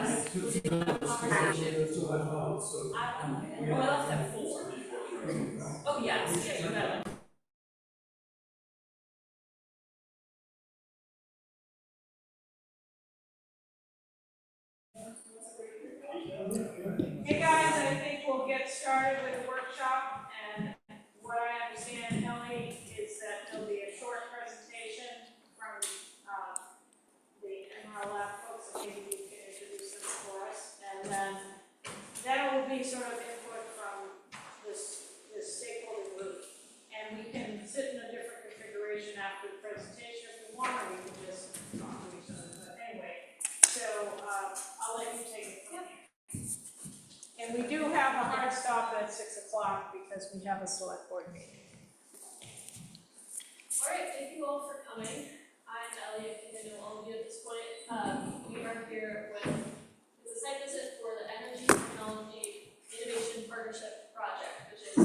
Yes. Conversation. I left at 4. Oh, yes, yeah, you got it. Hey guys, I think we'll get started with the workshop, and what I understand, Ellie, is that there'll be a short presentation from the MRLF folks, and maybe you can introduce them for us, and then will be sort of input from this stakeholder group, and we can sit in a different configuration after the presentation if we want, or we can just talk to each other. But anyway, so I'll let you take it from here. And we do have a hard stop at 6 o'clock because we have a select board meeting. All right, thank you all for coming. I'm Ellie, I think I know all of you at this point. We are here with a site visit for the Energy Technology Innovation Partnership Project, which is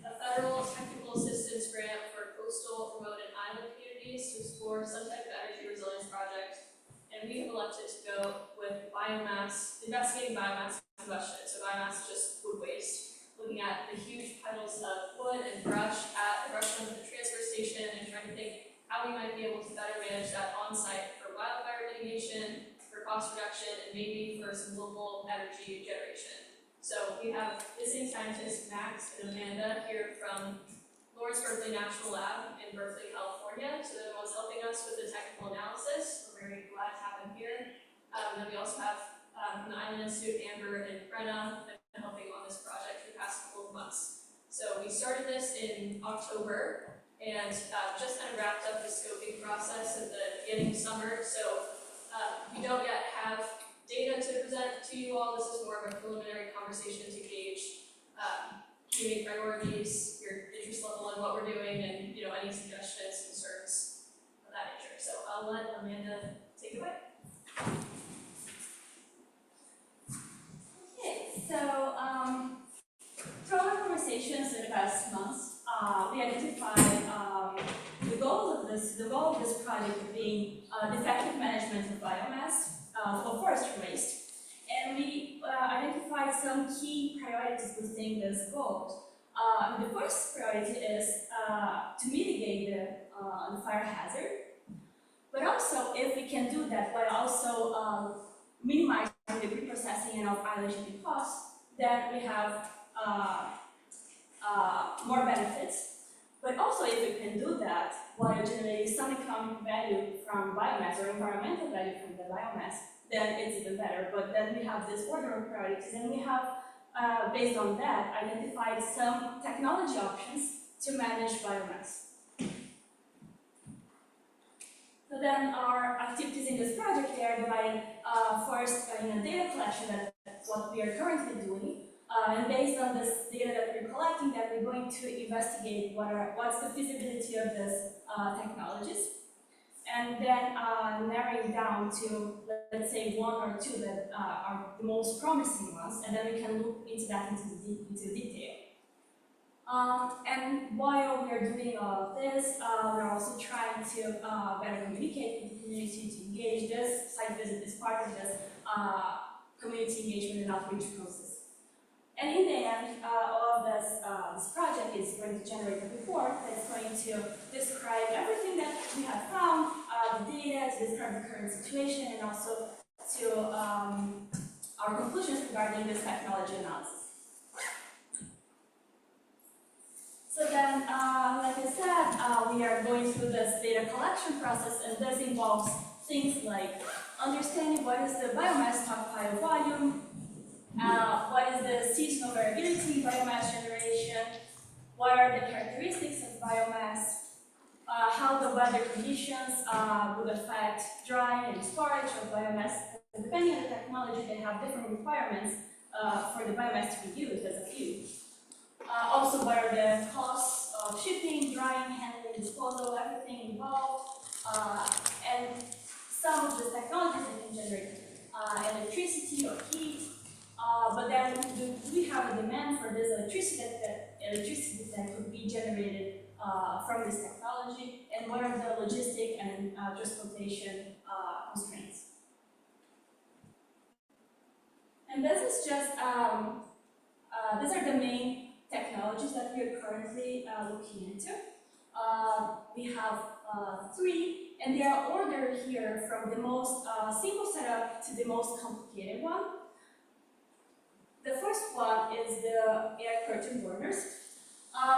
a federal technical assistance grant for coastal, remote, and island communities to explore some type of energy resilience project. And we have elected to go with biomass, investigating biomass combustion. So biomass is just wood waste, looking at the huge piles of wood and brush at the brush dump at the transfer station and trying to think how we might be able to better manage that on-site for wildfire mitigation, for cost reduction, and maybe for some local energy generation. So we have visiting scientists Max and Amanda here from Lawrence Berkeley National Lab in Berkeley, California. So they're the ones helping us with the technical analysis. We're very glad to have them here. And then we also have from the Island Institute, Amber and Brenna, have been helping on this project for the past couple of months. So we started this in October and just kind of wrapped up the scoping process at the beginning of summer. So we don't yet have data to present to you all. This is more of a preliminary conversation to gauge community priorities, your interest level in what we're doing, and any suggestions, concerns of that nature. So I'll let Amanda take it away. So, through our conversations in the past months, we identified the goal of this project being the effective management of biomass for forestry waste. And we identified some key priorities within this goal. The first priority is to mitigate the fire hazard, but also if we can do that while also minimizing the reprocessing and of shipping costs, then we have more benefits. But also if we can do that while generating some economic value from biomass or environmental value from the biomass, then it's even better. But then we have this order of priorities, and we have, based on that, identified some technology options to manage biomass. So then our activities in this project, they are divided first in a data collection. That's what we are currently doing. And based on this data that we're collecting, that we're going to investigate what's the feasibility of this technologies. And then narrowing down to, let's say, one or two that are the most promising ones, and then we can look into that into detail. And while we are doing all of this, we're also trying to better communicate with the community, to engage. This site visit is part of this community engagement and outreach process. And in the end, all of this project is going to generate a report that's going to describe everything that we have found, the data, to describe the current situation, and also to our conclusions regarding this technology analysis. So then, like I said, we are going through this data collection process, and this involves things like understanding what is the biomass stockpile volume, what is the seasonal variability in biomass generation, what are the characteristics of biomass, how the weather conditions would affect drying and storage of biomass. And depending on the technology, they have different requirements for the biomass to be used as a fuel. Also, what are the costs of shipping, drying, handling, disposal, everything involved, and some of the technologies that can generate electricity or heat. But then, do we have a demand for this electricity that could be generated from this technology, and what are the logistic and transportation constraints? And this is just, these are the main technologies that we are currently looking into. We have three, and they are ordered here from the most simple setup to the most complicated one. The first one is the air curtain burners,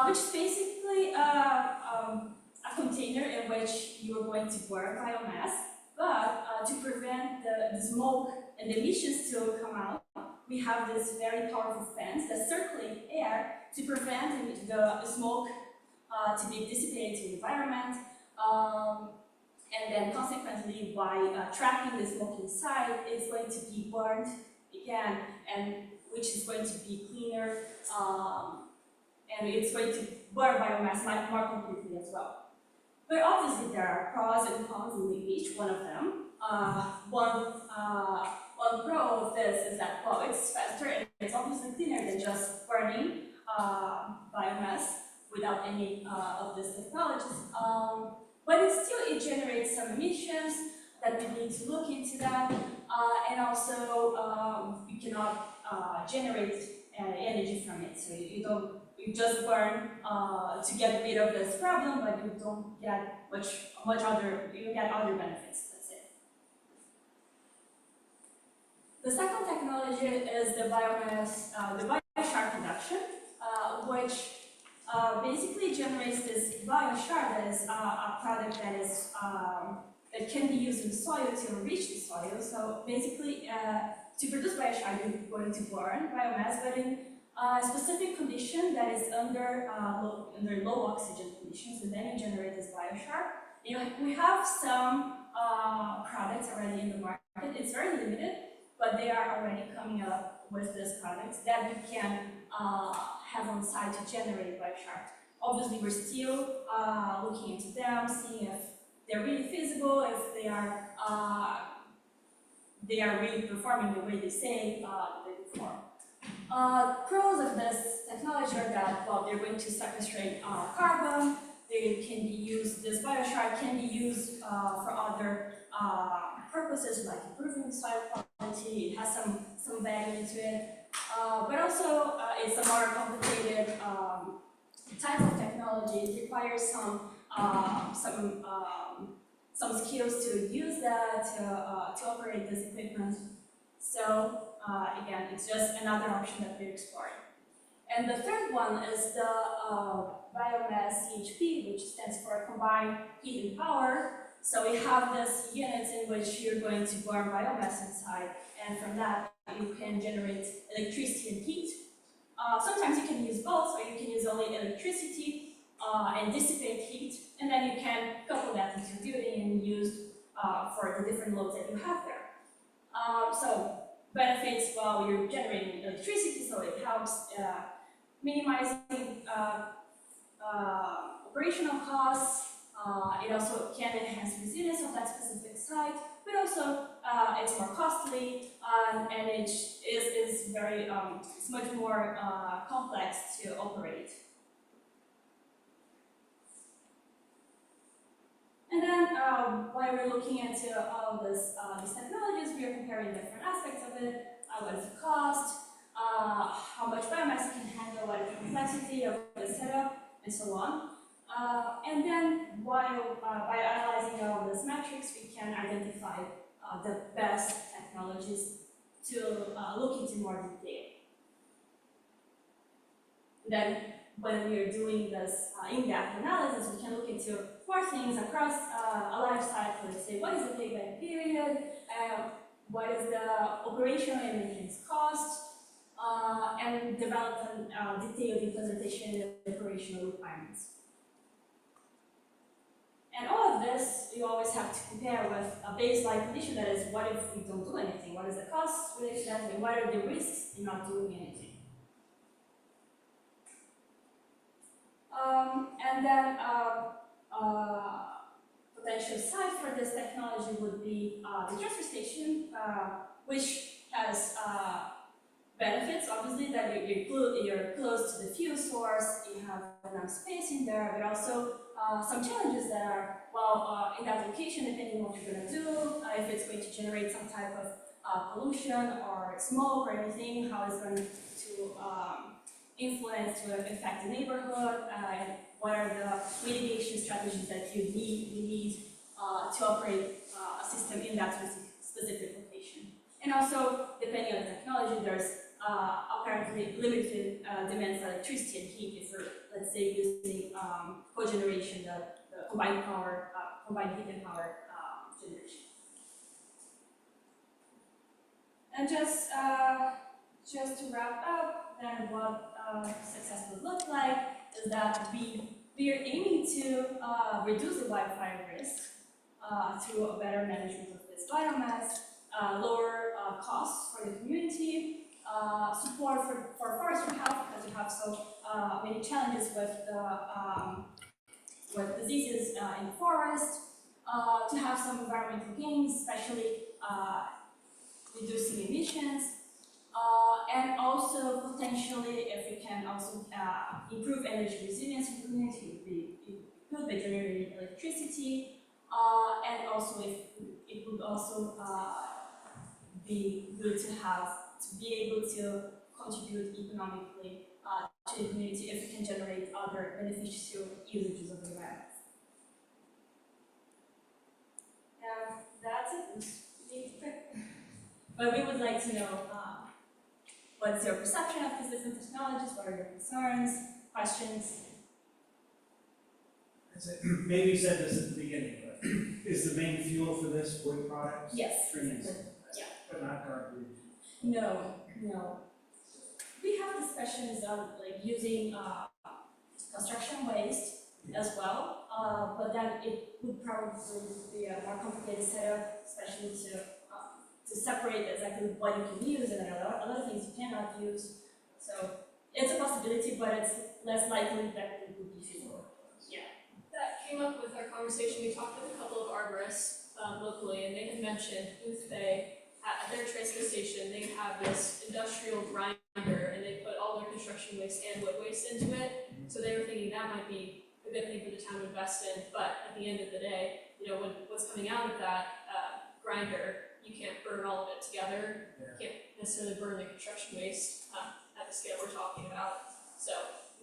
which is basically a container in which you are going to burn biomass, but to prevent the smoke and the emissions to come out, we have this very powerful fans that circulate air to prevent the smoke to be dissipated to the environment, and then consequently by trapping the smoke inside, it's going to be burned again, and which is going to be cleaner, and it's going to burn biomass more completely as well. But obviously there are pros and cons in each one of them. One pro of this is that, well, it's faster and it's obviously cleaner than just burning biomass without any of these technologies. But it generates some emissions that we need to look into that, and also you cannot generate energy from it, so you just burn to get rid of this problem, but you don't get you get other benefits. That's it. The second technology is the biomass, the biochar production, which basically generates this biochar that is a product that is that can be used in soil to enrich the soil. So basically, to produce biochar, you're going to burn biomass, but in a specific condition that is under low oxygen conditions, and then you generate this biochar. We have some products already in the market. It's very limited, but they are already coming up with these products that we can have on site to generate biochar. Obviously, we're still looking into them, seeing if they're really feasible, if they are really performing the way they say they perform. Pros of this technology are that, well, they're going to sequestrate carbon. They can be used. This biochar can be used for other purposes, like improving soil quality. It has some value into it, but also it's a more complicated type of technology. It requires some skills to use that to operate this equipment. So again, it's just another option that we're exploring. And the third one is the biomass CHP, which stands for combined heat and power. So we have this units in which you're going to burn biomass inside, and from that you can generate electricity and heat. Sometimes you can use both, so you can use only electricity and dissipate heat, and then you can couple that into your building and use for the different loads that you have there. So benefits, well, you're generating electricity, so it helps minimizing operational costs. It also can enhance resilience of that specific site, but also it's more costly, and it is very it's much more complex to operate. And then while we're looking into all of these technologies, we are comparing different aspects of it. What is the cost? How much biomass it can handle? What is the complexity of the setup, and so on. And then while by analyzing all of these metrics, we can identify the best technologies to look into more detail. Then when we are doing this in-depth analysis, we can look into more things across a life cycle. Let's say, what is the payback period? What is the operational and maintenance cost? And develop a detailed implementation and operational requirements. And all of this, you always have to compare with a baseline condition, that is, what if we don't do anything? What is the cost related to that, and what are the risks in not doing anything? And then potential site for this technology would be the transfer station, which has benefits, obviously, that you're close to the fuel source, you have enough space in there, but also some challenges that are, well, in that location, depending on what you're going to do, if it's going to generate some type of pollution or smoke or anything, how it's going to influence to affect the neighborhood, and what are the mitigation strategies that you need to operate a system in that specific location. And also, depending on the technology, there's apparently limited demand for electricity and heat if you're, let's say, using cogeneration, the combined power, combined heat and power generation. And just to wrap up, then what success would look like is that we are aiming to reduce the wildfire risk through a better management of this biomass, lower costs for the community, support for forestry health, because we have so many challenges with diseases in the forest, to have some environmental gains, especially reducing emissions, and also potentially, if we can also improve energy resilience in the community, it would be good by generating electricity, and also it would also be good to be able to contribute economically to the community if we can generate other beneficial usages of the environment. Yeah, that's it. It's really quick. But we would like to know what's your perception of these different technologies, what are your concerns, questions? Maybe you said this at the beginning, but is the main fuel for this wood products? Yes. Trees? Yeah. But not garbage? No. We have discussions on like using construction waste as well, but then it would probably be a more complicated setup, especially to separate exactly what you can use and a lot of things you cannot use. So it's a possibility, but it's less likely that it would be feasible. Yeah. That came up with our conversation. We talked with a couple of arborists locally, and they had mentioned Booth Bay, at their transfer station, they have this industrial grinder, and they put all their construction waste and wood waste into it. So they were thinking that might be a good thing for the town to invest in, but at the end of the day, what's coming out of that grinder, you can't burn all of it together. Yeah. You can't necessarily burn the construction waste at the scale we're talking about. So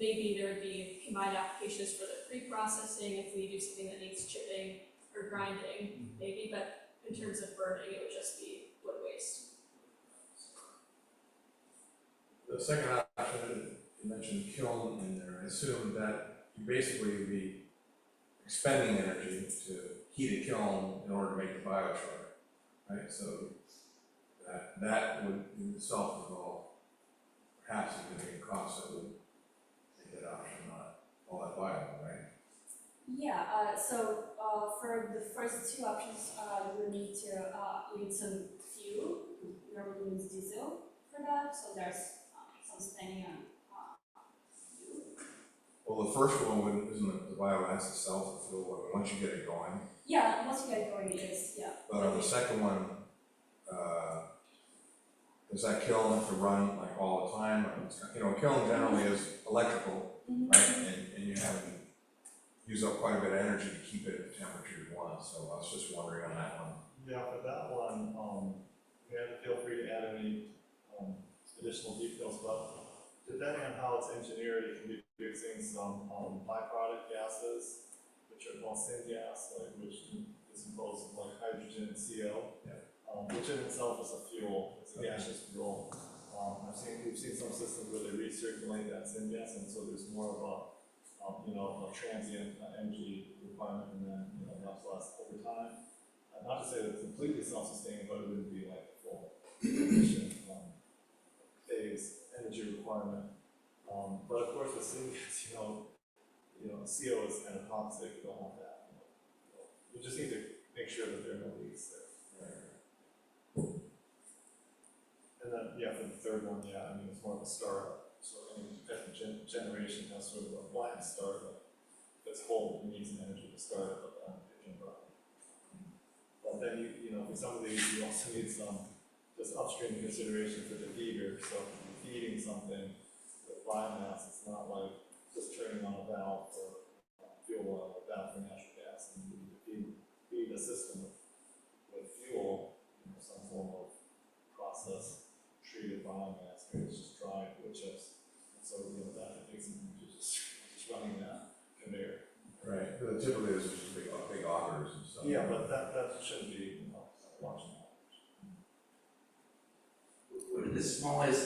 maybe there would be combined applications for the pre-processing if we do something that needs chipping or grinding, maybe, but in terms of burning, it would just be wood waste. The second option, you mentioned kiln in there. I assume that you basically would be expending energy to heat a kiln in order to make the biochar, right? So that would in itself involve perhaps significant costs that would make that option not all that viable, right? Yeah, so for the first two options, you will need some fuel. You normally use diesel for that, so there's some spending on fuel. Well, the first one isn't the biomass itself, the fuel, once you get it going. Yeah, once you get it going, it is, yeah. But on the second one, does that kiln have to run like all the time? A kiln generally is electrical, right? And you have to use up quite a bit of energy to keep it at the temperature you want. So I was just wondering on that one. Yeah, for that one, feel free to add any additional details, but depending on how it's engineered, it can be using some byproduct gases, which are called syngas, which is composed of hydrogen and CO, which in itself is a fuel. It's a gaseous fuel. We've seen some systems where they recirculate that syngas, and so there's more of a transient energy requirement, and then much less over time. Not to say that it's completely self-sustaining, but it wouldn't be like a full emission phase energy requirement. But of course, with syngas, CO is kind of toxic. You don't want that. You just need to make sure that there are no leaks there. And then, for the third one, it's more of a startup. So any type of generation has sort of a blind start. That's whole, it needs some energy to start it, but it can run. But then for some of these, you also need some just upstream consideration for the feeder. So if you're feeding something with biomass, it's not like just turning on a valve for fuel oil or a valve for natural gas. And you need to feed a system with fuel, some form of biomass, right? It's just dry wood chips. And so, that it takes some energy just running that conveyor. Right, but typically there's just big augers and stuff. Yeah, but that shouldn't be, large enough. What are the smallest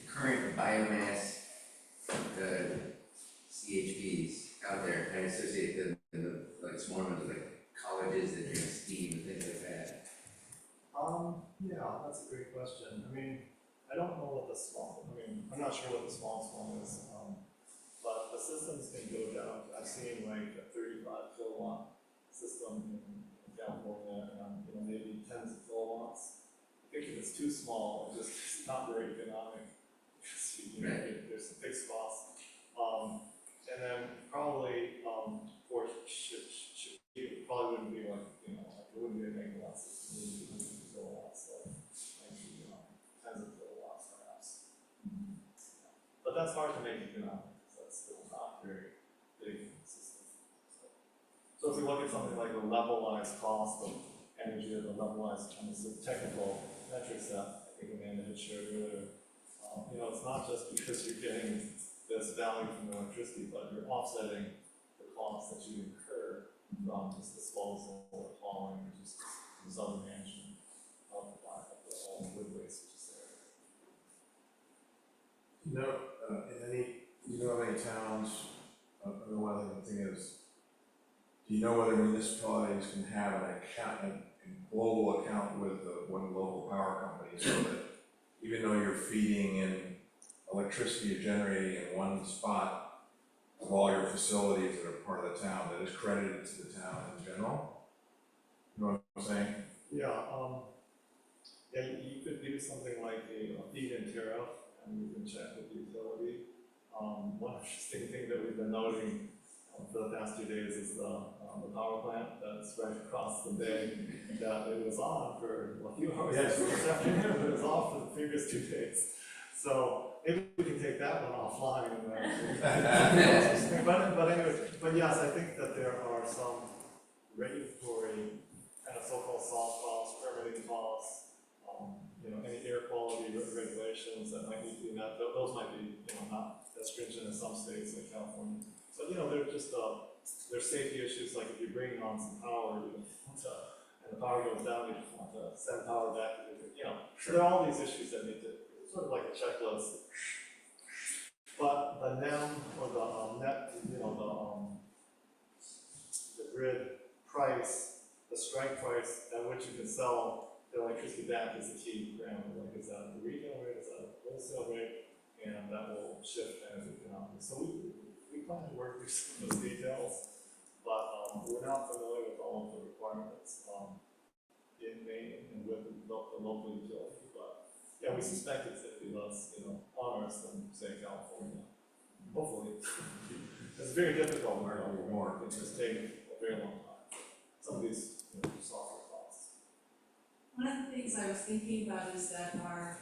current biomass, CHPs out there? I associate them in the, like, smaller ones, like colleges that drink steam and things like that. Yeah, that's a great question. I mean, I don't know what I'm not sure what the smallest one is, but the systems can go down. I've seen like a 35 kilowatt system in California, and maybe tens of kilowatts. I think if it's too small, it's not very economic, because there's some fixed costs. And then probably for it probably wouldn't be like, it wouldn't be a megawatt system, it would be hundreds of kilowatts, so maybe tens of kilowatts perhaps. But that's hard to make economic, because that's still not very big system. So if we look at something like the levelized cost of energy, or the levelized kind of technical metrics that I think Amanda had shared earlier, it's not just because you're getting this value from electricity, but you're offsetting the costs that you incur from just disposal or hauling, or just some other management of the whole wood waste, which is there. Do you know of any towns, one other thing is, do you know whether municipalities can have an account, a global account with one local power company, so that even though you're feeding in electricity you're generating in one spot of all your facilities that are part of the town, that is credited to the town in general? You know what I'm saying? Yeah, you could do something like a feed-in tariff, and you can check with the utility. One interesting thing that we've been noting for the past 2 days is the power plant that's right across the bay, that it was on for a few hours this afternoon, but it was off for the previous 2 days. So maybe we can take that one offline. But anyway, but yes, I think that there are some regulatory kind of so-called soft costs, permitting costs, any air quality regulations that might need to be met. Those might be, not as stringent as some states like California. So, they're just, there's safety issues, like if you're bringing on some power, and the power goes down, you just want to send power back to So there are all these issues that need to, sort of like a checklist. But the NEM, or the net, the grid price, the strike price at which you can sell the electricity back is the key parameter. Like, is that the retail rate, is that a wholesale rate? And that will shift as economics. So we plan to work through some of those details, but we're not familiar with all of the requirements in Maine and with the local utility. But yeah, we suspect it's going to be less, onerous than, say, California. Hopefully. It's very difficult where it just take a very long time. Some of these software costs. One of the things I was thinking about is that our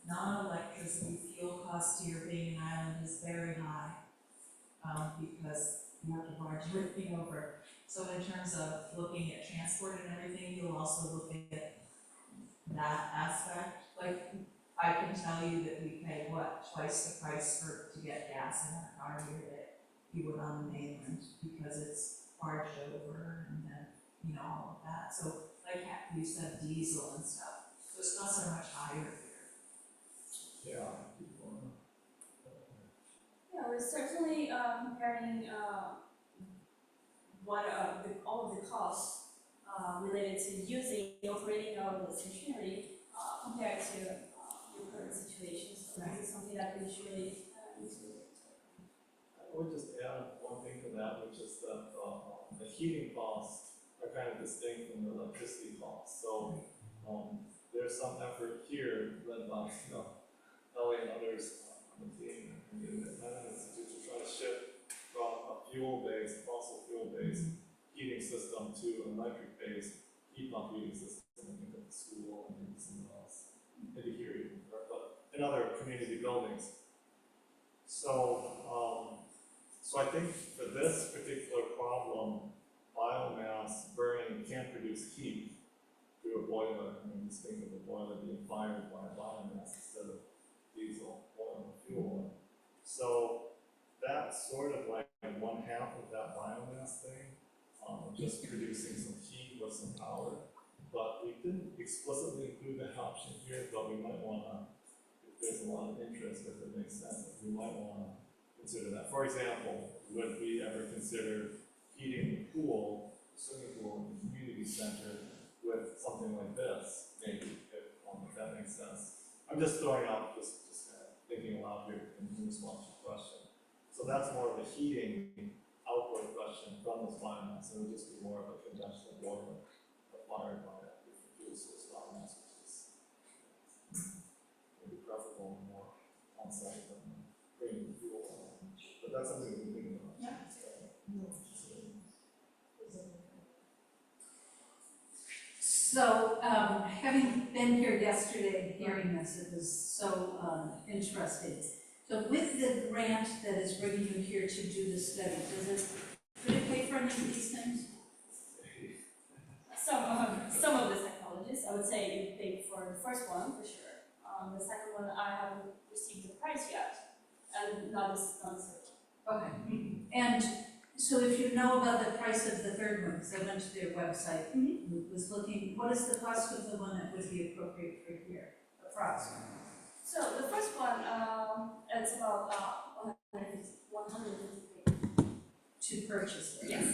non-electricity fuel cost here being an island is very high, because you have to barge everything over. So in terms of looking at transport and everything, you'll also look at that aspect. Like, I can tell you that we pay twice the price to get gas in our car here that you would on the mainland, because it's barged over and then, all of that. So like you said, diesel and stuff, those costs are much higher here. Yeah. Yeah, we're certainly comparing all of the costs related to operating our machinery compared to your current situation. So this is something that we should really include. I would just add one thing to that, which is that the heating costs are kind of distinct from the electricity costs. So there's some effort here led by Ellie and others on the team and the Independent Institute to try to shift from a fossil fuel-based heating system to an electric-based heat pump heating system. I think at the school and maybe somewhere else, maybe here even, but in other community buildings. So I think for this particular problem, biomass burning can produce heat through a boiler. I mean, just think of the boiler being fired by biomass instead of diesel oil, fuel oil. So that's sort of like one half of that biomass thing, just producing some heat with some power. But we didn't explicitly include that option here, but we might wanna, if there's a lot of interest, if it makes sense, we might wanna consider that. For example, would we ever consider heating the pool, swimming pool in the community center with something like this, maybe, if that makes sense? I'm just throwing out, just kind of thinking aloud here in response to your question. So that's more of a heating output question from this biomass, it would just be more of a conventional boiler fired by a different fuel source biomass, which is maybe preferable and more on-site than bringing the fuel oil. But that's something we can think about. Yeah. So, having been here yesterday, hearing this, it was so interesting. So with the grant that is bringing you here to do the study, could it pay for any of these things? Some of the technologies, I would say it paid for the first one for sure. The second one, I haven't received the price yet, and not this Okay. And so if you know about the price of the third one, because I went to their website, and was looking, what is the cost of the one that would be appropriate for here, approximately? So the first one, it's about 150. To purchase it? Yes.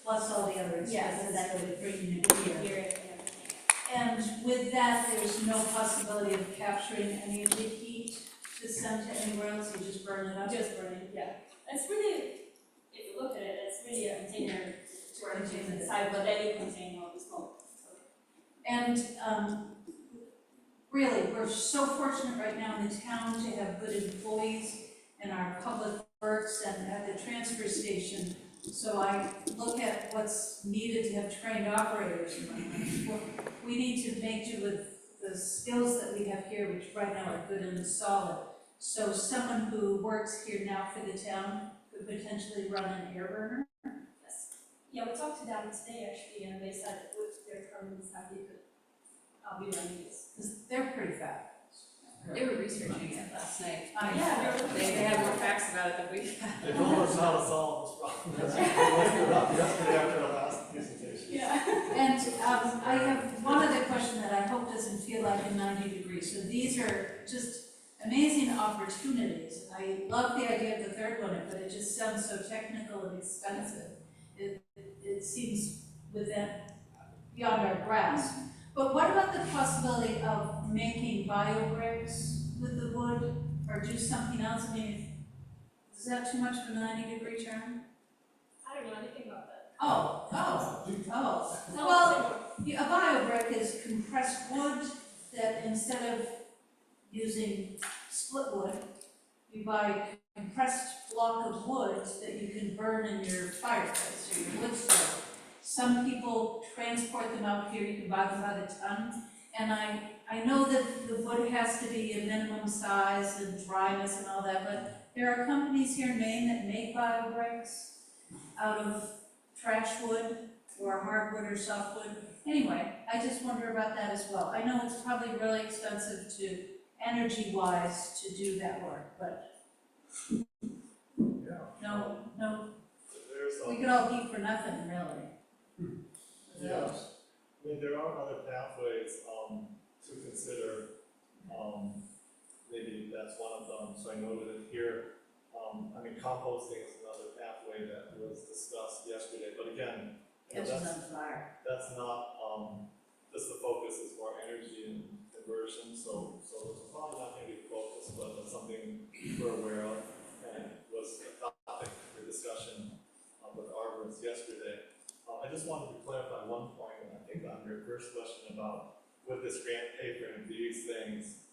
Plus all the other Yes, expenses exactly. that would bring it here. Here and everything. And with that, there's no possibility of capturing any of the heat to send to anywhere else, you just burn it up? Just burning, yeah. It's really, if you look at it, it's really a container to burn inside, but then you contain all the smoke. And really, we're so fortunate right now in the town to have good employees in our public works and at the transfer station. So I look at what's needed to have trained operators. We need to make do with the skills that we have here, which right now are good and solid. So someone who works here now for the town could potentially run an air burner. Yes. Yeah, we talked to them today actually, and they said that with their permanent staff, they could be running this. Because they're pretty fast. They were researching it last night. Yeah, They had more facts about it than we had. They told us how to solve this problem. We looked it up yesterday after the last presentation. Yeah. And I have one other question that I hope doesn't feel like a 90 degrees. So these are just amazing opportunities. I love the idea of the third one, but it just sounds so technical and expensive. It seems with that beyond our grasp. But what about the possibility of making biobricks with the wood or do something else? I mean, is that too much of a 90-degree term? I don't know anything about that. Oh. Well, a biobrick is compressed wood that instead of using split wood, you buy a compressed block of wood that you can burn in your fireplace or your wood stove. Some people transport them out here, you can buy them by the ton. And I know that the wood has to be a minimum size and dryness and all that, but there are companies here in Maine that make biobricks out of trash wood or hardwood or softwood. Anyway, I just wonder about that as well. I know it's probably really expensive to, energy-wise, to do that work, but Yeah. no, There's we could all eat for nothing, really. Yeah, I mean, there are other pathways, to consider, maybe that's one of them, so I noted it here. I mean, composting is another pathway that was discussed yesterday, but again, you know, Catches on fire. that's not, just the focus is more energy and conversion, so it's probably not gonna be the focus, but that's something we're aware of, and was a topic for discussion, with arborists yesterday. I just wanted to clarify one point, and I think on your first question about would this grant pay for any of these things.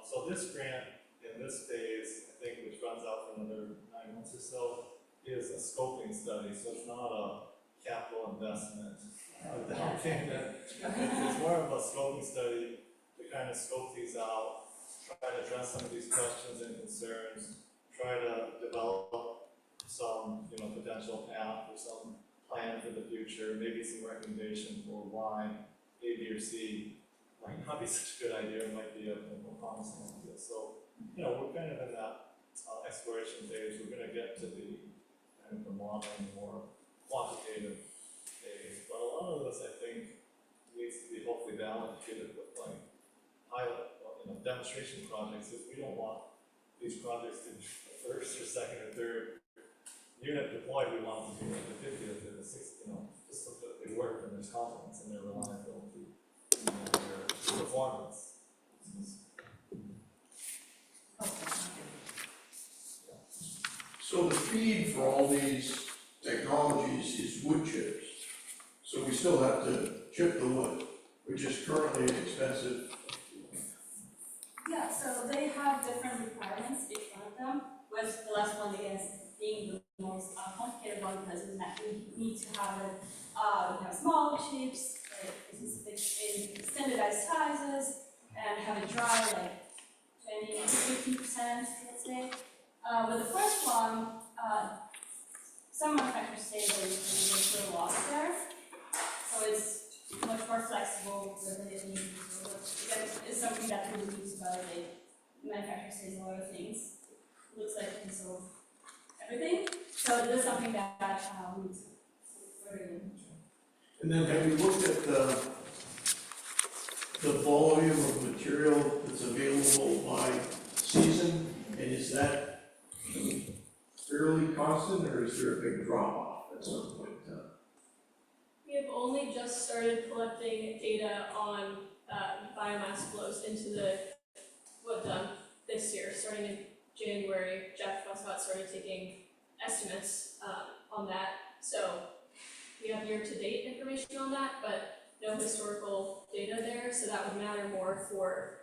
So this grant in this phase, I think, which runs out for another 9 months or so, is a scoping study, so it's not a capital investment. Down payment. It's more of a scoping study to kind of scope these out, try to address some of these questions and concerns, try to develop some, potential path or some plan for the future, maybe some recommendation for why A, B, or C might not be such a good idea, it might be a more promising idea. So you know, we're kind of in that exploration phase. We're gonna get to the kind of the modeling, more quantitative phase. But a lot of this, I think, needs to be hopefully validated with like pilot, you know, demonstration projects. If we don't want these projects to be the first or second or third unit deployed, we want them to be like the 50th or the 60th, you know, just so that they work and there's confidence in their reliability and their performance. So the feed for all these technologies is wood chips. So we still have to chip the wood, which is currently expensive. Yeah, so they have different requirements, each one of them, with the last one again being the most complicated one because in that we need to have it, small chips, in standardized sizes, and have it dry like 20-50%, let's say. With the first one, some manufacturers say that you can use a loss there, so it's much more flexible than it needs. It's something that can be used by the manufacturer says a lot of things. Looks like it can solve everything. So this is something that we need to further in. And then have you looked at the volume of material that's available by season? And is that fairly constant, or is there a big drop off at some point in time? We have only just started collecting data on biomass flows into the wood dump this year, starting in January. Jeff Westcott started taking estimates on that. So we have year-to-date information on that, but no historical data there. So that would matter more for,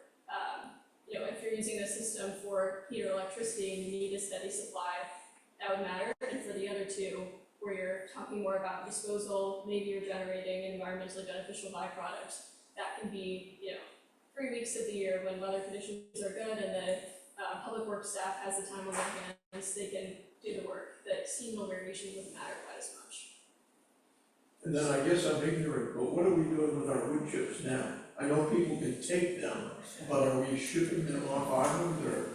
if you're using a system for heat or electricity and you need a steady supply, that would matter. And for the other two, where you're talking more about disposal, maybe you're generating environmentally beneficial byproducts, that can be, 3 weeks of the year when weather conditions are good and the public works staff has the time on their hands, they can do the work. The seasonal variation wouldn't matter quite as much. And then I guess I'm ignorant, but what are we doing with our wood chips now? I know people can take them, but are we shipping them off island or?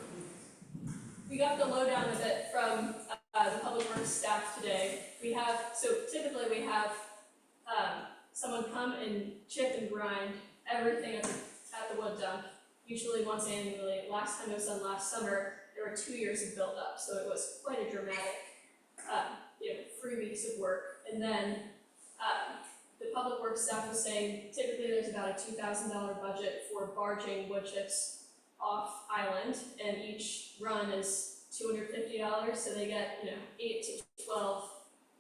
We got the lowdown of it from the public works staff today. Typically we have someone come and chip and grind everything at the wood dump, usually once annually. Last time it was done last summer, there were 2 years of build-up, so it was quite a dramatic, 3 weeks of work. And then the public works staff was saying typically there's about a $2,000 budget for barging wood chips off island, and each run is $250, so they get 8 to 12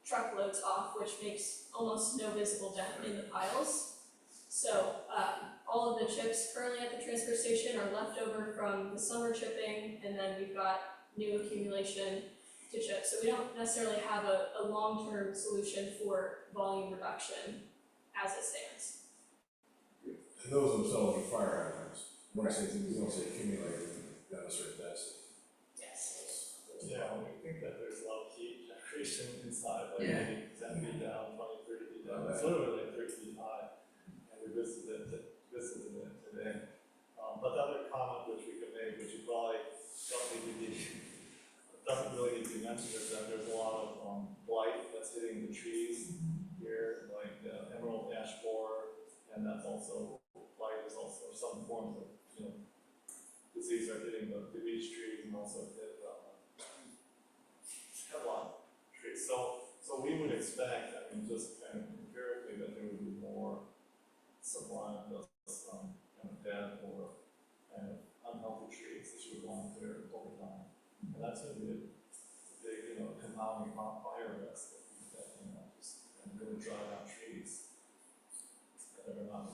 truckloads off, which makes almost no visible dent in the piles. So all of the chips currently at the transfer station are left over from the summer chipping, and then we've got new accumulation to chip. So we don't necessarily have a long-term solution for volume reduction as it stands. And those themselves are fire hydrants. Once they accumulate, at a certain density. Yes. Yeah, we think that there's a lot of heat generation inside, like Yeah. maybe 10 feet down, 20, 30 feet down. Okay. It's literally like 30 feet high. And we visited it today. But the other comment which we could make, which you probably doesn't really need to be mentioned, is that there's a lot of blight that's hitting the trees here, like emerald ash borer, and that's also, blight is also some forms of, disease are hitting the beech trees and also hit hemlock trees. So we would expect, just kind of empirically, that there would be more supply of those kind of dead or kind of unhealthy trees that you would want to clear over time. And that's going to be a big, compounding fire risk that just kind of really dry out trees that are not.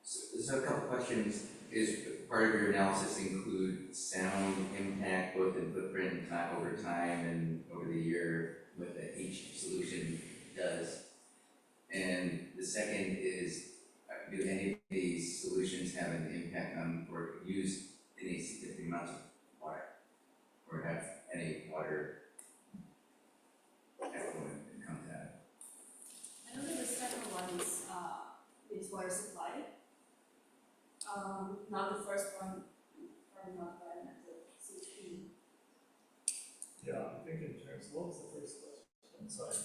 So a couple questions. Is part of your analysis include sound impact both in footprint and time over time and over the year, what each solution does? And the second is, do any of these solutions have an impact on or use any significant amounts of water, or have any water effluent that comes out? I know that the second one is water supply. Not the first one, probably not, but think in terms, what was the first question? I'm sorry.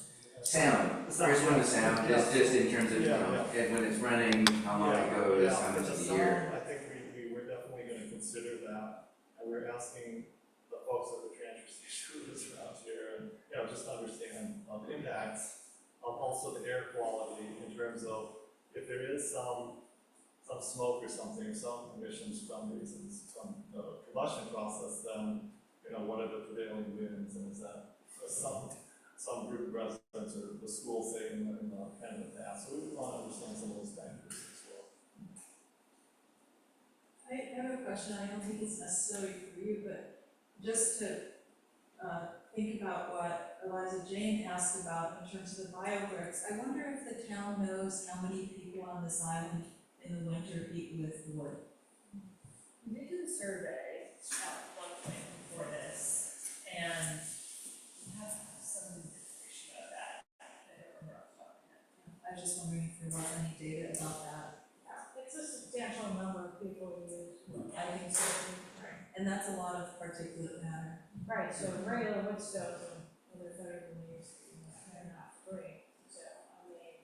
Sound, first one is sound, just in terms of, you know, and when it's running, how long it goes, how much of the year. I think we were definitely gonna consider that, and we're asking the folks at the transfer station around here, and, you know, just understand, the impacts, also the air quality in terms of if there is some smoke or something, some emissions from reasons, from the combustion process, then, you know, what are the prevailing winds, and is that some group of residents or the school say in the kind of the past, so we want to understand some of those factors as well. I have a question, I don't think it's necessarily for you, but just to think about what Eliza Jane asked about in terms of the biobricks, I wonder if the town knows how many people on this island in the winter heat with wood. We did do a survey at one point before this, and we have some information about that. I don't remember off the top of my head. I was just wondering if there was any data about that. Yeah, it's a substantial number of people who use. I think so. Right. And that's a lot of particulate matter. Right, so regular wood stoves are better than they used to be, they're not free, so, I mean.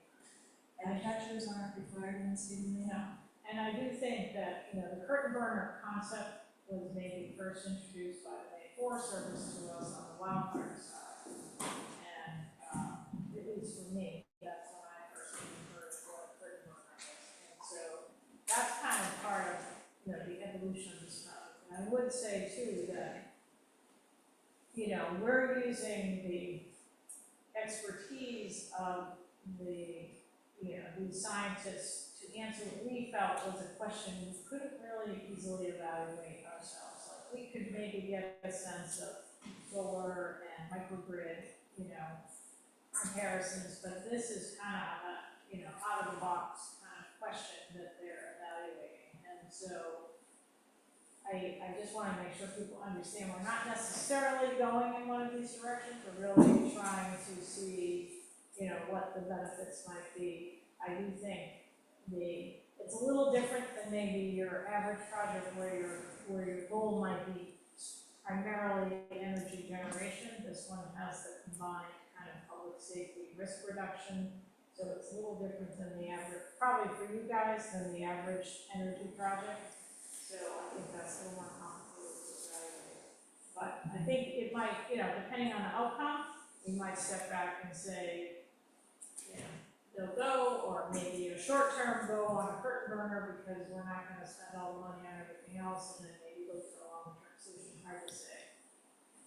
Manufacturers aren't required in the state of Maine. No, and I do think that, you know, the curtain burner concept was maybe first introduced by the Maine Forest Service to us on the wildfire side. And, at least for me, that's when I first heard of what a curtain burner is. And so that's kind of part of, you know, the evolution of this project. And I would say too that, you know, we're using the expertise of the, you know, these scientists to answer what we felt was a question we couldn't really easily evaluate ourselves. Like, we could maybe get a sense of solar and microgrid, you know, comparisons, but this is kind of a, you know, out of the box kind of question that they're evaluating. And so I just want to make sure people understand we're not necessarily going in one of these directions, we're really trying to see, you know, what the benefits might be. I do think it's a little different than maybe your average project where your goal might be primarily energy generation. This one has the combined kind of public safety risk reduction, so it's a little different than the average, probably for you guys, than the average energy project. So I think that's a little more complicated to evaluate. But I think it might, you know, depending on the outcome, we might step back and say, you know, they'll go, or maybe a short-term go on a curtain burner because we're not gonna spend all the money on everything else, and then maybe go for a long-term solution, hard to say.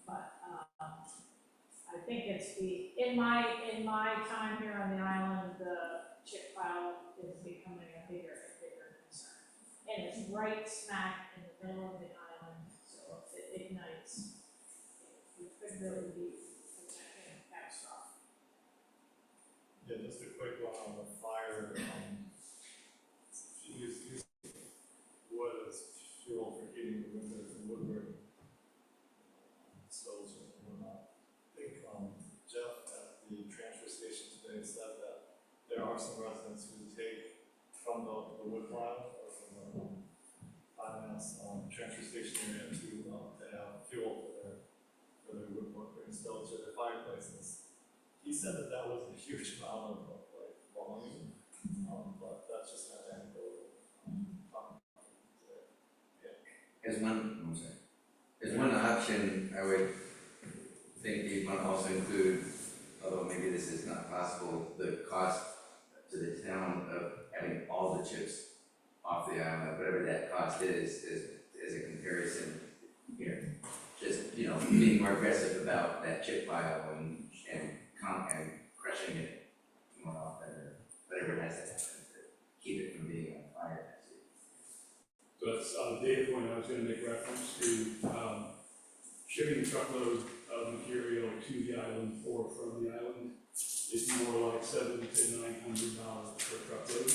But, I think it's in my time here on the island, the chip pile is becoming a bigger and bigger concern. And it's right smack in the middle of the island, so if it ignites, it could really be a catastrophe. Yeah, just a quick one on the fire, use wood as fuel for heating the windows and woodworking stoves and whatnot. I think, Jeff at the transfer station today said that there are some residents who take from the wood pile or from the, finance, transfer station area to have fuel for their woodworking stoves or their fireplaces. He said that was a huge amount of like volume, but that's just kind of anecdotal. As one option, I would think you'd want to also include, although maybe this is not possible, the cost to the town of having all the chips off the island, whatever that cost is as a comparison. You know, just, you know, being more aggressive about that chip pile and crushing it more often, or whatever has to happen to keep it from being on fire. So that's the data point I was going to make reference to. Shipping a truckload of material to the island or from the island is more like $700 to $900 per truckload.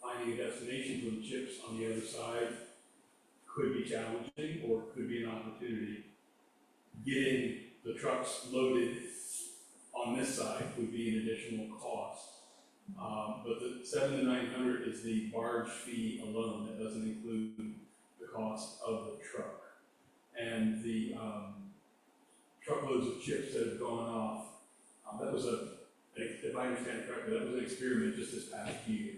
Finding a destination for the chips on the other side could be challenging or could be an opportunity. Getting the trucks loaded on this side would be an additional cost. But the $700 to $900 is the barge fee alone. That doesn't include the cost of the truck. And the truckloads of chips that have gone off. That was if I understand it correctly, that was an experiment just this past year.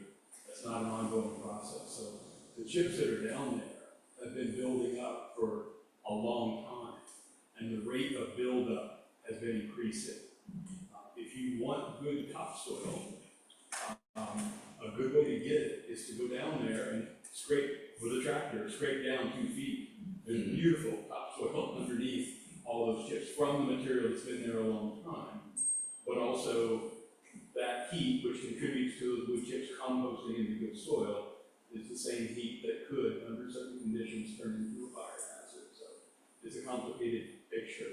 That's not an ongoing process. So the chips that are down there have been building up for a long time, and the rate of buildup has been increasing. If you want good topsoil, a good way to get it is to go down there and scrape with a tractor, scrape down 2 feet. There's beautiful topsoil underneath all those chips from the material that's been there a long time, but also that heat, which contributes to those wood chips composting into good soil, is the same heat that could, under certain conditions, turn into a fire hazard. So it's a complicated picture.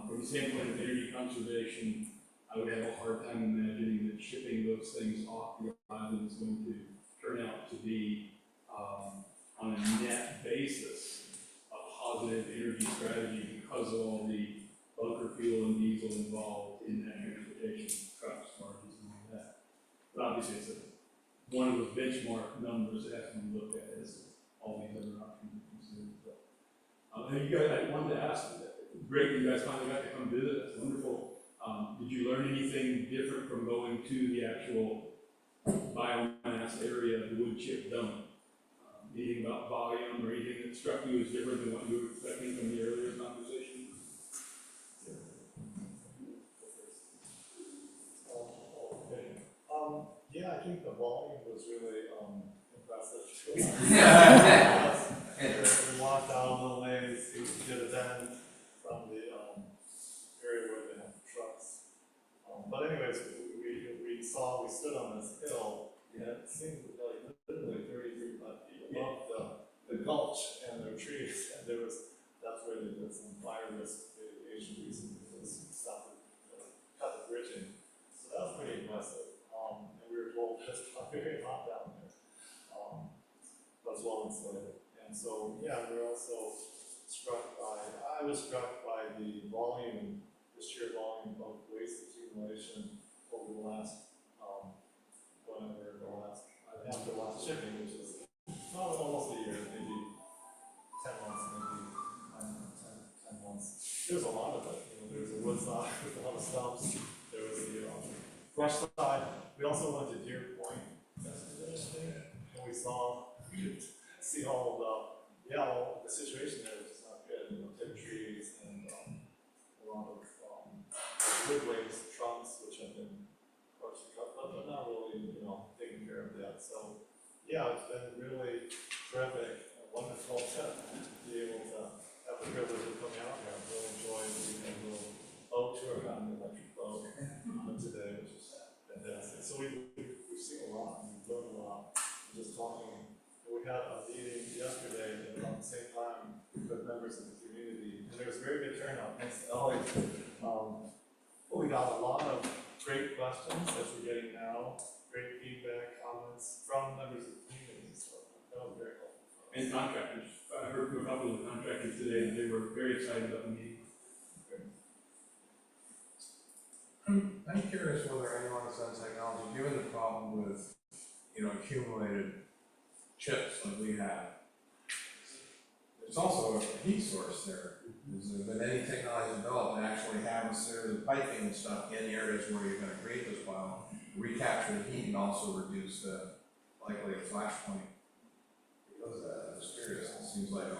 From the standpoint of energy conservation, I would have a hard time imagining that shipping those things off the island is going to turn out to be, on a net basis, a positive energy strategy because of all the bunker fuel and diesel involved in that transportation, trucks, barges, and all that. But obviously, it's one of those benchmark numbers that has to be looked at as all these other options are considered. But, and you guys, I wanted to ask, great that you guys finally got to come visit, that's wonderful. Did you learn anything different from going to the actual biomass area of the wood chip dump? Anything about volume or anything that struck you as different than what you were expecting from the earlier conversation? Yeah, I think the volume was really impressive. We walked out a little ways, we did a bend from the area where they have trucks. But anyways, we stood on this hill, and it seemed like literally 33 feet above the gulch and the trees, and that's where they did some fire risk mitigation recently, because stuff cut the bridging. So that was pretty impressive. And we were told it's not very hot down there, but it's well insulated. And so, yeah, we were also I was struck by the volume, the sheer volume of waste accumulation over the last, after the last shipping, which is not almost a year, maybe 10 months, maybe 10 months. There's a lot of it. There was a wood side with a lot of stumps. There was the brush side. We also went to Deer Point yesterday, and we could see all the situation there, which is not good. Dead trees and a lot of wood waste, trunks, which have been partially cut, but not really, taking care of that. So, yeah, it's been really terrific and wonderful to be able to have the privilege of coming out here. I've really enjoyed the little boat tour on the electric boat today, which is fantastic. So we've seen a lot, we've learned a lot. Just talking, we had a meeting yesterday at about the same time with members of the community, and there was a very good turnout. Thanks to Ellie. We got a lot of great questions that we're getting now, great feedback, comments from members of the community, so that was very helpful. And contractors. I heard from a couple of the contractors today that they were very excited about the meeting. I'm curious whether anyone has done technology, given the problem with, accumulated chips like we have. There's also a heat source there. Has there been any technology developed that actually have a series of piping and stuff in areas where you're gonna create this bio, recapture the heat and also reduce the likely flash point? Because of that, I'm just curious, it seems like,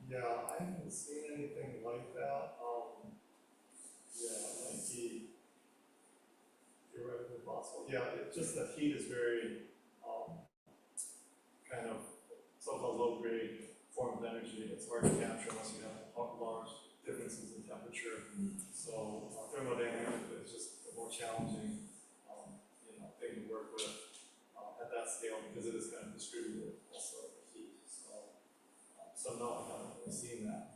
Yeah, I haven't seen anything like that. Like heat, theoretically possible. Yeah, it's just that heat is very, kind of so-called low-grade form of energy. It's hard to capture unless you have large differences in temperature. So thermodynamic is just a more challenging, thing to work with at that scale because it is kind of distributed also the heat. So no, I haven't really seen that.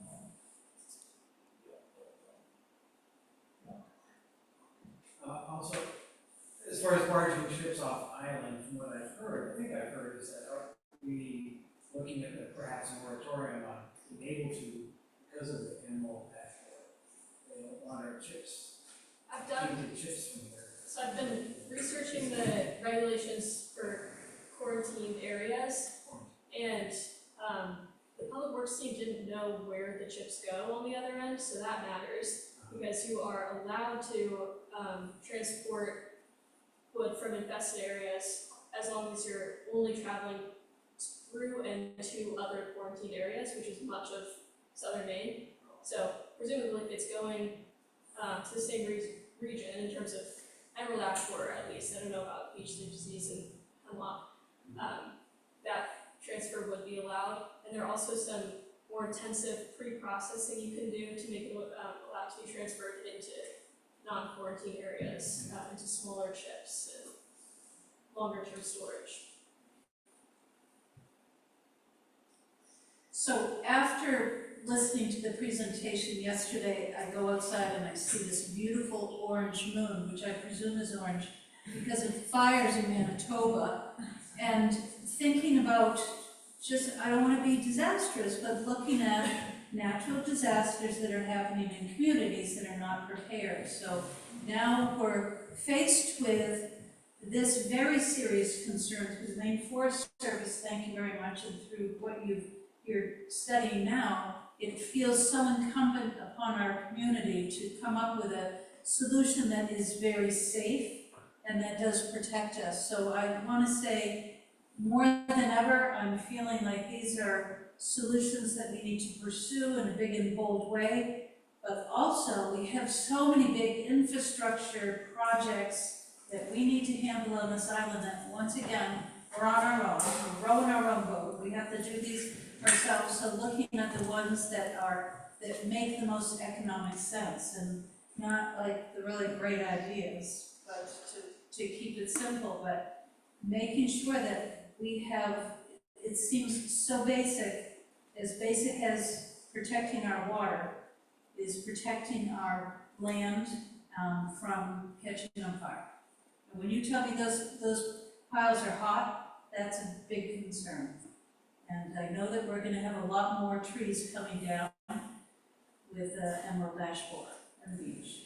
Also, as far as barging ships off island, from what I've heard, is that are we looking at perhaps a moratorium on being able to, because of the animal passport, they don't want our chips, tainted chips from here. So I've been researching the regulations for quarantined areas, and the public works team didn't know where the chips go on the other end, so that matters. because you are allowed to transport wood from infested areas as long as you're only traveling through and to other quarantined areas, which is much of southern Maine. So presumably if it's going to the same region in terms of emerald ash borer at least, I don't know about beech leaf disease and hemlock, that transfer would be allowed. And there are also some more intensive pre-processing you can do to make it allowed to be transferred into non-quarantine areas, into smaller chips and longer-term storage. So after listening to the presentation yesterday, I go outside and I see this beautiful orange moon, which I presume is orange because of fires in Manitoba. And thinking about just, I don't want to be disastrous, but looking at natural disasters that are happening in communities that are not prepared. So now we're faced with this very serious concern through the Maine Forest Service, thank you very much, and through what you're studying now, it feels so incumbent upon our community to come up with a solution that is very safe and that does protect us. So I want to say, more than ever, I'm feeling like these are solutions that we need to pursue in a big and bold way, but also we have so many big infrastructure projects that we need to handle on this island that, once again, we're on our own, we're rowing our own boat, we have to do these ourselves. So looking at the ones that make the most economic sense and not like the really great ideas, but to keep it simple, but making sure that we have, it seems so basic as protecting our water is protecting our land from catching on fire. And when you tell me those piles are hot, that's a big concern. And I know that we're going to have a lot more trees coming down with emerald ash borer and beech.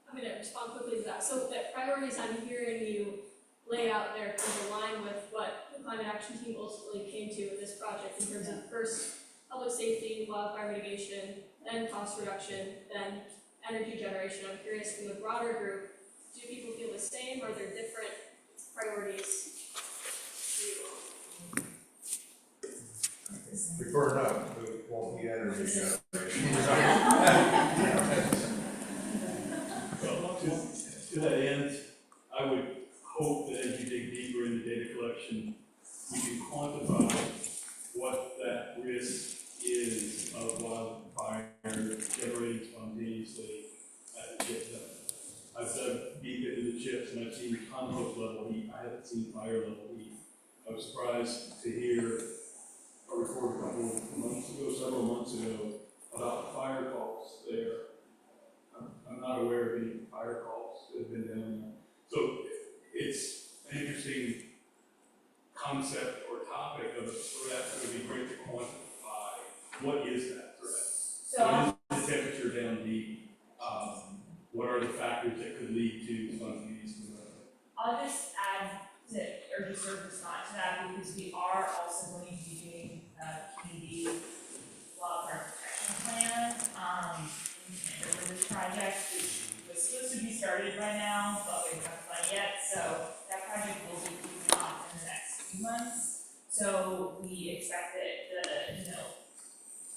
I'm going to respond quickly to that. So the priorities I'm hearing you lay out there kind of align with what the climate action team ultimately came to with this project in terms of first public safety, wildfire mitigation, then cost reduction, then energy generation. I'm curious from the broader group, do people feel the same? Are there different priorities to you? We burn up, but it won't be energy generation. Well, to that end, I would hope that as you dig deeper into data collection, you can quantify what that risk is of wildfire generating spontaneously at the chip zone. I've dug deep into the chips and I've seen compost level heat. I haven't seen fire level heat. I was surprised to hear a report several months ago, about fire calls there. I'm not aware of any fire calls that have been down there. So it's an interesting concept or topic of a threat. It would be great to quantify what is that threat. What is the temperature down deep? What are the factors that could lead to spontaneous conversion? I'll just add to, or just sort of respond to that, because we are also going to be doing a community wildfire protection plan for this project, which was supposed to be started by now, but we haven't done yet. So that project will be kicking off in the next few months. So we expect that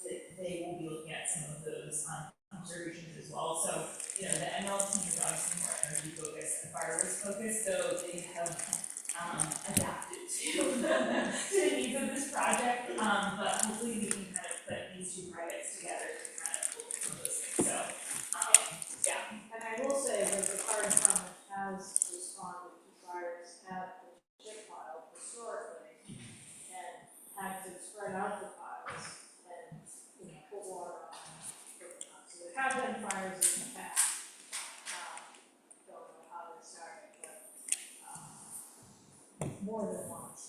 that they will be looking at some of those observations as well. So the ML team is obviously more energy focused and fire risk focused, so they have adapted to the needs of this project. But hopefully we can kind of put these two projects together to kind of look at some of those things. So yeah. And I will say that the fire department has responded to fires at the chip pile historically and had to spread out the piles and, put water on them. So there have been fires in the past. Don't know how they started, but more than once.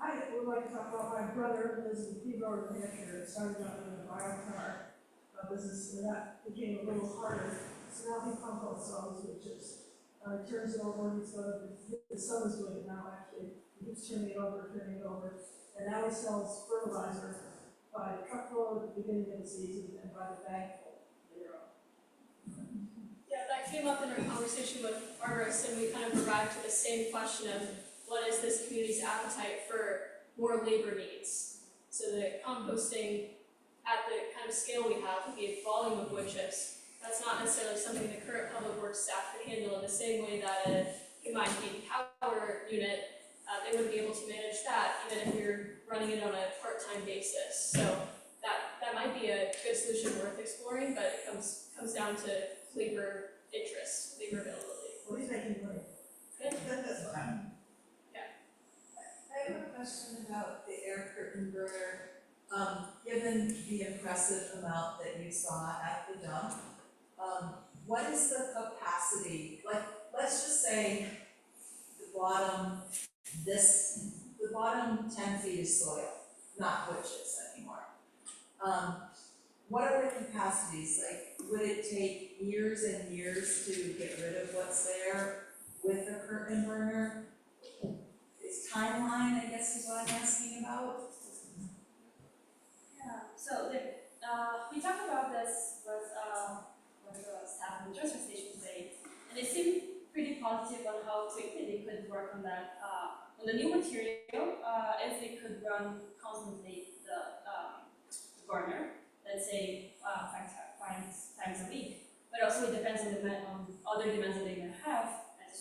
I would like to talk about my brother who lives in Peterborough, New Hampshire, and started out in a biochar business, and that became a little harder. So now he composts all his wood chips. He turns it over, his son is doing it now actually. He keeps turning it over, and now he sells fertilizer by the truckload at the beginning of the season and by the bagful. came up in our conversation with arborists, and we kind of arrived to the same question of what is this community's appetite for more labor needs? So the composting at the kind of scale we have, the volume of wood chips, that's not necessarily something the current public works staff could handle in the same way that a combined heat and power unit, they wouldn't be able to manage that even if you're running it on a part-time basis. So that might be a good solution worth exploring, but it comes down to labor interest, labor availability. What is making money? Good. I have a question about the air curtain burner. Given the impressive amount that you saw at the dump, what is the capacity? Like, let's just say the bottom 10 feet is soil, not wood chips anymore. What are the capacities? Like, would it take years and years to get rid of what's there with a curtain burner? Is timeline, I guess, is what I'm asking about? Yeah, so we talked about this with the staff in the transfer station today, and they seemed pretty positive on how quickly they could work on that, on the new material, if they could run constantly the burner, let's say 5 times a week. But also it depends on other demands that they're going to have at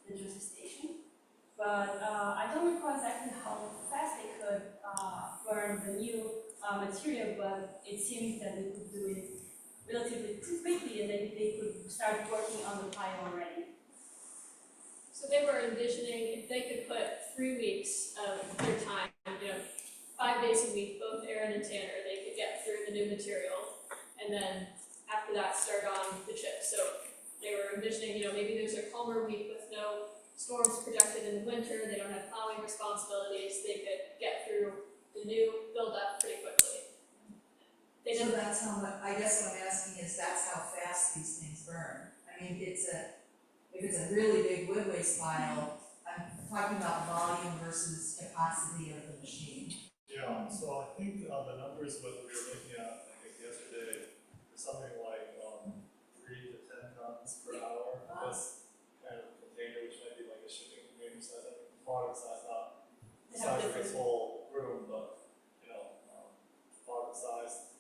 the transfer station. But I don't recall exactly how fast they could burn the new material, but it seems that they could do it relatively quickly, and then they could start working on the pile already. So they were envisioning if they could put 3 weeks of their time, 5 days a week, both Aaron and Tanner, they could get through the new material, and then after that start on the chips. So they were envisioning, maybe there's a calmer week with no storms projected in the winter, they don't have plowing responsibilities, they could get through the new build-up pretty quickly. So that's how much, I guess what I'm asking is that's how fast these things burn. I mean, if it's a really big wood waste pile, I'm talking about volume versus capacity of the machine. Yeah, so I think the numbers what we were looking at, I think yesterday, was something like 3 to 10 tons per hour. This kind of container, which might be like a shipping container size, I think the product size, not the size of this whole room, but product size.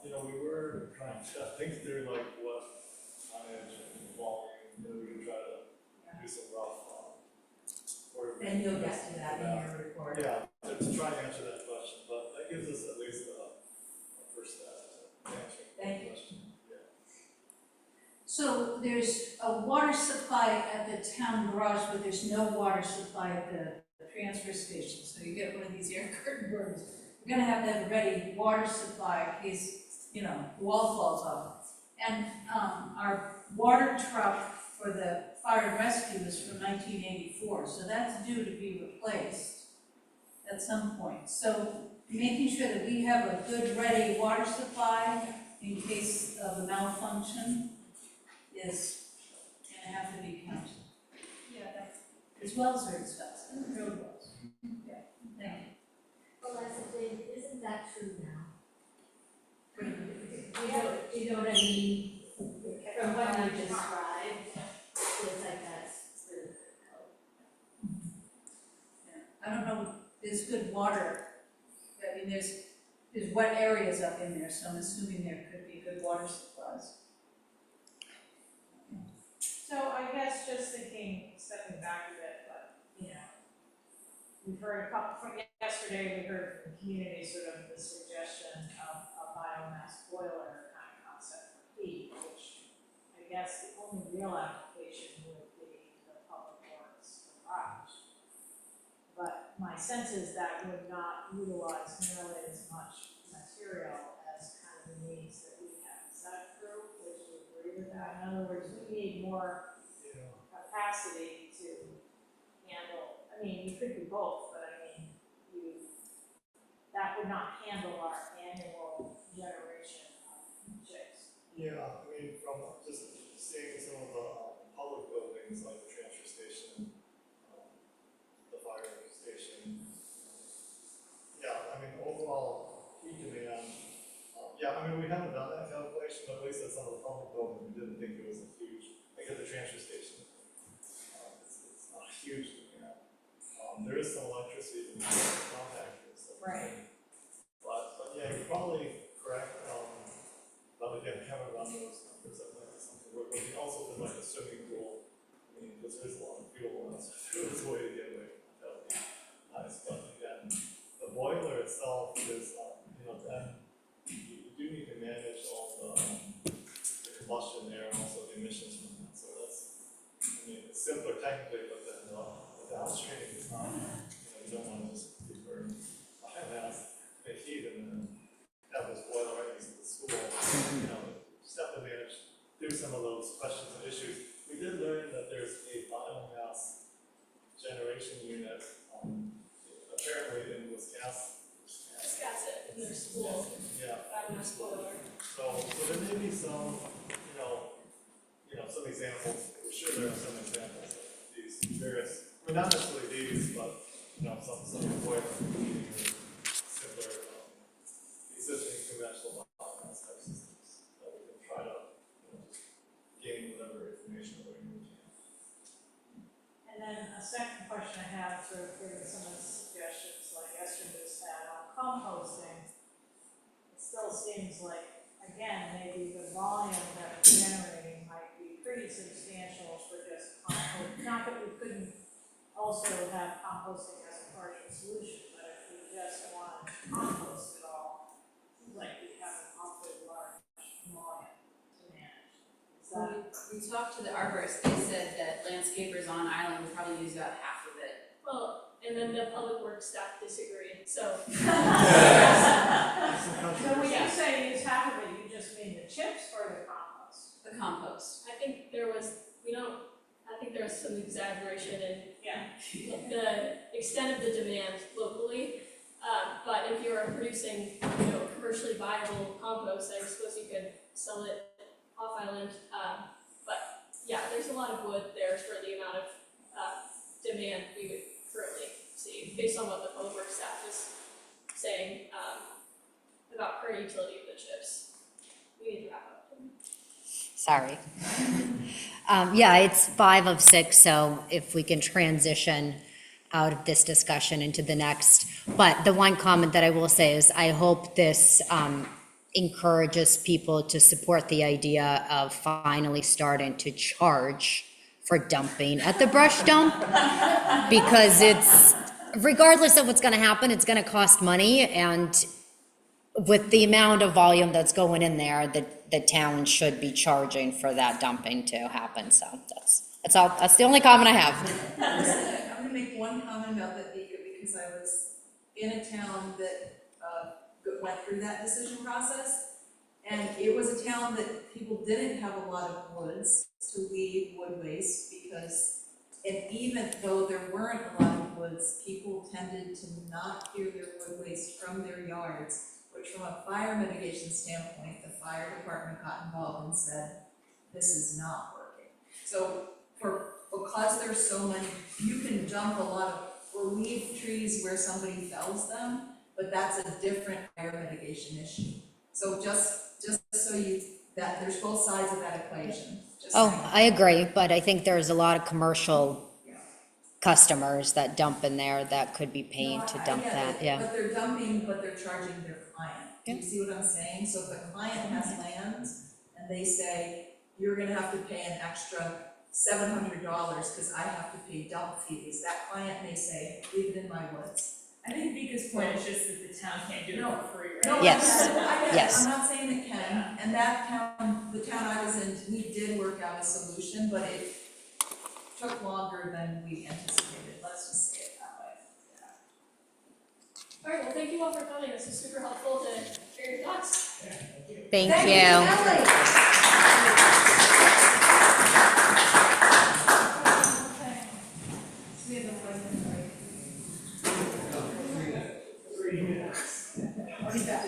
We were trying to think through like what tonnage and volume, we could try to do some rough. And you'll get to that in your report. Yeah, to try and answer that question, but that gives us at least a first step to answering that question. Yeah. So there's a water supply at the town garage, but there's no water supply at the transfer station. So you get one of these air curtain burners. You're gonna have to have a ready water supply in case, the wall falls off. And our water truck for the fire and rescue is from 1984, so that's due to be replaced at some point. So making sure that we have a good ready water supply in case of a malfunction is gonna have to be counted. Yeah, As well as very expensive, road wells. Okay, thank you. Well, that's the thing, isn't that true now? You know what I mean? From what you described, it's like that's the code. Yeah. I don't know, there's good water. I mean, there's wet areas up in there, so I'm assuming there could be good water supplies. So I guess just thinking, stepping back a bit, but, we've heard a couple, from yesterday, we heard from the community sort of the suggestion of a biomass boiler kind of concept for heat, which I guess the only real application would be the public works garage. But my sense is that would not utilize nearly as much material as kind of the needs that we have. Is that true? Would you agree with that? In other words, we need more capacity to handle, you could do both, but that would not handle our annual generation of chips. Yeah, from just seeing some of the public buildings like the transfer station, the fire station. Yeah, overall heat demand, yeah, I mean, we haven't done that calculation, but at least at some of the public buildings, we didn't think it was a huge, like at the transfer station. It's not huge, you know. There is some electricity in the compactors. Right. But yeah, you're probably correct, but again, haven't run those numbers, that might be something, we can also do like a swimming pool. I mean, because there's a lot of fuel, and so there's a way to get away from that, that would be nice, but again, the boiler itself is, you know, then you do need to manage all the combustion there and also the emissions from that, so that's, I mean, it's simpler technically, but then the downstream is not, you know, you don't want to just be burning biomass, make heat and then have this boiler right next to the school, you know, just have to manage through some of those questions and issues. We did learn that there's a biomass generation unit, apparently in Wisconsin. Wisconsin, in their school, Yeah. biomass boiler. So there may be some, some examples, I'm sure there are some examples of these various, I mean, not necessarily these, but, some boiler heating or similar, existing conventional biomass type systems that we can try to, gain whatever information that we can. And then a second question I have for some of the suggestions, like Esther just had on composting, it still seems like, again, maybe the volume that we're generating might be pretty substantial for just compost. Not that we couldn't also have composting as a partial solution, but if we just want to compost it all, it seems like we have an awfully large volume to manage. Is that? We talked to the arborists, they said that landscapers on island would probably use about half of it. Well, and then the public works staff disagreed, so. So when you say use half of it, you just mean the chips or the compost? The compost. I think there was some exaggeration in Yeah. the extent of the demand locally. But if you are producing, commercially viable compost, I suppose you could sell it off island. But yeah, there's a lot of wood there for the amount of demand we would currently see, based on what the public works staff is saying about current utility of the chips. We need to wrap up. Sorry. Yeah, it's 5 of 6, so if we can transition out of this discussion into the next. But the one comment that I will say is I hope this encourages people to support the idea of finally starting to charge for dumping at the brush dump, because it's, regardless of what's gonna happen, it's gonna cost money, and with the amount of volume that's going in there, the town should be charging for that dumping to happen, so that's all, that's the only comment I have. I'm gonna make one comment about that, Vika, because I was in a town that went through that decision process, and it was a town that people didn't have a lot of woods to leave wood waste, because, and even though there weren't a lot of woods, people tended to not clear their wood waste from their yards, which from a fire mitigation standpoint, the fire department got involved and said, this is not working. So because there's so many, you can dump a lot of, or leave trees where somebody fells them, but that's a different fire mitigation issue. So just so that there's both sides of that equation. I agree, but I think there's a lot of commercial customers that dump in there that could be paying to dump that, yeah. But they're dumping, but they're charging their client. Do you see what I'm saying? So if the client has land and they say, you're gonna have to pay an extra $700 because I have to pay dump fees, that client may say, leave it in my woods. I think Vika's point is just that the town can't do it No. for free, right? No, Yes. I get it. Yes. I'm not saying it can, and that town, the town I was in, we did work out a solution, but it took longer than we anticipated, let's just say it that way. All right, well, thank you all for coming. This is super helpful to hear your thoughts. Thank Thank you. We have a 5-minute break. 3 minutes. I'll be back.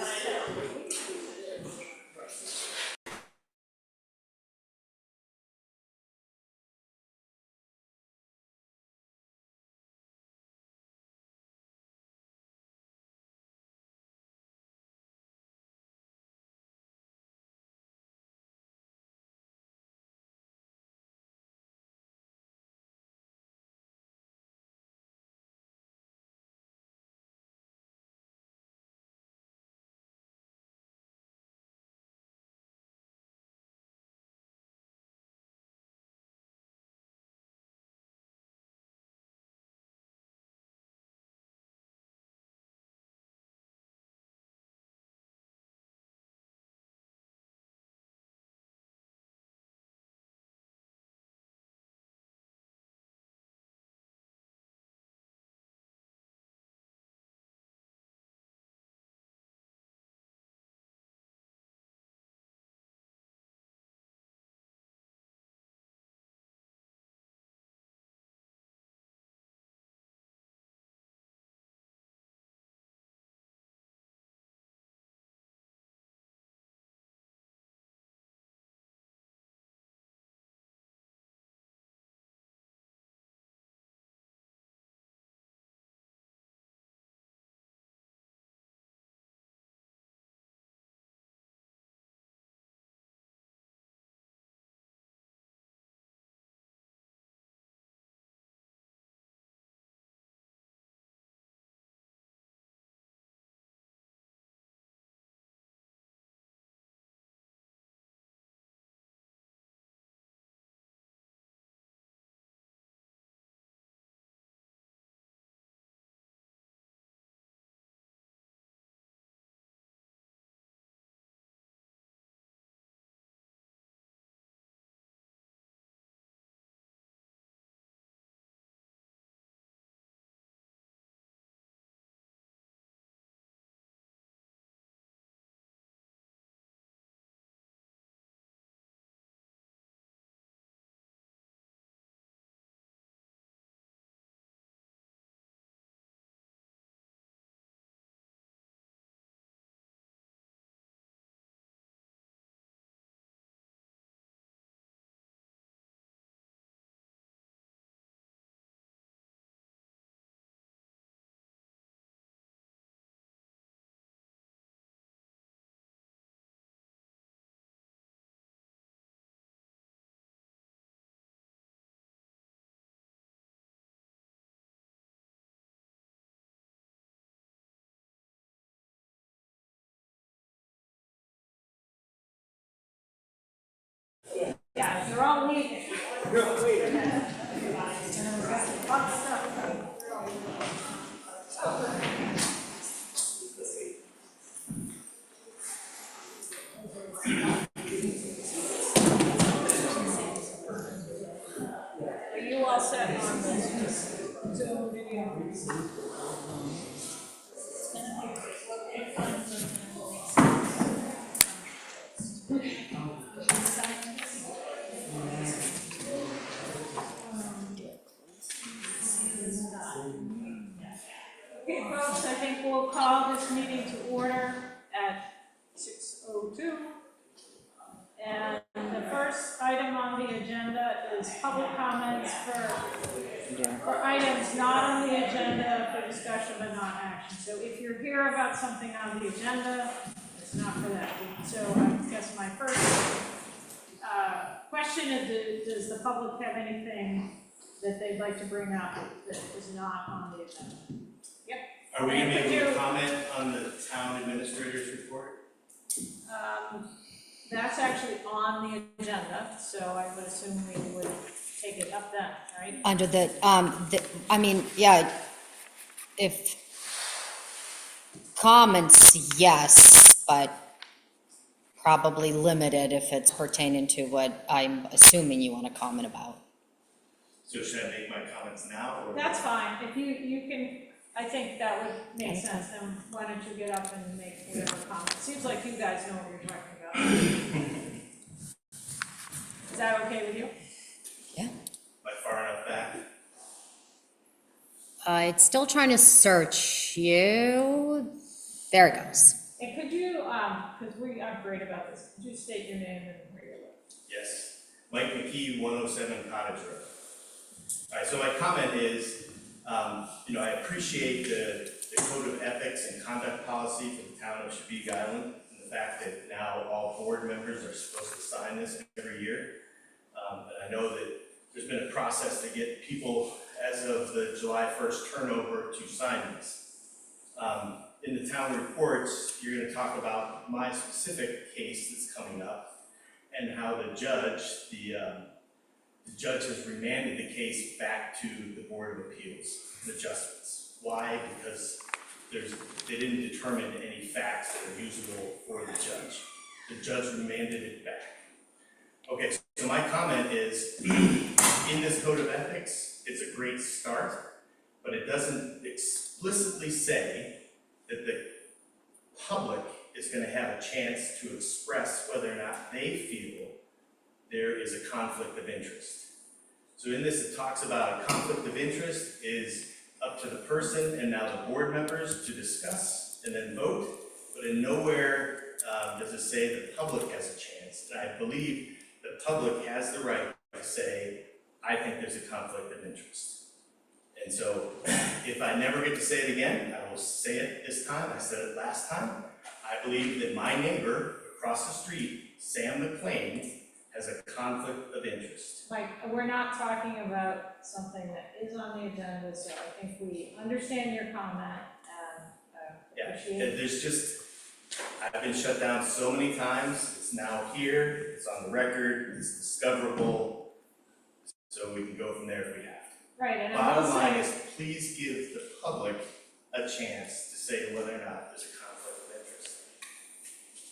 Yeah, they're all leaving. Fun stuff. Are you all set on this Zoom video? Okay, folks, I think we'll call this meeting to order at 6:02. And the first item on the agenda is public comments for items not on the agenda for discussion but not action. So if you're here about something on the agenda, it's not for that. So I guess my first question is, does the public have anything that they'd like to bring up that is not on the agenda? Yep. Are we gonna be able to comment on the town administrator's report? That's actually on the agenda, so I would assume we would take it up then, right? Under I mean, yeah, if comments, yes, but probably limited if it's pertaining to what I'm assuming you want to comment about. So should I make my comments now, or? That's fine, if you can, I think that would make sense, then why don't you get up and make whatever comment? Seems like you guys know what you're talking about. Is that okay with you? Yeah. Am I far enough back? It's still trying to search you. There it goes. And could you, because we are great about this, could you state your name and where you live? Yes. Mike McKee, 107 Cottage Road. All right, so my comment is, I appreciate the code of ethics and conduct policy for the town of Sheepshead Island, and the fact that now all board members are supposed to sign this every year. And I know that there's been a process to get people, as of the July 1st turnover, to sign this. In the town reports, you're going to talk about my specific case that's coming up, and how the judge has remanded the case back to the Board of Appeals, the adjustments. Why? Because they didn't determine any facts that are usable for the judge. The judge remanded it back. Okay, so my comment is, in this code of ethics, it's a great start, but it doesn't explicitly say that the public is going to have a chance to express whether or not they feel there is a conflict of interest. So in this, it talks about a conflict of interest is up to the person and now the board members to discuss and then vote, but in nowhere does it say the public has a chance. And I believe the public has the right to say, I think there's a conflict of interest. And so if I never get to say it again, I will say it this time. I said it last time. I believe that my neighbor across the street, Sam McLean, has a conflict of interest. Mike, we're not talking about something that is on the agenda, so I think we understand your comment and appreciate it. There's just, I've been shut down so many times. It's now here, it's on the record, it's discoverable, so we can go from there if we have to. Right, and Bottom line is, please give the public a chance to say whether or not there's a conflict of interest.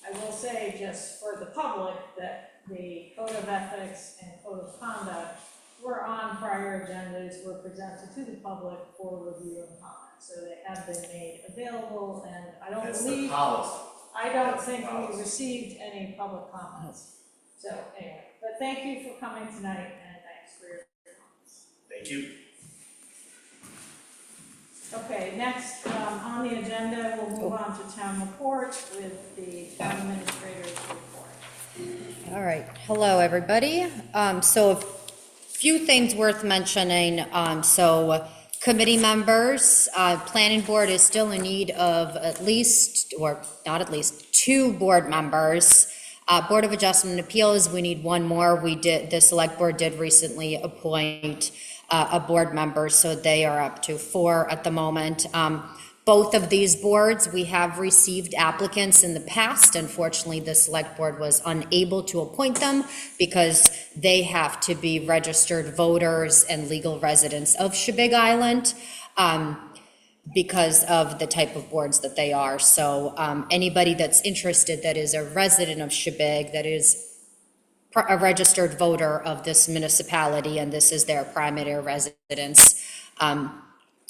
I will say, just for the public, that the code of ethics and code of conduct were on prior agendas, were presented to the public for review and comment. So they have been made available, and I don't That's the believe, policy. I don't That's the think we policy. received any public comments. So anyway, but thank you for coming tonight, and thanks for your comments. Thank you. Okay, next, on the agenda, we'll move on to town report with the town administrator's report. All right, hello, everybody. So a few things worth mentioning. So committee members, planning board is still in need of at least, or not at least, 2 board members. Board of Adjustment and Appeals, we need 1 more. The select board did recently appoint a board member, so they are up to 4 at the moment. Both of these boards, we have received applicants in the past. Unfortunately, the select board was unable to appoint them because they have to be registered voters and legal residents of Shebig Island, because of the type of boards that they are. So anybody that's interested that is a resident of Shebig, that is a registered voter of this municipality, and this is their primary residence,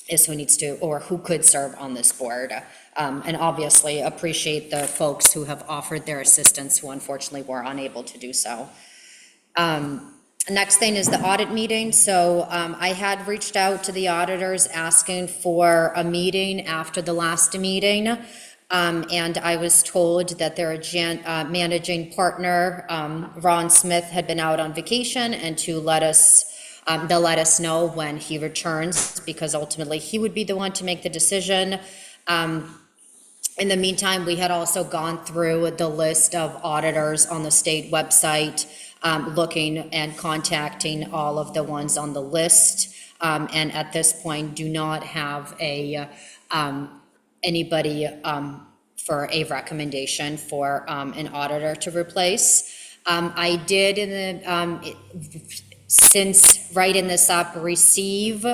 is who needs to, or who could serve on this board. And obviously appreciate the folks who have offered their assistance who unfortunately were unable to do so. Next thing is the audit meeting. So I had reached out to the auditors asking for a meeting after the last meeting. And I was told that their managing partner, Ron Smith, had been out on vacation, and they'll let us know when he returns, because ultimately he would be the one to make the decision. In the meantime, we had also gone through the list of auditors on the state website, looking and contacting all of the ones on the list. And at this point, do not have anybody for a recommendation for an auditor to replace. I did since writing this up, receive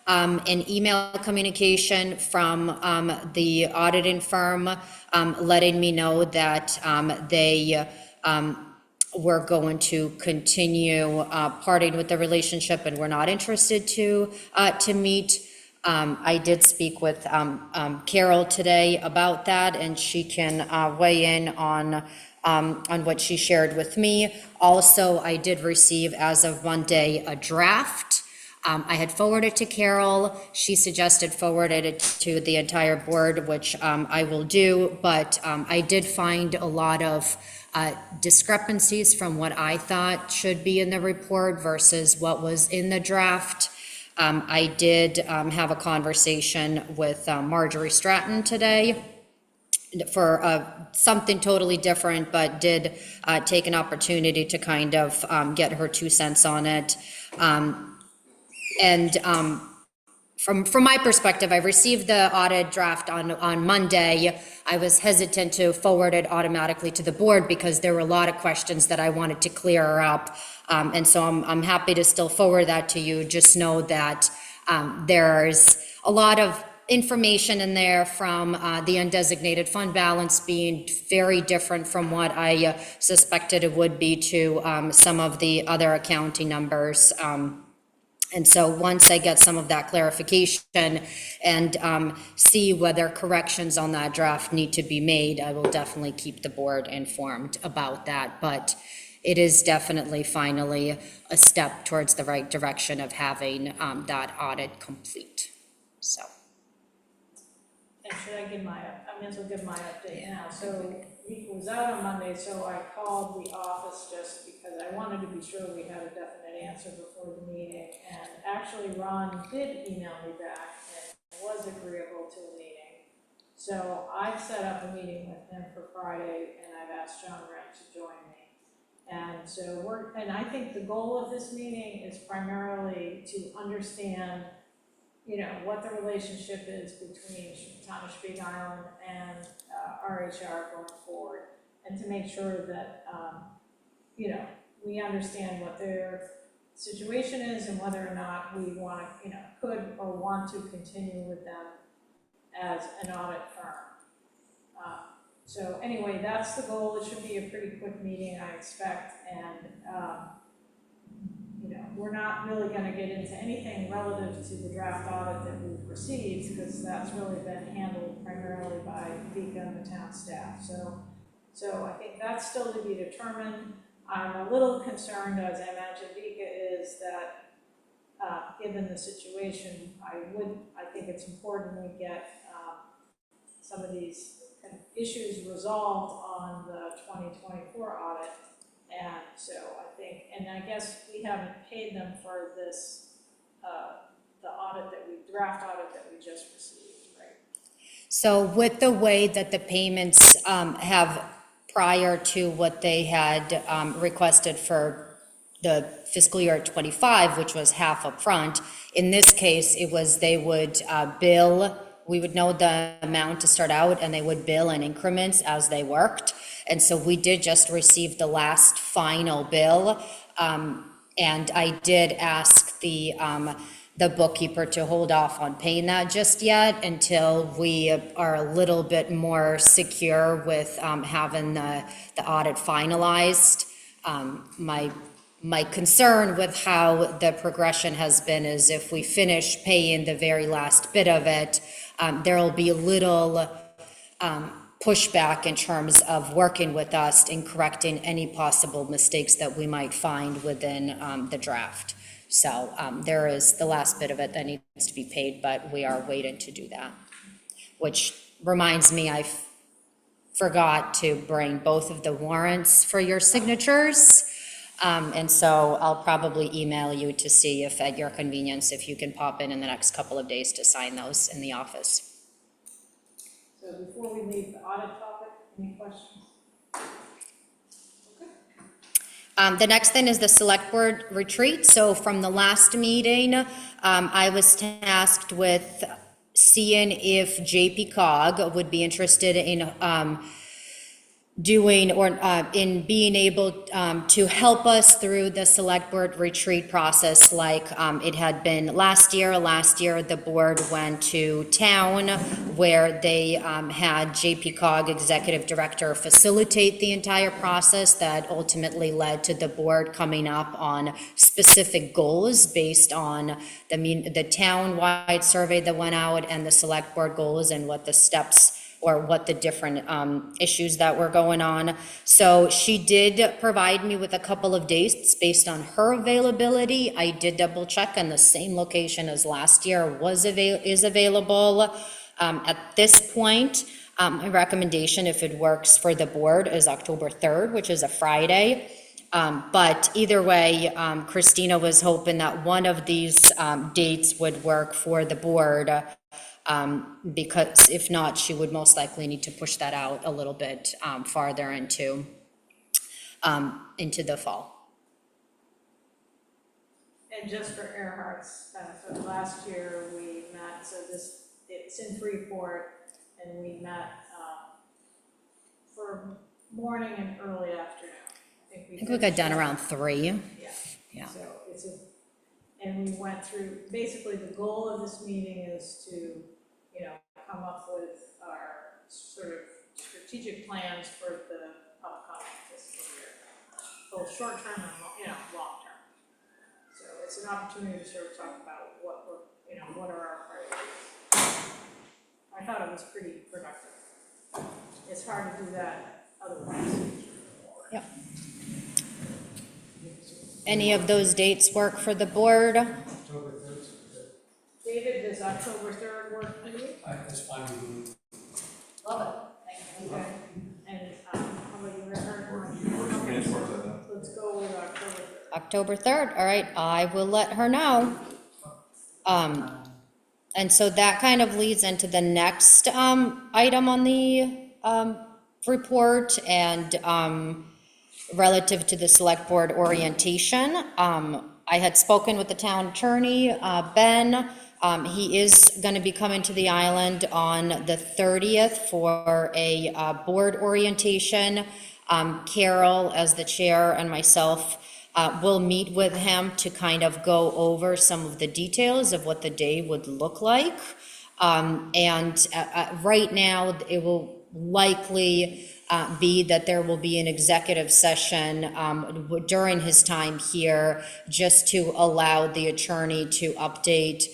an email communication from the auditing firm letting me know that they were going to continue parting with the relationship and were not interested to meet. I did speak with Carol today about that, and she can weigh in on what she shared with me. Also, I did receive, as of Monday, a draft. I had forwarded to Carol. She suggested forwarded it to the entire board, which I will do, but I did find a lot of discrepancies from what I thought should be in the report versus what was in the draft. I did have a conversation with Marjorie Stratton today for something totally different, but did take an opportunity to kind of get her 2 cents on it. From my perspective, I received the audit draft on Monday. I was hesitant to forward it automatically to the board because there were a lot of questions that I wanted to clear up. And so I'm happy to still forward that to you. Just know that there's a lot of information in there from the undesignated fund balance being very different from what I suspected it would be to some of the other accounting numbers. And so once I get some of that clarification and see whether corrections on that draft need to be made, I will definitely keep the board informed about that. But it is definitely finally a step towards the right direction of having that audit complete, so. And should I give I may as well give my update now. So Mika was out on Monday, so I called the office just because I wanted to be sure we had a definite answer before the meeting. And actually Ron did email me back and was agreeable to a meeting. So I've set up a meeting with him for Friday, and I've asked John Wren to join me. And so and I think the goal of this meeting is primarily to understand, you know, what the relationship is between Town of Shebig Island and RHR going forward, and to make sure that, you know, we understand what their situation is and whether or not we want to, you know, could or want to continue with them as an audit firm. So anyway, that's the goal. It should be a pretty quick meeting, I expect, and you know, we're not really going to get into anything relative to the draft audit that we've received, because that's really been handled primarily by Vika and the town staff. So I think that's still to be determined. I'm a little concerned, as I imagine Vika is, that given the situation, I think it's important we get some of these kind of issues resolved on the 2024 audit. And so I think, and I guess we haven't paid them for this, the draft audit that we just received, right? So with the way that the payments have, prior to what they had requested for the fiscal year 25, which was half upfront, in this case, it was they would bill we would know the amount to start out, and they would bill in increments as they worked. And so we did just receive the last final bill, and I did ask the bookkeeper to hold off on paying that just yet until we are a little bit more secure with having the audit finalized. My concern with how the progression has been is if we finish paying the very last bit of it, there will be a little pushback in terms of working with us in correcting any possible mistakes that we might find within the draft. So there is the last bit of it that needs to be paid, but we are waiting to do that. Which reminds me, I forgot to bring both of the warrants for your signatures. And so I'll probably email you to see if at your convenience, if you can pop in the next couple of days to sign those in the office. So before we leave the audit topic, any questions? The next thing is the select board retreat. So from the last meeting, I was tasked with seeing if JP Cog would be interested in doing or in being able to help us through the select board retreat process like it had been last year. Last year, the board went to town where they had JP Cog, executive director, facilitate the entire process that ultimately led to the board coming up on specific goals based on the town-wide survey that went out and the select board goals and what the steps or what the different issues that were going on. So she did provide me with a couple of dates based on her availability. I did double check, and the same location as last year is available. At this point, my recommendation, if it works for the board, is October 3rd, which is a Friday. But either way, Christina was hoping that one of these dates would work for the board. Because if not, she would most likely need to push that out a little bit farther into the fall. And just for Earhart's benefit, last year we met, so it's in Freeport, and we met for morning and early afternoon. I think we got done around 3. Yeah. So and we went through, basically the goal of this meeting is to, come up with our sort of strategic plans for the upcoming fiscal year, both short term and, long term. So it's an opportunity to sort of talk about what are our priorities. I thought it was pretty productive. It's hard to do that otherwise. Yep. Any of those dates work for the board? October 3rd. David, does October 3rd work for you? That's fine with me. Love it. Thank you. Okay. And how about you, Richard? Let's go with October 3rd. October 3rd, all right, I will let her know. And so that kind of leads into the next item on the report and relative to the select board orientation. I had spoken with the town attorney, Ben. He is going to be coming to the island on the 30th for a board orientation. Carol, as the chair, and myself will meet with him to kind of go over some of the details of what the day would look like. And right now, it will likely be that there will be an executive session during his time here just to allow the attorney to update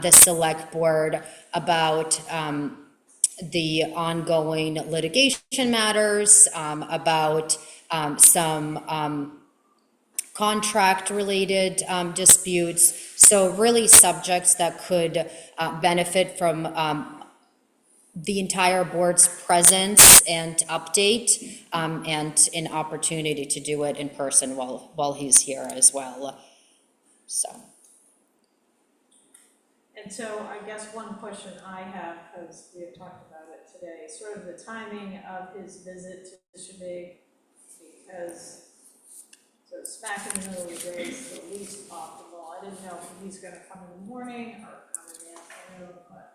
the select board about the ongoing litigation matters, about some contract-related disputes. So really subjects that could benefit from the entire board's presence and update, and an opportunity to do it in person while he's here as well. So. And so I guess one question I have, because we have talked about it today, sort of the timing of his visit to Shabig, because sort of smack in the middle of the day is the least optimal. I didn't know if he's gonna come in the morning or come in the afternoon, but.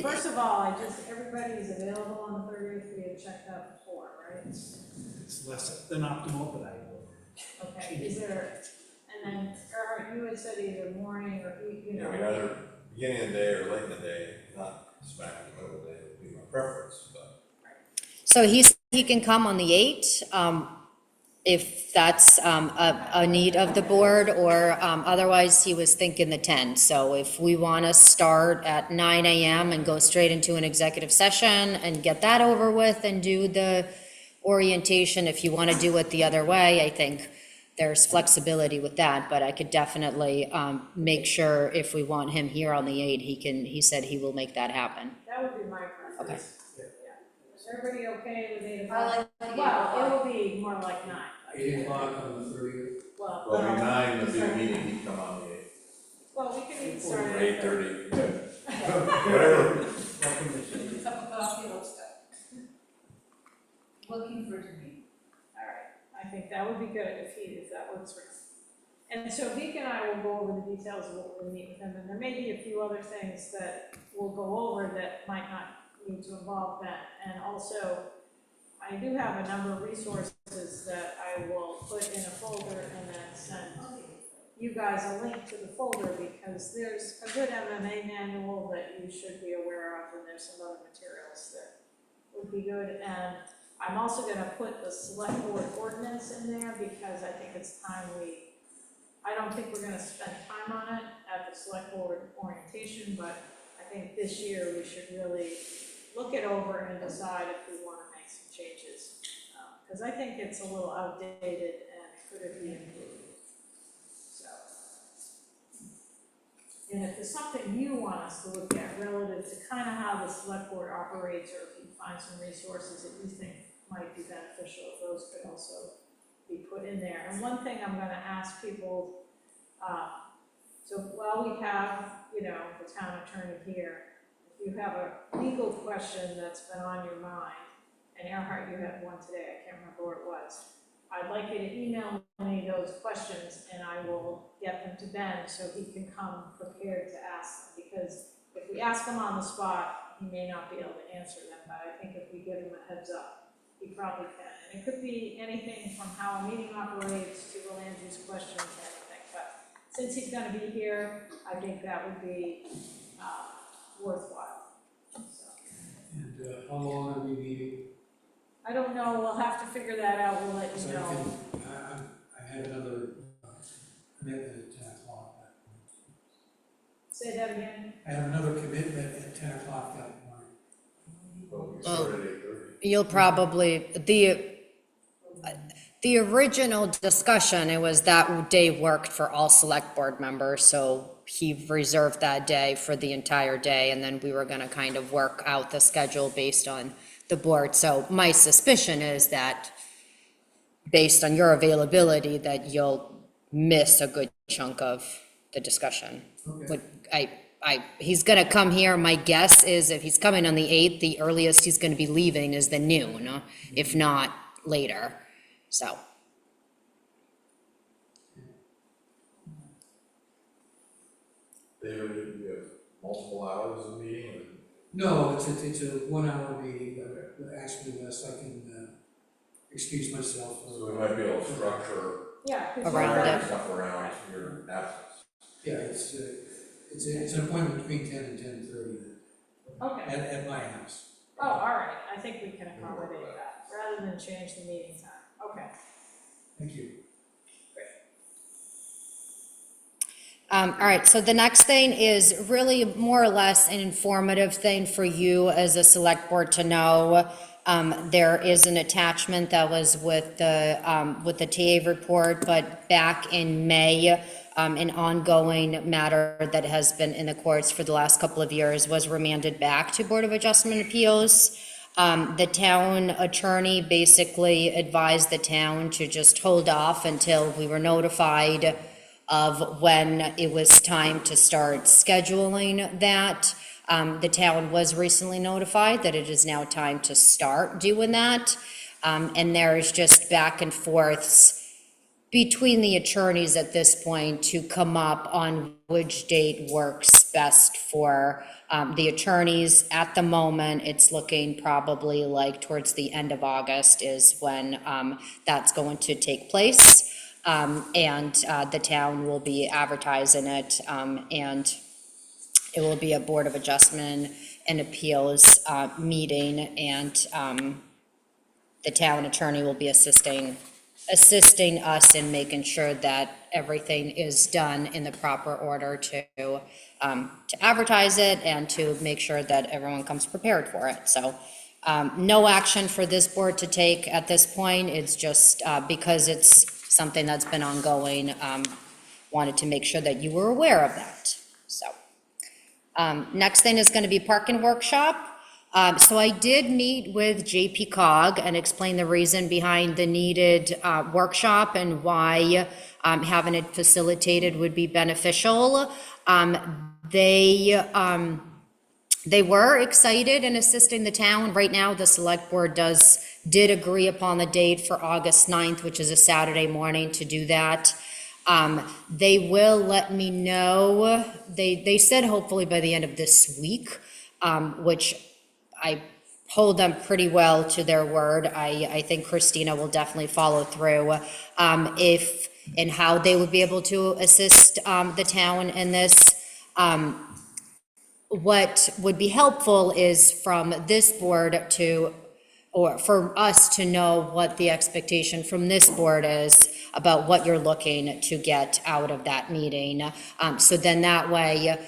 First of all, everybody's available on the 30th, we had checked out before, right? It's less than optimal, but I will. Okay, is there, and then, or you had said either morning or, you know. I mean, either beginning of the day or late in the day, not smack in the middle of the day would be my preference, but. So he can come on the 8th, if that's a need of the board, or otherwise he was thinking the 10th. So if we want to start at 9 AM and go straight into an executive session and get that over with and do the orientation, if you want to do it the other way, I think there's flexibility with that, but I could definitely make sure if we want him here on the 8th, he said he will make that happen. That would be my preference. Okay. Yeah. Is everybody okay with 8 I o'clock? like the Well, it will be more like 9. 8 o'clock on the 30th. Well, Well, it'd be 9 to do the meeting, he'd come on the 8th. well, we can even start Or at 8:30, whatever. Cup of coffee, let's go. Looking for to meet. All right, I think that would be good if that works for us. And so Vic and I will go over the details of what we meet with him, and there may be a few other things that we'll go over that might not need to involve Ben. And also, I do have a number of resources that I will put in a folder and then send you guys a link to the folder, because there's a good MMA manual that you should be aware of, and there's some other materials that would be good. And I'm also gonna put the select board ordinance in there, because I think it's time I don't think we're gonna spend time on it at the select board orientation, but I think this year we should really look it over and decide if we wanna make some changes. Because I think it's a little outdated and could it be improved? So. And if there's something you want us to look at relative to kind of how the select board operates, or if you find some resources that you think might be beneficial, those could also be put in there. And one thing I'm gonna ask people, so while we have, the town attorney here, if you have a legal question that's been on your mind, and Earhart, you had one today, I can't remember where it was, I'd like you to email me those questions, and I will get them to Ben so he can come prepared to ask them. Because if we ask him on the spot, he may not be able to answer them, but I think if we give him a heads up, he probably can. And it could be anything from how a meeting operates to the land use questions, anything. But since he's gonna be here, I think that would be worthwhile. So. And how long are we meeting? I don't know, we'll have to figure that out, we'll let you So know. I had another commitment at 10 o'clock that morning. Say that again? I have another commitment at 10 o'clock that morning. Well, we started at 8:30. You'll probably, the original discussion, it was that day worked for all select board members, so he reserved that day for the entire day, and then we were gonna kind of work out the schedule based on the board. So my suspicion is that, based on your availability, that you'll miss a good chunk of the discussion. Okay. But he's gonna come here, my guess is if he's coming on the 8th, the earliest he's gonna be leaving is the noon, if not later, so. David, do you have multiple hours of meeting, or? No, it's a 1 hour meeting, but actually, yes, I can excuse myself. So we might be able to structure Yeah. 'cause Around you're- it. stuff around your absence. Yeah, it's an appointment between 10 and 10:30 Okay. at my house. Oh, all right, I think we can accommodate that, rather than change the meeting time. Okay. Thank you. All right, so the next thing is really more or less an informative thing for you as a select board to know. There is an attachment that was with the TA report, but back in May, an ongoing matter that has been in the courts for the last couple of years was remanded back to Board of Adjustment Appeals. The town attorney basically advised the town to just hold off until we were notified of when it was time to start scheduling that. The town was recently notified that it is now time to start doing that. And there's just back and forths between the attorneys at this point to come up on which date works best for the attorneys. At the moment, it's looking probably like towards the end of August is when that's going to take place. And the town will be advertising it, and it will be a Board of Adjustment and Appeals meeting, and the town attorney will be assisting us in making sure that everything is done in the proper order to advertise it and to make sure that everyone comes prepared for it. So no action for this board to take at this point. It's just because it's something that's been ongoing, wanted to make sure that you were aware of that. So next thing is going to be parking workshop. So I did meet with JP Cog and explain the reason behind the needed workshop and why having it facilitated would be beneficial. They were excited in assisting the town. Right now, the select board did agree upon the date for August 9th, which is a Saturday morning, to do that. They will let me know. They said hopefully by the end of this week, which I hold them pretty well to their word. I think Christina will definitely follow through if and how they would be able to assist the town in this. What would be helpful is from this board or for us to know what the expectation from this board is about what you're looking to get out of that meeting. So then that way,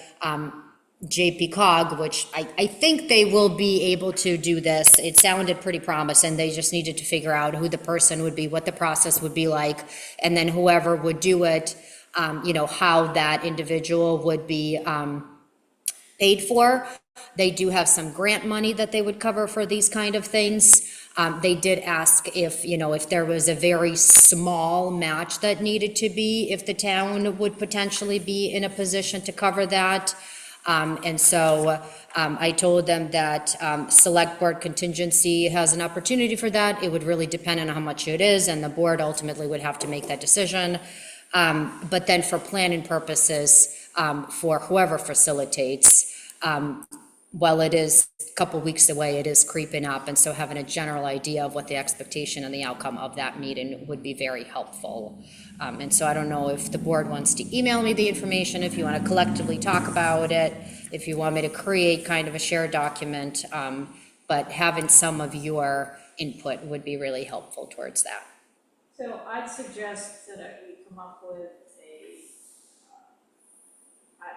JP Cog, which I think they will be able to do this. It sounded pretty promising. They just needed to figure out who the person would be, what the process would be like, and then whoever would do it, how that individual would be paid for. They do have some grant money that they would cover for these kind of things. They did ask if there was a very small match that needed to be, if the town would potentially be in a position to cover that. And so I told them that select board contingency has an opportunity for that. It would really depend on how much it is, and the board ultimately would have to make that decision. But then for planning purposes, for whoever facilitates, while it is a couple weeks away, it is creeping up. And so having a general idea of what the expectation and the outcome of that meeting would be very helpful. And so I don't know if the board wants to email me the information, if you want to collectively talk about it, if you want me to create kind of a shared document, but having some of your input would be really helpful towards that. So I'd suggest that we come up with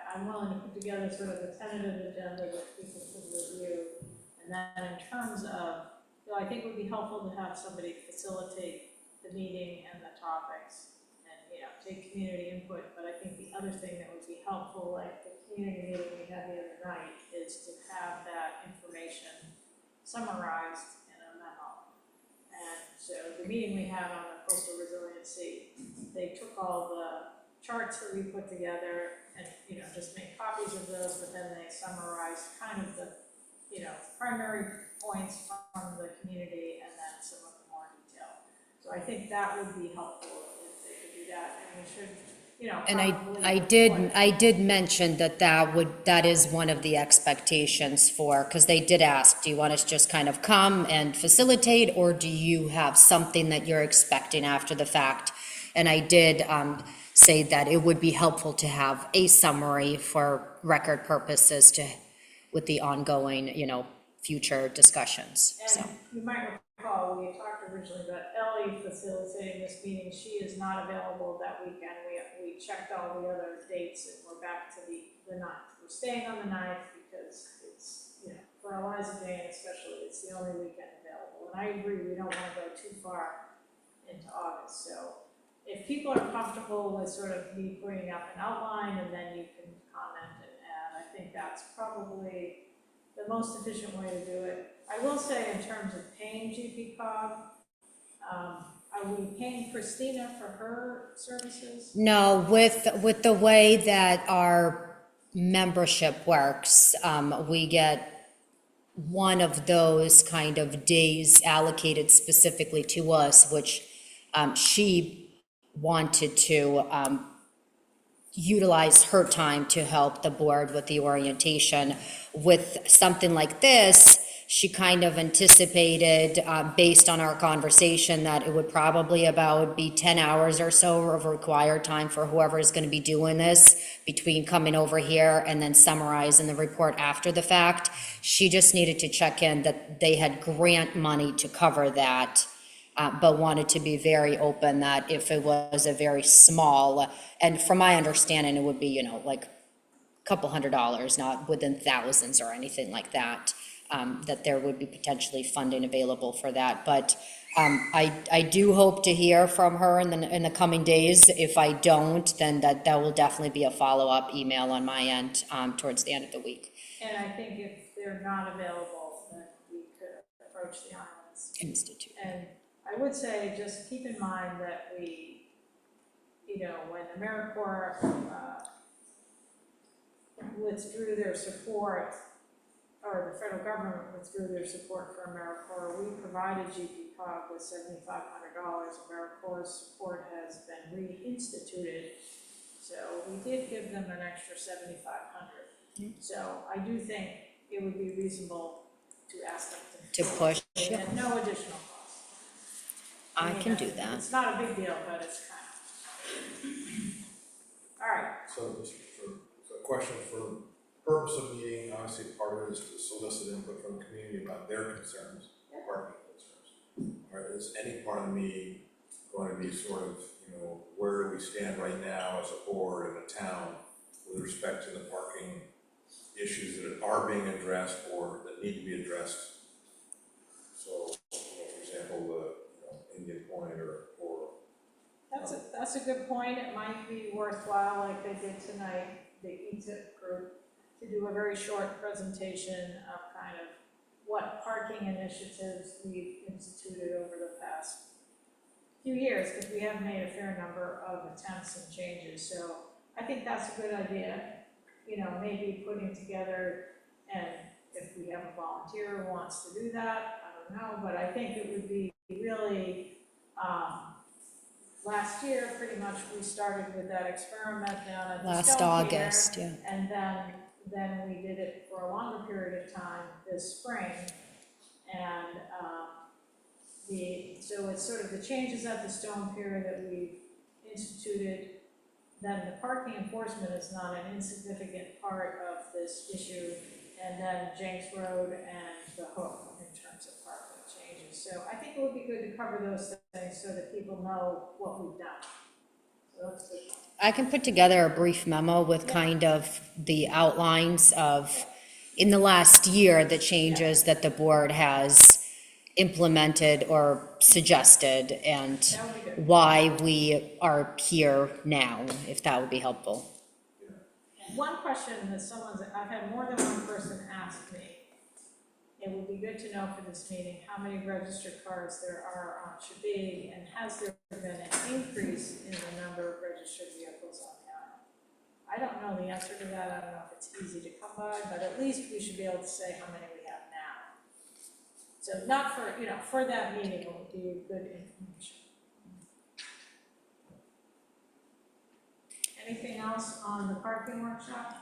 I'm willing to put together sort of a tentative agenda that people could review. And then in terms of, I think it would be helpful to have somebody facilitate the meeting and the topics and, take community input. But I think the other thing that would be helpful, like the community meeting we had the other night, is to have that information summarized in a memo. And so the meeting we had on the coastal resiliency, they took all the charts that we put together and, just make copies of those, but then they summarized kind of the, primary points from the community and then some of the more detail. So I think that would be helpful if they could do that, and we should, And I did mention that is one of the expectations for, because they did ask, do you want us to just kind of come and facilitate, or do you have something that you're expecting after the fact? And I did say that it would be helpful to have a summary for record purposes with the ongoing, future discussions, so. And you might recall, we had talked originally about Ellie facilitating this meeting. She is not available that weekend. We checked all the other dates and we're back to the 9th. We're staying on the 9th because it's, for Eliza Jane especially, it's the only weekend available. And I agree, we don't want to go too far into August. So if people are comfortable with sort of me bringing up an outline and then you can comment and add, I think that's probably the most efficient way to do it. I will say in terms of paying GP Cog, are we paying Christina for her services? No, with the way that our membership works, we get one of those kind of days allocated specifically to us, which she wanted to utilize her time to help the board with the orientation. With something like this, she kind of anticipated, based on our conversation, that it would probably about be 10 hours or so of required time for whoever is going to be doing this between coming over here and then summarizing the report after the fact. She just needed to check in that they had grant money to cover that, but wanted to be very open that if it was a very small, and from my understanding, it would be, you know, like a couple $100s, not within thousands or anything like that, that there would be potentially funding available for that. But I do hope to hear from her in the coming days. If I don't, then that will definitely be a follow-up email on my end towards the end of the week. And I think if they're not available, then we could approach the Islands Institute. And I would say, just keep in mind that we, you know, when AmeriCorps withdrew their support, or the federal government withdrew their support for AmeriCorps, we provided GPCOG with $7,500. AmeriCorps support has been reinstituted, so we did give them an extra $7,500. So I do think it would be reasonable to ask them To push, and no additional cost. I can do that. It's not a big deal, but it's kind of. All right. So just so a question for purpose of meeting, obviously part of it is to solicit input from the community about their concerns, parking concerns. All right, is any part of the meeting going to be sort of, you know, where do we stand right now as a board and a town with respect to the parking issues that are being addressed or that need to be addressed? So, you know, for example, the Indian Point or That's a good point. It might be worthwhile, like they did tonight, the ETIP group, to do a very short presentation of kind of what parking initiatives we've instituted over the past few years, because we have made a fair number of attempts and changes. So I think that's a good idea. You know, maybe putting together, and if we have a volunteer who wants to do that, I don't know, but I think it would be really, last year, pretty much, we started with that experiment down at the Last Stone August, Pier, yeah. and then we did it for a longer period of time this spring. And so it's sort of the changes at the Stone Pier that we've instituted. Then the parking enforcement is not an insignificant part of this issue. And then Jenks Road and the Hook in terms of parking changes. So I think it would be good to cover those things so that people know what we've done. So that's good. I can put together a brief memo with kind of the outlines of, in the last year, the changes that the board has implemented or suggested and why we are here now, if that would be helpful. One question that I've had more than one person ask me, it would be good to know for this meeting how many registered cars there are on should be, and has there been an increase in the number of registered vehicles on the island? I don't know the answer to that. I don't know if it's easy to come by, but at least we should be able to say how many we have now. So not for, you know, for that meeting, it would be good information. Anything else on the parking workshop?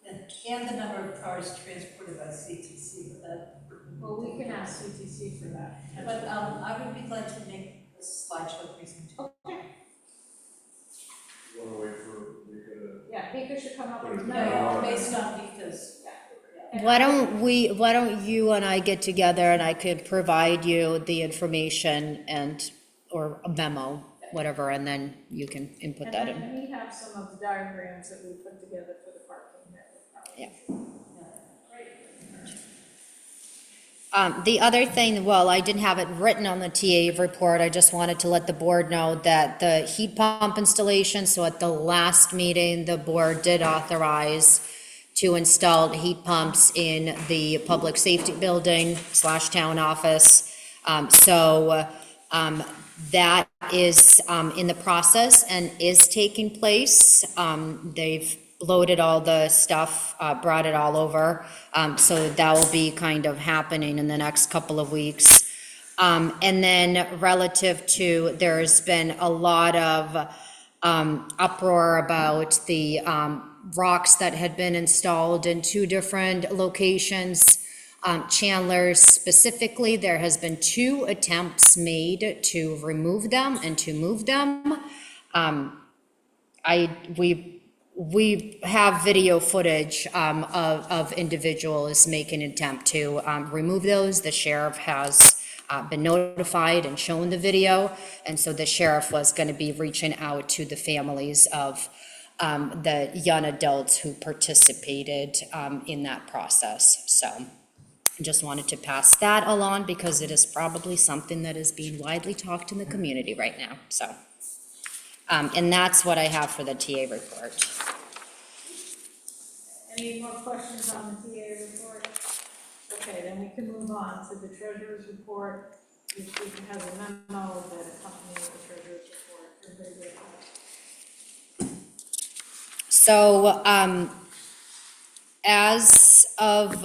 And the number of cars transported by CTC, but that. Well, we can ask CTC for that. But I would be glad to make a slideshow presentation. Okay. you want to wait for Rika to? Yeah, Mika should come up with. No, based on because. Why don't you and I get together and I could provide you the information or a memo, whatever, and then you can input that in. And then we have some of the diagrams that we put together for the parking network. Yeah. Great. The other thing, well, I didn't have it written on the TA report, I just wanted to let the board know that the heat pump installation, so at the last meeting, the board did authorize to install heat pumps in the public safety building / town office. That is in the process and is taking place. They've loaded all the stuff, brought it all over. So that will be kind of happening in the next couple of weeks. And then relative to, there's been a lot of uproar about the rocks that had been installed in 2 different locations. Chandler specifically, there has been 2 attempts made to remove them and to move them. We have video footage of individuals making an attempt to remove those. The sheriff has been notified and shown the video, and so the sheriff was going to be reaching out to the families of the young adults who participated in that process. So I just wanted to pass that along because it is probably something that is being widely talked in the community right now. So, and that's what I have for the TA report. Any more questions on the TA report? Okay, then we can move on to the treasurer's report, which has a memo that accompanies the treasurer's report. Everybody read that? So, as of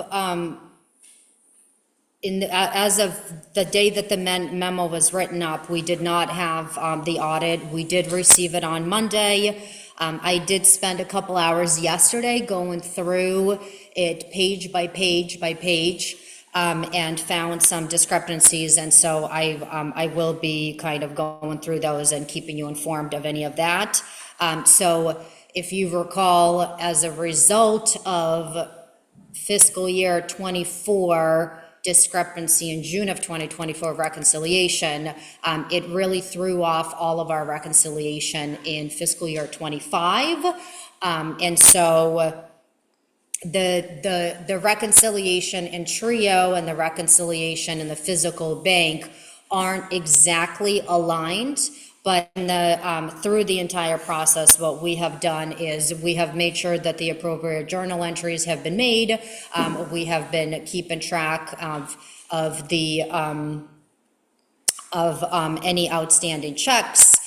the day that the memo was written up, we did not have the audit. We did receive it on Monday. I did spend a couple hours yesterday going through it page by page by page, and found some discrepancies, and so I will be kind of going through those and keeping you informed of any of that. So if you recall, as a result of fiscal year 24 discrepancy in June of 2024 reconciliation, it really threw off all of our reconciliation in fiscal year 25. And so the reconciliation in Trio and the reconciliation in the physical bank aren't exactly aligned. But through the entire process, what we have done is we have made sure that the appropriate journal entries have been made. We have been keeping track of any outstanding checks,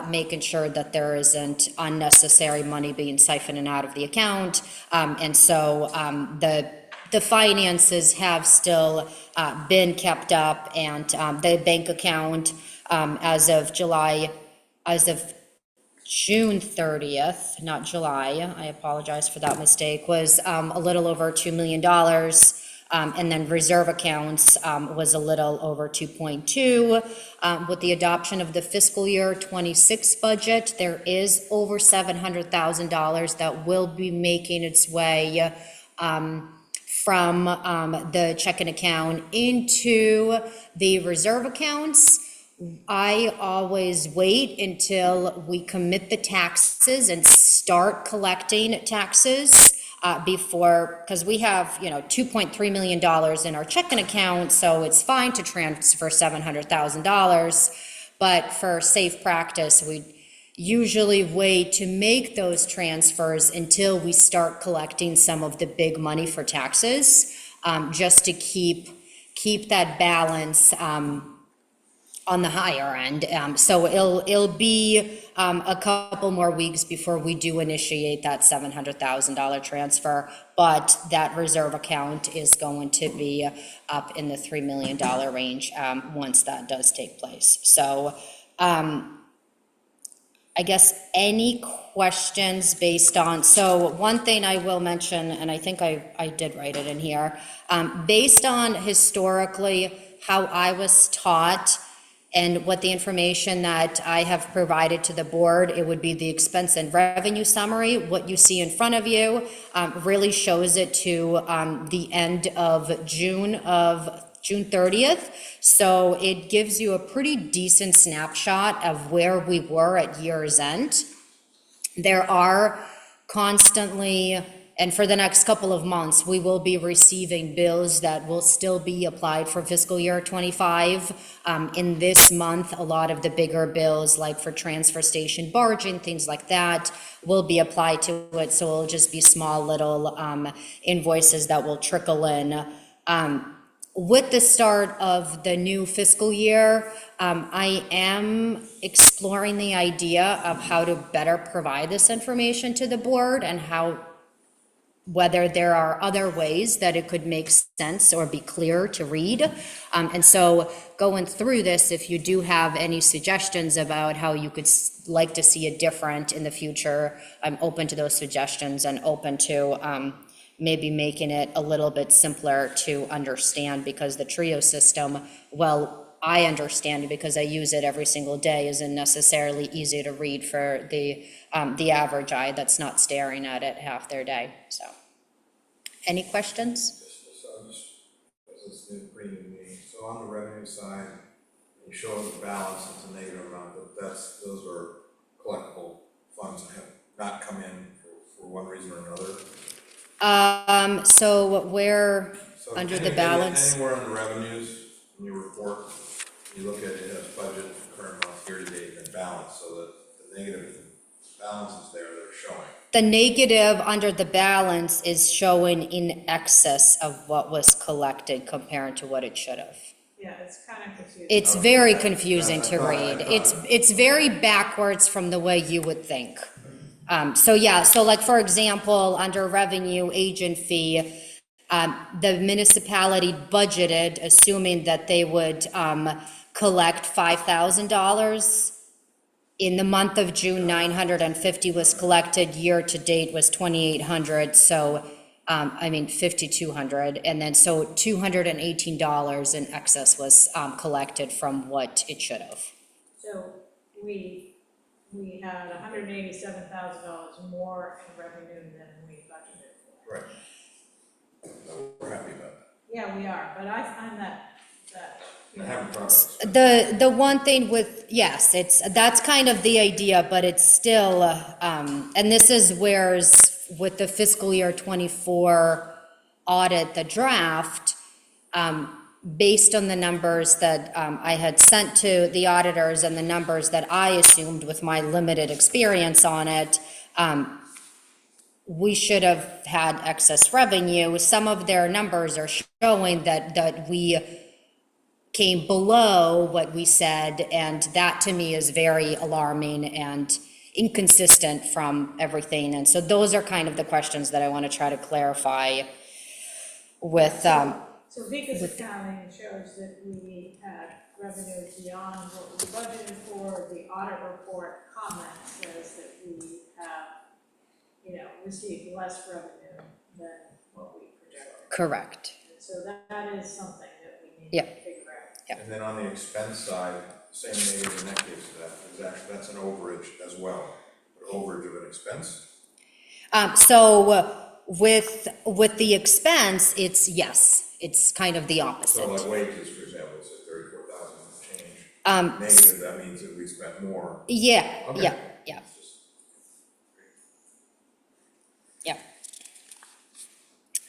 making sure that there isn't unnecessary money being siphoned out of the account. And so the finances have still been kept up, and the bank account as of June 30th, not July, I apologize for that mistake, was a little over $2 million. And then reserve accounts was a little over 2.2. With the adoption of the fiscal year 26 budget, there is over $700,000 that will be making its way from the checking account into the reserve accounts. I always wait until we commit the taxes and start collecting taxes before, because we have, $2.3 million in our checking account, so it's fine to transfer $700,000. But for safe practice, we usually wait to make those transfers until we start collecting some of the big money for taxes, just to keep that balance on the higher end. So it'll be a couple more weeks before we do initiate that $700,000 transfer, but that reserve account is going to be up in the $3 million range once that does take place. So I guess any questions based on, so one thing I will mention, and I think I did write it in here, based on historically how I was taught and what the information that I have provided to the board, it would be the expense and revenue summary. What you see in front of you really shows it to the end of June 30th. So it gives you a pretty decent snapshot of where we were at year's end. There are constantly, and for the next couple of months, we will be receiving bills that will still be applied for fiscal year 25. In this month, a lot of the bigger bills, like for transfer station barging, things like that, will be applied to it. So it'll just be small little invoices that will trickle in. With the start of the new fiscal year, I am exploring the idea of how to better provide this information to the board and how whether there are other ways that it could make sense or be clear to read. And so going through this, if you do have any suggestions about how you could like to see it different in the future, I'm open to those suggestions and open to maybe making it a little bit simpler to understand, because the Trio system, well, I understand it because I use it every single day, isn't necessarily easy to read for the average eye that's not staring at it half their day, so. Any questions? This is new, pretty new meeting. So on the revenue side, you show the balance, it's a negative amount, but those are collectible funds that have not come in for one reason or another. So where, So under the balance? Anywhere on the revenues, in your report, you look at it as budget, current month, year to date, and balance, so that the negative balance is there, they're showing. The negative under the balance is showing in excess of what was collected compared to what it should have. Yeah, it's kind of confusing. It's very confusing to read. It's very backwards from the way you would think. So yeah, so like for example, under revenue agent fee, the municipality budgeted, assuming that they would collect $5,000. In the month of June, 950 was collected, year to date was 2,800, so, 5,200, and then so $218 in excess was collected from what it should have. So we had $187,000 more in revenue than we budgeted for. Right. So we're happy about that. Yeah, we are, but I find that, I haven't products. The one thing with, yes, that's kind of the idea, but it's still, and this is where's with the fiscal year 24 audit, the draft, based on the numbers that I had sent to the auditors and the numbers that I assumed with my limited experience on it, we should have had excess revenue. Some of their numbers are showing that we came below what we said, and that to me is very alarming and inconsistent from everything. And so those are kind of the questions that I want to try to clarify with. So Vika's accounting shows that we had revenue beyond what we budgeted for. The audit report comment says that we have, received less revenue than what we projected. Correct. And so that is something that we need Yeah. to figure out. And then on the expense side, same negative in that case, that's an overage as well, an overage of an expense. So with the expense, it's kind of the opposite. So like wages, for example, it's at 34,000 change. Negative, that means that we spent more. Yeah, Okay. yeah.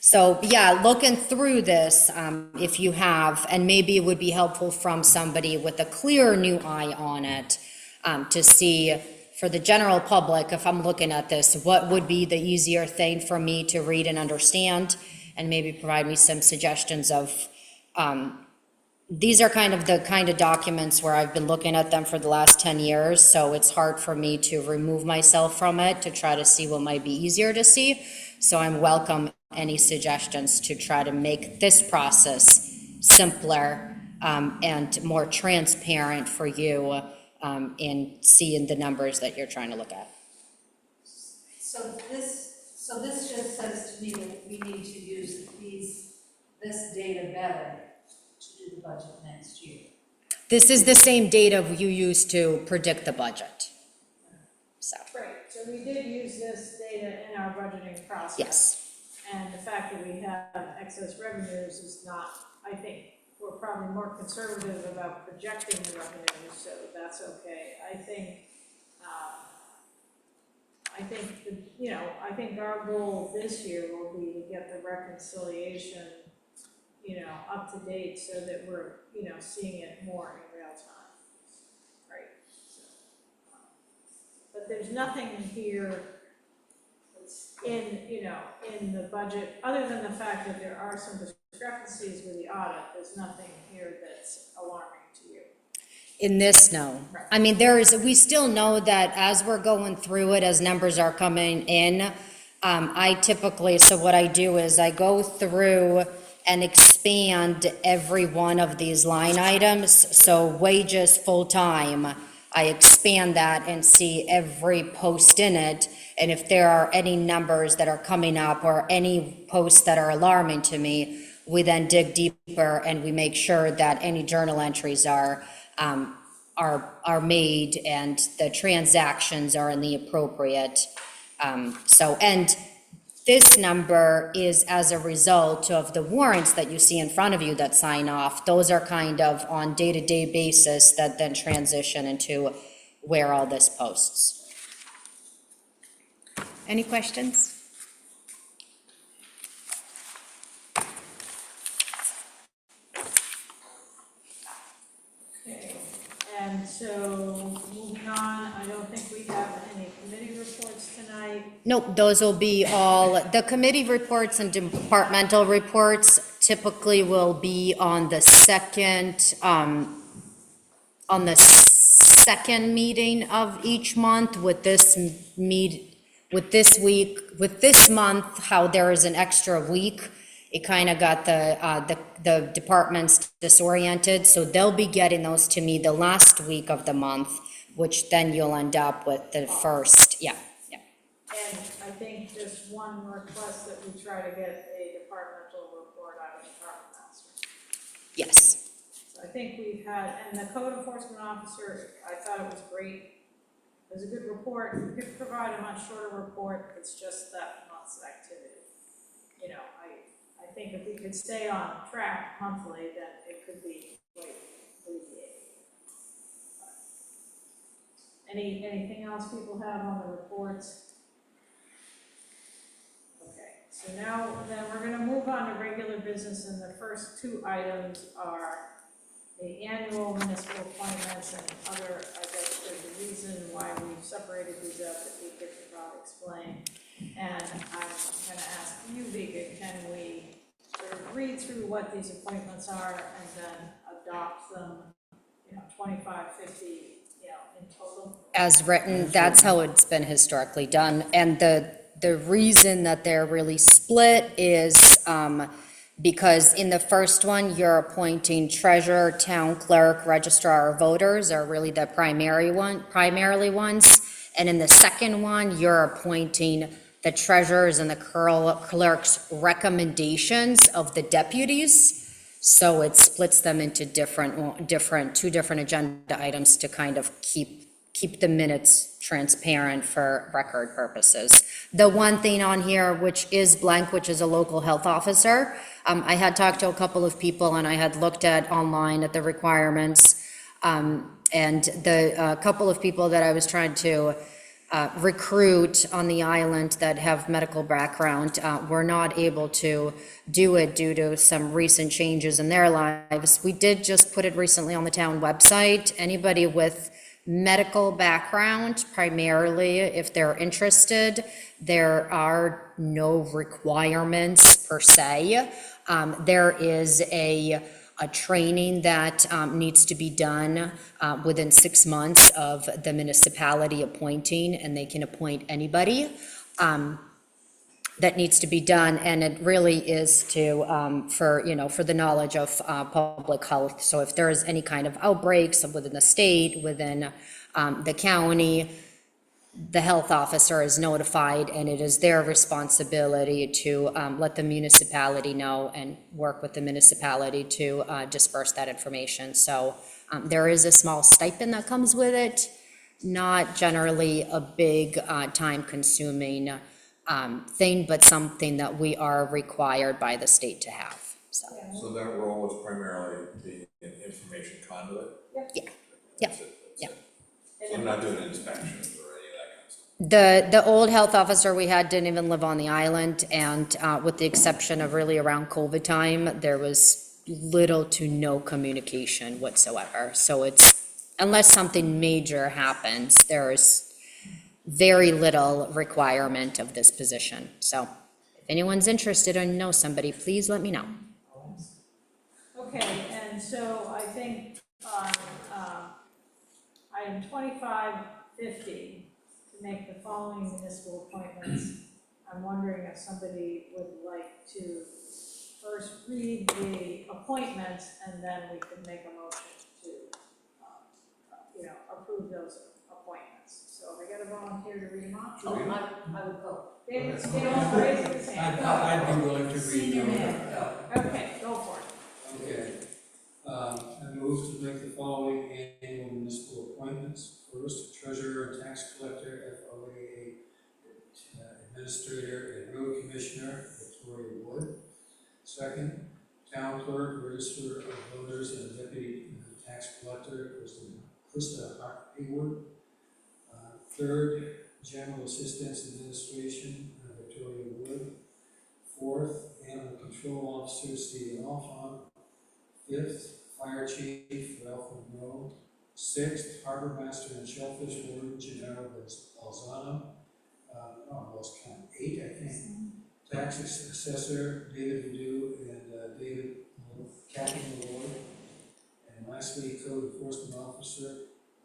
So, yeah, looking through this, if you have, and maybe it would be helpful from somebody with a clear new eye on it, to see, for the general public, if I'm looking at this, what would be the easier thing for me to read and understand, and maybe provide me some suggestions of, these are kind of documents where I've been looking at them for the last 10 years, so it's hard for me to remove myself from it to try to see what might be easier to see. So I'm welcome any suggestions to try to make this process simpler and more transparent for you in seeing the numbers that you're trying to look at. So this just says to me that we need to use this data better to do the budget next year. This is the same data you use to predict the budget. So, Right, so we did use this data in our budgeting process. yes. And the fact that we have excess revenues is not, I think, we're probably more conservative about projecting the revenues, so that's okay. I think our goal this year will be to get the reconciliation, up to date so that we're, seeing it more in real time, right? So, but there's nothing here in the budget, other than the fact that there are some discrepancies with the audit. There's nothing here that's alarming to you. In this, no. Right. I mean, we still know that as we're going through it, as numbers are coming in, I typically, so what I do is I go through and expand every one of these line items. So wages full-time, I expand that and see every post in it. And if there are any numbers that are coming up or any posts that are alarming to me, we then dig deeper and we make sure that any journal entries are made and the transactions are in the appropriate. And this number is as a result of the warrants that you see in front of you that sign off. Those are kind of on day-to-day basis that then transition into where all this posts. Any questions? Okay, and so moving on, I don't think we have any committee reports tonight. Nope, those will be all, the committee reports and departmental reports typically will be on the second meeting of each month. With this month, how there is an extra week, it kind of got the departments disoriented, so they'll be getting those to me the last week of the month, which then you'll end up with the first, yeah. And I think just one request that we try to get a departmental report out of the harbor master. Yes. So I think we've had, and the code enforcement officer, I thought it was great. It was a good report. We could provide a much shorter report. It's just that month's activity. You know, I think if we could stay on track monthly, then it could be quite alleviating. Anything else people have on the reports? Okay, so now then we're gonna move on to regular business, and the first two items are the annual municipal appointments and other, I guess there's a reason why we've separated these up that we could explain. And I'm gonna ask you, Vika, can we sort of read through what these appointments are and then adopt them, 25, 50, in total? As written, that's how it's been historically done. And the reason that they're really split is because in the first one, you're appointing treasurer, town clerk, registrar of voters are really the primarily ones. And in the second one, you're appointing the treasurers and the clerk's recommendations of the deputies. So it splits them into two different agenda items to kind of keep the minutes transparent for record purposes. The one thing on here, which is blank, which is a local health officer, I had talked to a couple of people and I had looked at online at the requirements, and the couple of people that I was trying to recruit on the island that have medical background were not able to do it due to some recent changes in their lives. We did just put it recently on the town website. Anybody with medical background, primarily, if they're interested, there are no requirements per se. There is a training that needs to be done within 6 months of the municipality appointing, and they can appoint anybody. That needs to be done, and it really is to for the knowledge of public health. So if there is any kind of outbreaks within the state, within the county, the health officer is notified, and it is their responsibility to let the municipality know and work with the municipality to disperse that information. So there is a small stipend that comes with it, not generally a big time-consuming thing, but something that we are required by the state to have. So that role is primarily the information conduit? Yeah. That's it. So I'm not doing inspections or any of that kind of stuff. The old health officer we had didn't even live on the island, and with the exception of really around COVID time, there was little to no communication whatsoever. So it's, unless something major happens, there's very little requirement of this position. So if anyone's interested or know somebody, please let me know. Okay, and so I think on item 2550, to make the following municipal appointments, I'm wondering if somebody would like to first read the appointments, and then we can make a motion to, approve those appointments. So if I get a volunteer to read them off. I would go. David, Dale, raise his hand. I'd be willing to read Senior those. man, go. Okay, go for it. Okay. I move to make the following annual municipal appointments. First, treasurer and tax collector, FOA, administrator and road commissioner, Victoria Wood. Second, town clerk, register of voters and deputy tax collector, Krista Hayward. Third, general assistance administration, Victoria Wood. Fourth, animal control officer, Stephen Alphon. Fifth, fire chief, Ralph Monroe. Sixth, harbor master and shellfish warden, Gennaro Balzano. I lost count, 8, I think. Tax assessor, David Ledoux and David Kathy Malloy. And lastly, code enforcement officer,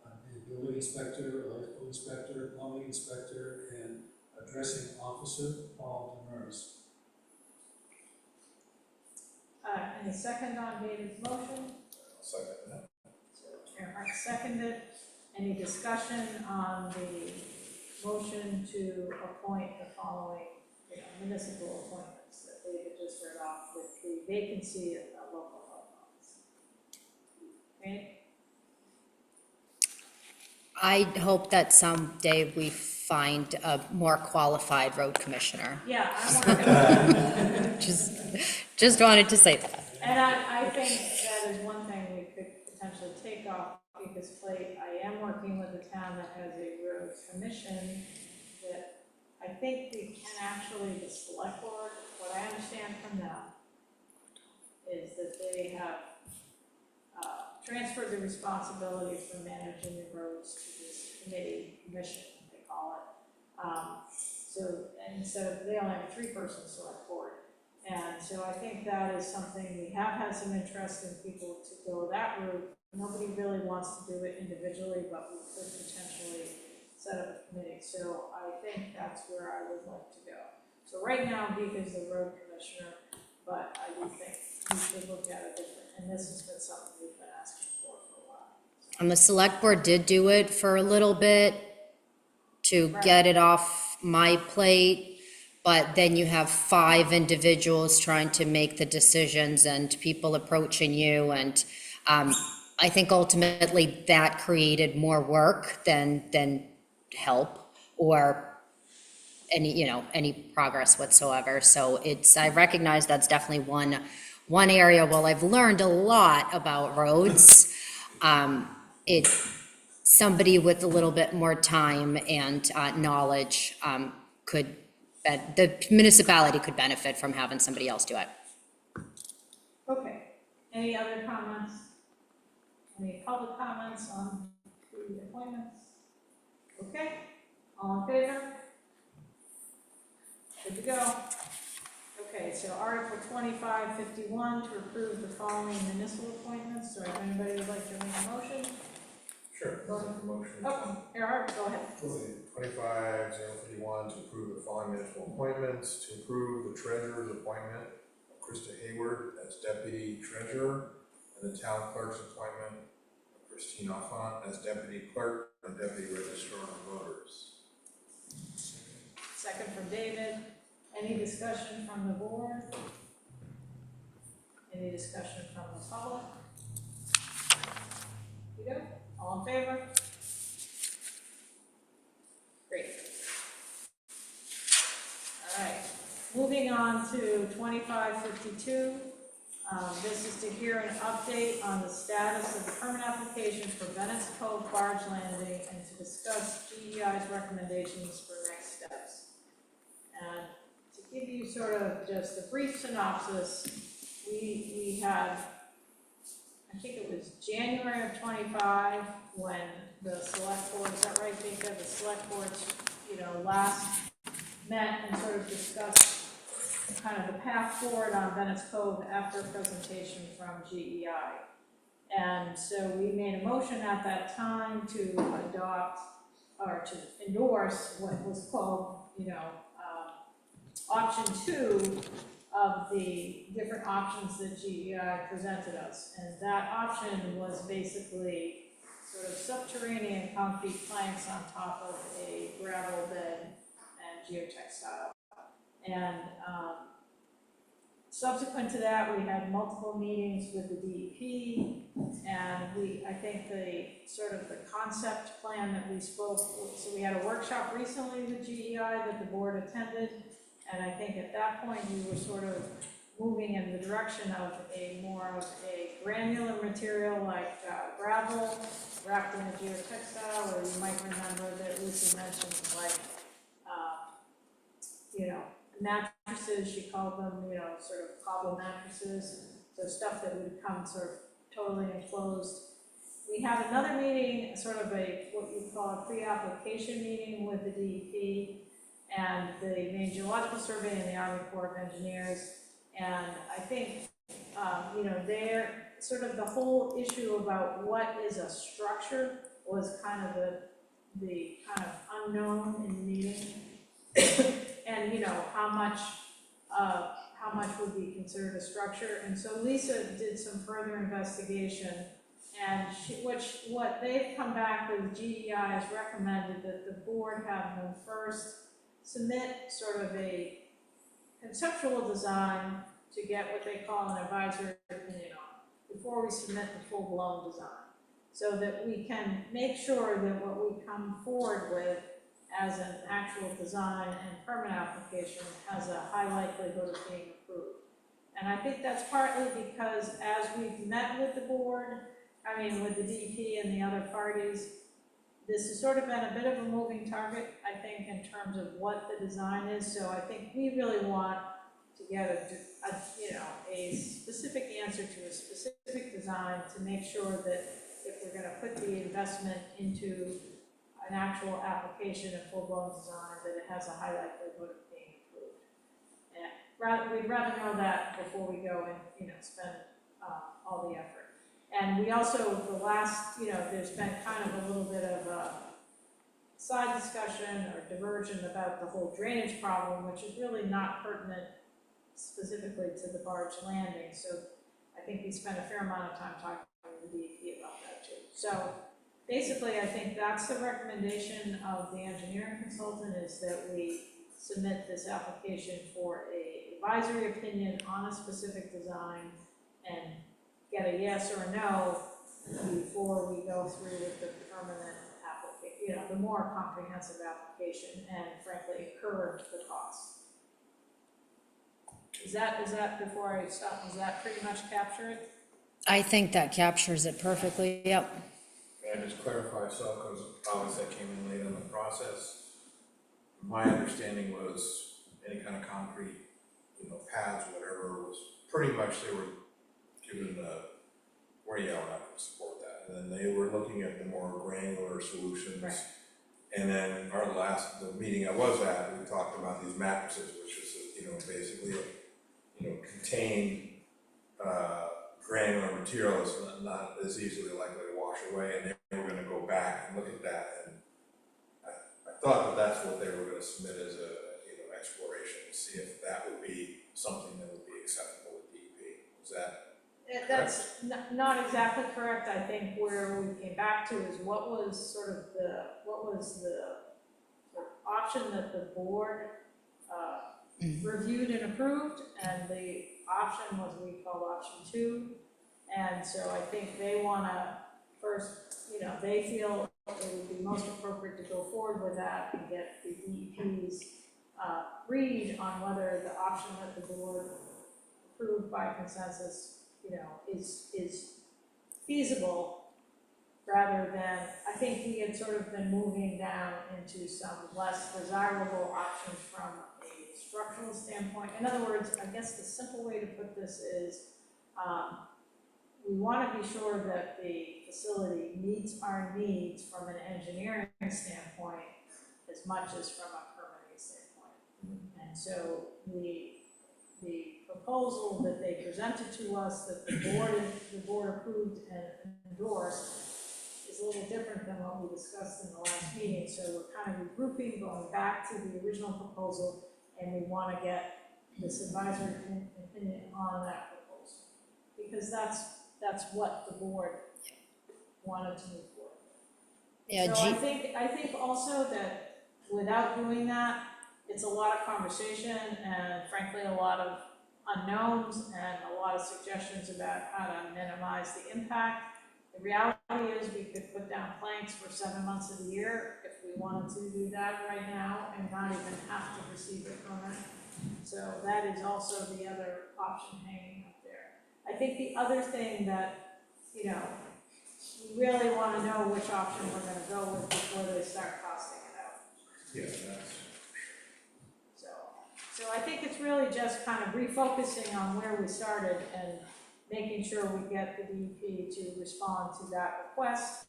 and building inspector, electrical inspector, plumbing inspector, and addressing officer, Paul Demers. Any second on David's motion? I'll second that. So Earhart seconded. Any discussion on the motion to appoint the following municipal appointments that David just read off with the vacancy of the local health office? Okay, I hope that someday we find a more qualified road commissioner. yeah, I want to. Just wanted to say that. And I think that is one thing we could potentially take off Mika's plate. I am working with a town that has a road commission that I think we can actually, the select board, what I understand from them is that they have transferred the responsibility for managing the roads to this commission, they call it. So instead of, they only have a 3-person select board. And so I think that is something, we have had some interest in people to go that route. Nobody really wants to do it individually, but we could potentially set up a committee. So I think that's where I would like to go. So right now, Vika is the road commissioner, but I do think we should look at it different. And this has been something we've been asking for a while. And the select board did do it for a little bit to get it off my plate. But then you have 5 individuals trying to make the decisions and people approaching you. And I think ultimately that created more work than help or any progress whatsoever. So I recognize that's definitely one area. While I've learned a lot about roads, somebody with a little bit more time and knowledge the municipality could benefit from having somebody else do it. Okay, any other comments? Any public comments on the appointments? Okay, all in favor? Good to go. Okay, so Article 2551 to approve the following municipal appointments. So if anybody would like to make a motion? Sure, I'll make a motion. Oh, Earhart, go ahead. 25-051 to approve the following municipal appointments, to approve the treasurer's appointment of Krista Hayward as deputy treasurer, and the town clerk's appointment of Christine Alphon as deputy clerk and deputy registrar of voters. Second from David. Any discussion from the board? Any discussion from the public? You go? All in favor? Great. All right, moving on to 2552. This is to hear an update on the status of the permit application for Venice Cove Barge Landing and to discuss GEI's recommendations for next steps. And to give you sort of just a brief synopsis, we had, I think it was January of 25 when the select board, is that right, Jacob? The select boards, last met and sort of discussed kind of the path forward on Venice Cove after a presentation from GEI. And so we made a motion at that time to adopt or to endorse what was called, option 2 of the different options that GEI presented us. And that option was basically sort of subterranean concrete planks on top of a gravel bed and geotextile. And subsequent to that, we had multiple meetings with the DEP, and I think the concept plan that we spoke, so we had a workshop recently with GEI that the board attended, and I think at that point, we were sort of moving in the direction of more of a granular material like gravel wrapped in a geotextile, or you might remember that Lisa mentioned like, mattresses, she called them, sort of cobble mattresses, so stuff that would come sort of totally enclosed. We had another meeting, sort of what you call a pre-application meeting with the DEP and the Maine Geological Survey and the Army Corps of Engineers. And I think, they're sort of the whole issue about what is a structure was kind of the kind of unknown in the meeting. And how much would be considered a structure. And so Lisa did some further investigation, and what they've come back with, GEI has recommended that the board have them first submit sort of a conceptual design to get what they call an advisory opinion on, before we submit the full-blown design, so that we can make sure that what we come forward with as an actual design and permit application has a high likelihood of being approved. And I think that's partly because as we've met with the board, with the DEP and the other parties, this has sort of been a bit of a moving target, I think, in terms of what the design is. So I think we really want to get a specific answer to a specific design to make sure that if we're gonna put the investment into an actual application, a full-blown design, that it has a high likelihood of being approved. And we'd rather know that before we go and, spend all the effort. And we also, there's been kind of a little bit of a side discussion or diversion about the whole drainage problem, which is really not pertinent specifically to the barge landing. So I think we spent a fair amount of time talking to the DEP about that too. So basically, I think that's the recommendation of the engineering consultant, is that we submit this application for an advisory opinion on a specific design and get a yes or a no before we go through with the permanent application, the more comprehensive application, and frankly, incur the cost. Is that, before I stop, does that pretty much capture it? I think that captures it perfectly, yep. May I just clarify, so, because obviously I came in late in the process. My understanding was any kind of concrete, pads, whatever, was pretty much, they were given where you are not going to support that. And then they were looking at the more granular solutions. Right. And then the meeting I was at, we talked about these mattresses, which is, basically, contain granular material is not as easily likely to wash away, and they were going to go back and look at that. And I thought that's what they were going to submit as a exploration, to see if that would be something that would be acceptable with DEP. Is that? That's not exactly correct. I think where we came back to is what was the option that the board reviewed and approved, and the option was we called option 2. And so I think they wanna first, they feel it would be most appropriate to go forward with that and get the DEP's read on whether the option that the board approved by consensus, is feasible, rather than, I think we had sort of been moving down into some less desirable options from a structural standpoint. In other words, I guess the simple way to put this is, we want to be sure that the facility meets our needs from an engineering standpoint as much as from a permitting standpoint. And so the proposal that they presented to us, that the board approved and endorsed, is a little different than what we discussed in the last meeting. So we're kind of regrouping, going back to the original proposal, and we want to get this advisory opinion on that proposal. Because that's what the board wanted to move forward. Yeah, So I think also that without doing that, it's a lot of conversation and frankly, a lot of unknowns and a lot of suggestions about how to minimize the impact. The reality is we could put down planks for 7 months of the year if we wanted to do that right now and not even have to receive a permit. So that is also the other option hanging up there. I think the other thing that, you know, we really want to know which option we're going to go with before they start costing it out. Yeah, that's. So I think it's really just kind of refocusing on where we started and making sure we get the DEP to respond to that request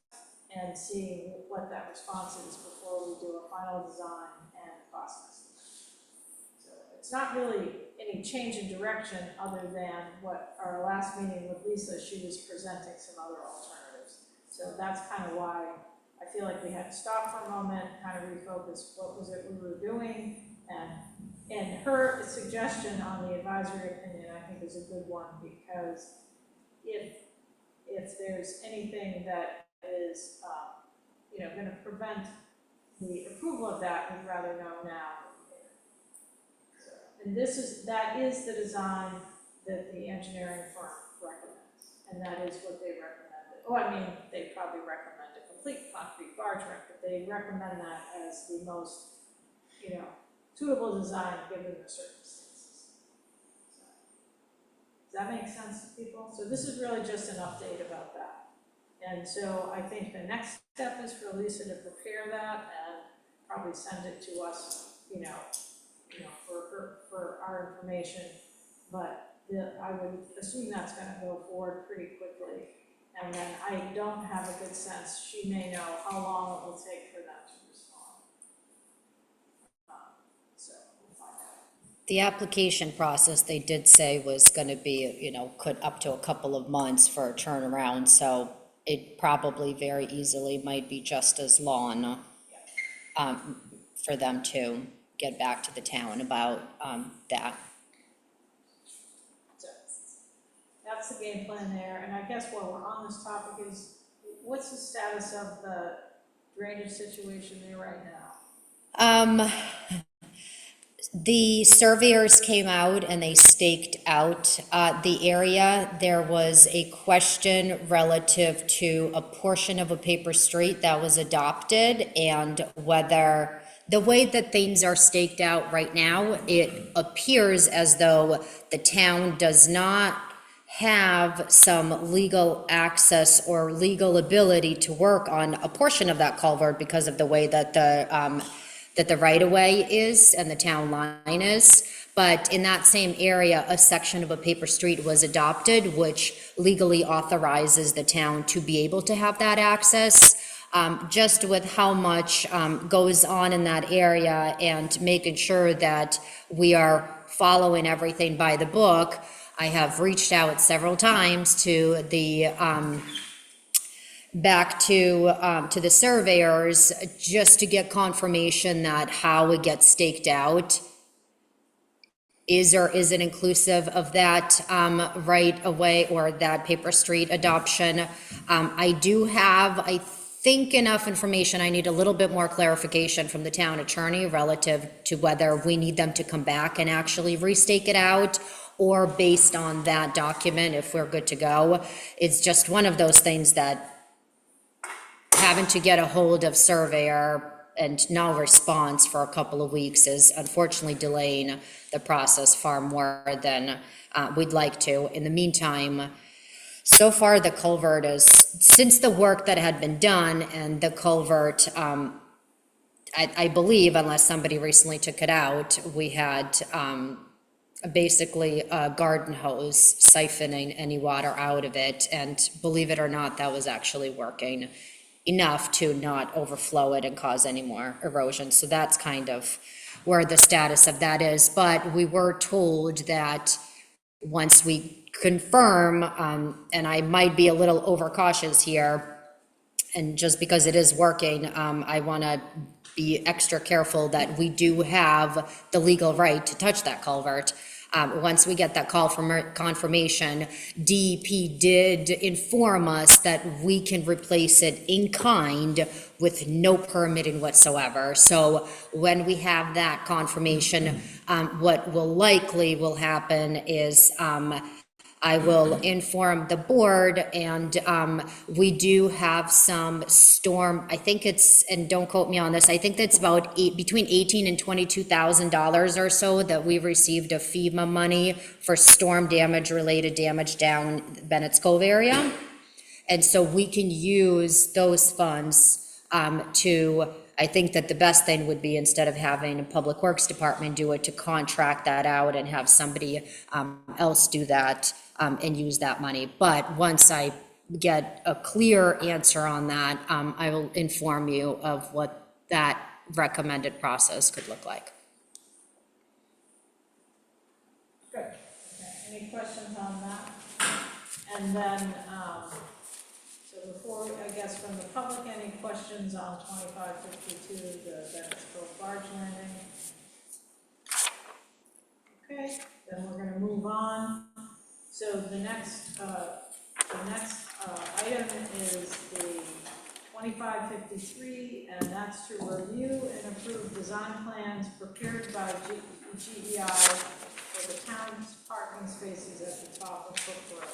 and seeing what that response is before we do a final design and process. So it's not really any change in direction other than what our last meeting with Lisa, she was presenting some other alternatives. So that's kind of why I feel like we had to stop for a moment, kind of refocus what was it we were doing, and her suggestion on the advisory opinion, I think, is a good one, because if there's anything that is, you know, going to prevent the approval of that, we'd rather know now than later. So, and that is the design that the engineering firm recommends, and that is what they recommended. Oh, I mean, they probably recommend a complete concrete barge ramp, but they recommend that as the most, you know, suitable design given the circumstances. So, does that make sense to people? So this is really just an update about that. And so I think the next step is for Lisa to prepare that and probably send it to us, you know, for our information. But I would assume that's going to go forward pretty quickly. And then I don't have a good sense. She may know how long it will take for them to respond. So we'll find out. the application process, they did say was gonna be, you know, could up to a couple of months for a turnaround, so it probably very easily might be just as long for them to get back to the town about that. So that's the game plan there, and I guess while we're on this topic is, what's the status of the drainage situation there right now? The surveyors came out and they staked out the area. There was a question relative to a portion of a paper street that was adopted, and whether, the way that things are staked out right now, it appears as though the town does not have some legal access or legal ability to work on a portion of that culvert because of the way that the right-of-way is and the town line is. But in that same area, a section of a paper street was adopted, which legally authorizes the town to be able to have that access. Just with how much goes on in that area and making sure that we are following everything by the book, I have reached out several times to the back to the surveyors just to get confirmation that how it gets staked out is or isn't inclusive of that right away or that paper street adoption. I do have, I think, enough information. I need a little bit more clarification from the town attorney relative to whether we need them to come back and actually restake it out, or based on that document, if we're good to go. It's just one of those things that having to get a hold of surveyor and no response for a couple of weeks is unfortunately delaying the process far more than we'd like to. In the meantime, so far the culvert is, since the work that had been done, and the culvert, I believe, unless somebody recently took it out, we had basically a garden hose siphoning any water out of it, and believe it or not, that was actually working enough to not overflow it and cause any more erosion. So that's kind of where the status of that is. But we were told that once we confirm, and I might be a little overcautious here, and just because it is working, I want to be extra careful that we do have the legal right to touch that culvert. Once we get that call from confirmation, DEP did inform us that we can replace it in kind with no permitting whatsoever. So when we have that confirmation, what will happen is, I will inform the board, and we do have some storm, I think it's, and don't quote me on this, I think that's about between $18,000 and $22,000 or so that we received of FEMA money for storm damage related damage down Bennett's Cove area. And so we can use those funds I think that the best thing would be, instead of having a Public Works Department do it, to contract that out and have somebody else do that and use that money. But once I get a clear answer on that, I will inform you of what that recommended process could look like. Good. Okay. Any questions on that? And then, so before, I guess, from the public, any questions on 2552, the Bennett's Cove barge landing? Okay, then we're gonna move on. So the next item is the 2553, and that's to review and approve design plans prepared by GEI for the town's parking spaces at the top of Brook Road.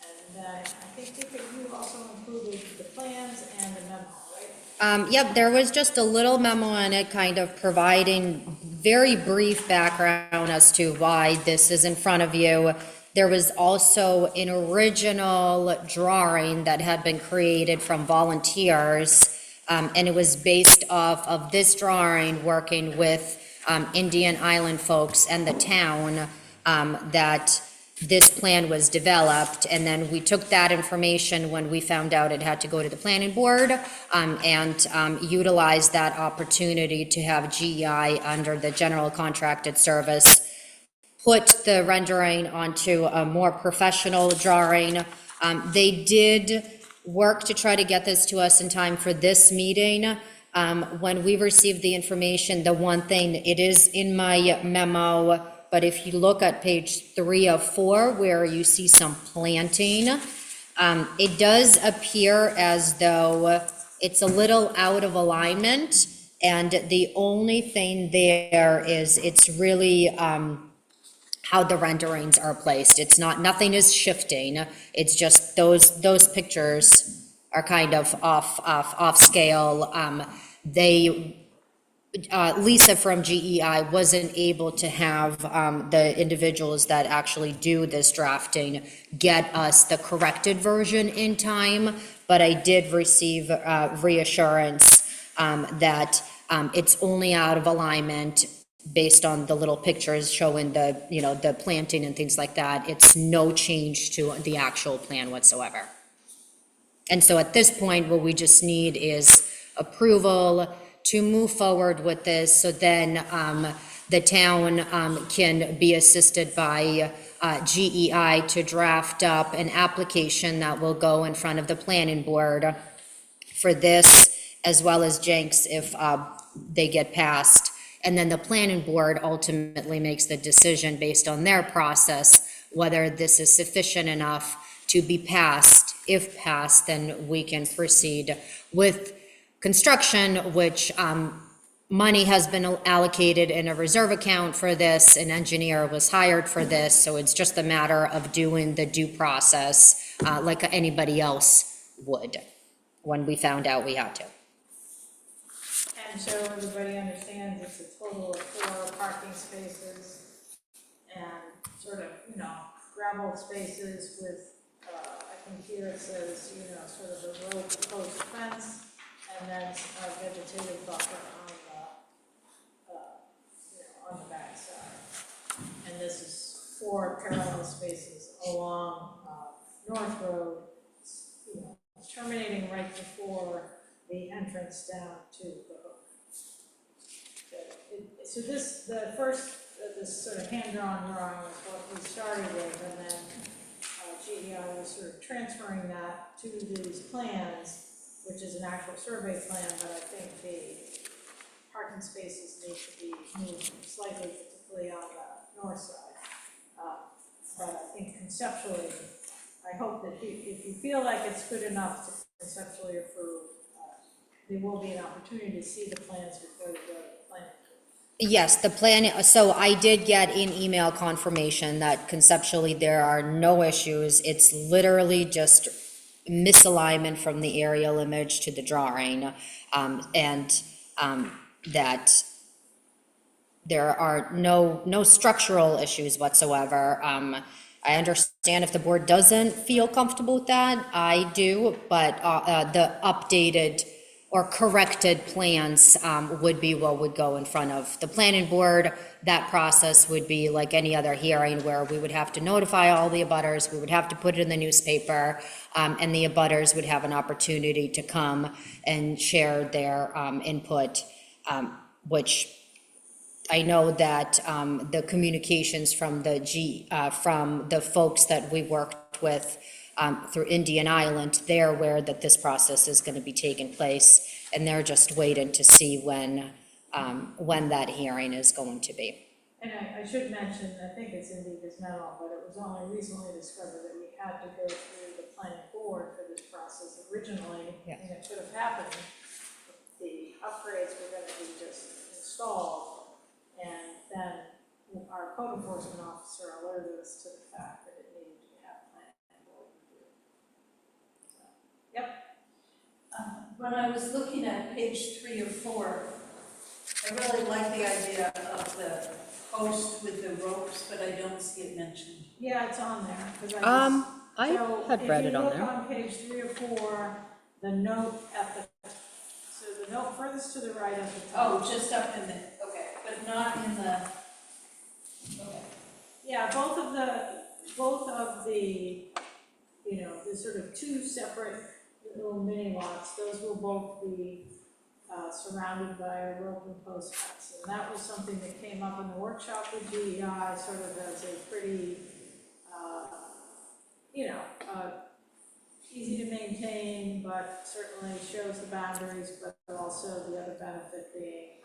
And then I think you also included the plans and the memo, right? Yep, there was just a little memo in it, kind of providing very brief background as to why this is in front of you. There was also an original drawing that had been created from volunteers, and it was based off of this drawing, working with Indian Island folks and the town, that this plan was developed. And then we took that information when we found out it had to go to the planning board, and utilized that opportunity to have GEI, under the general contracted service, put the rendering onto a more professional drawing. They did work to try to get this to us in time for this meeting. When we received the information, the one thing, it is in my memo, but if you look at page 3 of 4, where you see some planting, it does appear as though it's a little out of alignment, and the only thing there is it's really how the renderings are placed. It's not, nothing is shifting. It's just those pictures are kind of off scale. Lisa from GEI wasn't able to have the individuals that actually do this drafting get us the corrected version in time, but I did receive reassurance that it's only out of alignment based on the little pictures showing the, the planting and things like that. It's no change to the actual plan whatsoever. And so at this point, what we just need is approval to move forward with this, so then the town can be assisted by GEI to draft up an application that will go in front of the planning board for this, as well as Jenks if they get passed. And then the planning board ultimately makes the decision based on their process, whether this is sufficient enough to be passed. If passed, then we can proceed with construction, which money has been allocated in a reserve account for this. An engineer was hired for this, so it's just a matter of doing the due process like anybody else would when we found out we had to. And so everybody understands it's a total of 4 parking spaces and sort of, gravel spaces with, I think here it says, sort of a row post fence, and then a vegetative buffer on the back side. And this is 4 parallel spaces along North Road, terminating right before the entrance down to the hook. So the first, this sort of hand-drawn drawing was what we started with, and then GEI was sort of transferring that to these plans. which is an actual survey plan, but I think the parking spaces need to be moved slightly, particularly on the north side. But I think conceptually, I hope that if you feel like it's good enough to conceptually approve, there will be an opportunity to see the plans before they go to the planning board. Yes, the plan, so I did get in email confirmation that conceptually there are no issues. It's literally just misalignment from the aerial image to the drawing, and that there are no structural issues whatsoever. I understand if the board doesn't feel comfortable with that, I do, but the updated or corrected plans would be what would go in front of the planning board. That process would be like any other hearing where we would have to notify all the abutters, we would have to put it in the newspaper, and the abutters would have an opportunity to come and share their input, which I know that the communications from the folks that we worked with through Indian Island, they're aware that this process is going to be taking place, and they're just waiting to see when that hearing is going to be. And I should mention, I think it's in Indica's memo, but it was only recently discovered that we had to go through the planning board for this process originally, and it could have happened. The upgrades were going to be just installed. And then our code enforcement officer alerted us to the fact that it needed to have planning board review. So, yep. When I was looking at page 3 or 4, I really like the idea of the post with the ropes, but I don't see it mentioned. Yeah, it's on there, because I had read it on If you there. look on page 3 or 4, the note at the, so the note furthest to the right at the top. Oh, just up in the, okay, but not in the, okay. Yeah, both of the, you know, the sort of two separate little mini lots, those will both be surrounded by a rope and post fence. And that was something that came up in the workshop with GEI, sort of as a pretty, you know, easy to maintain, but certainly shows the boundaries, but also the other benefit being,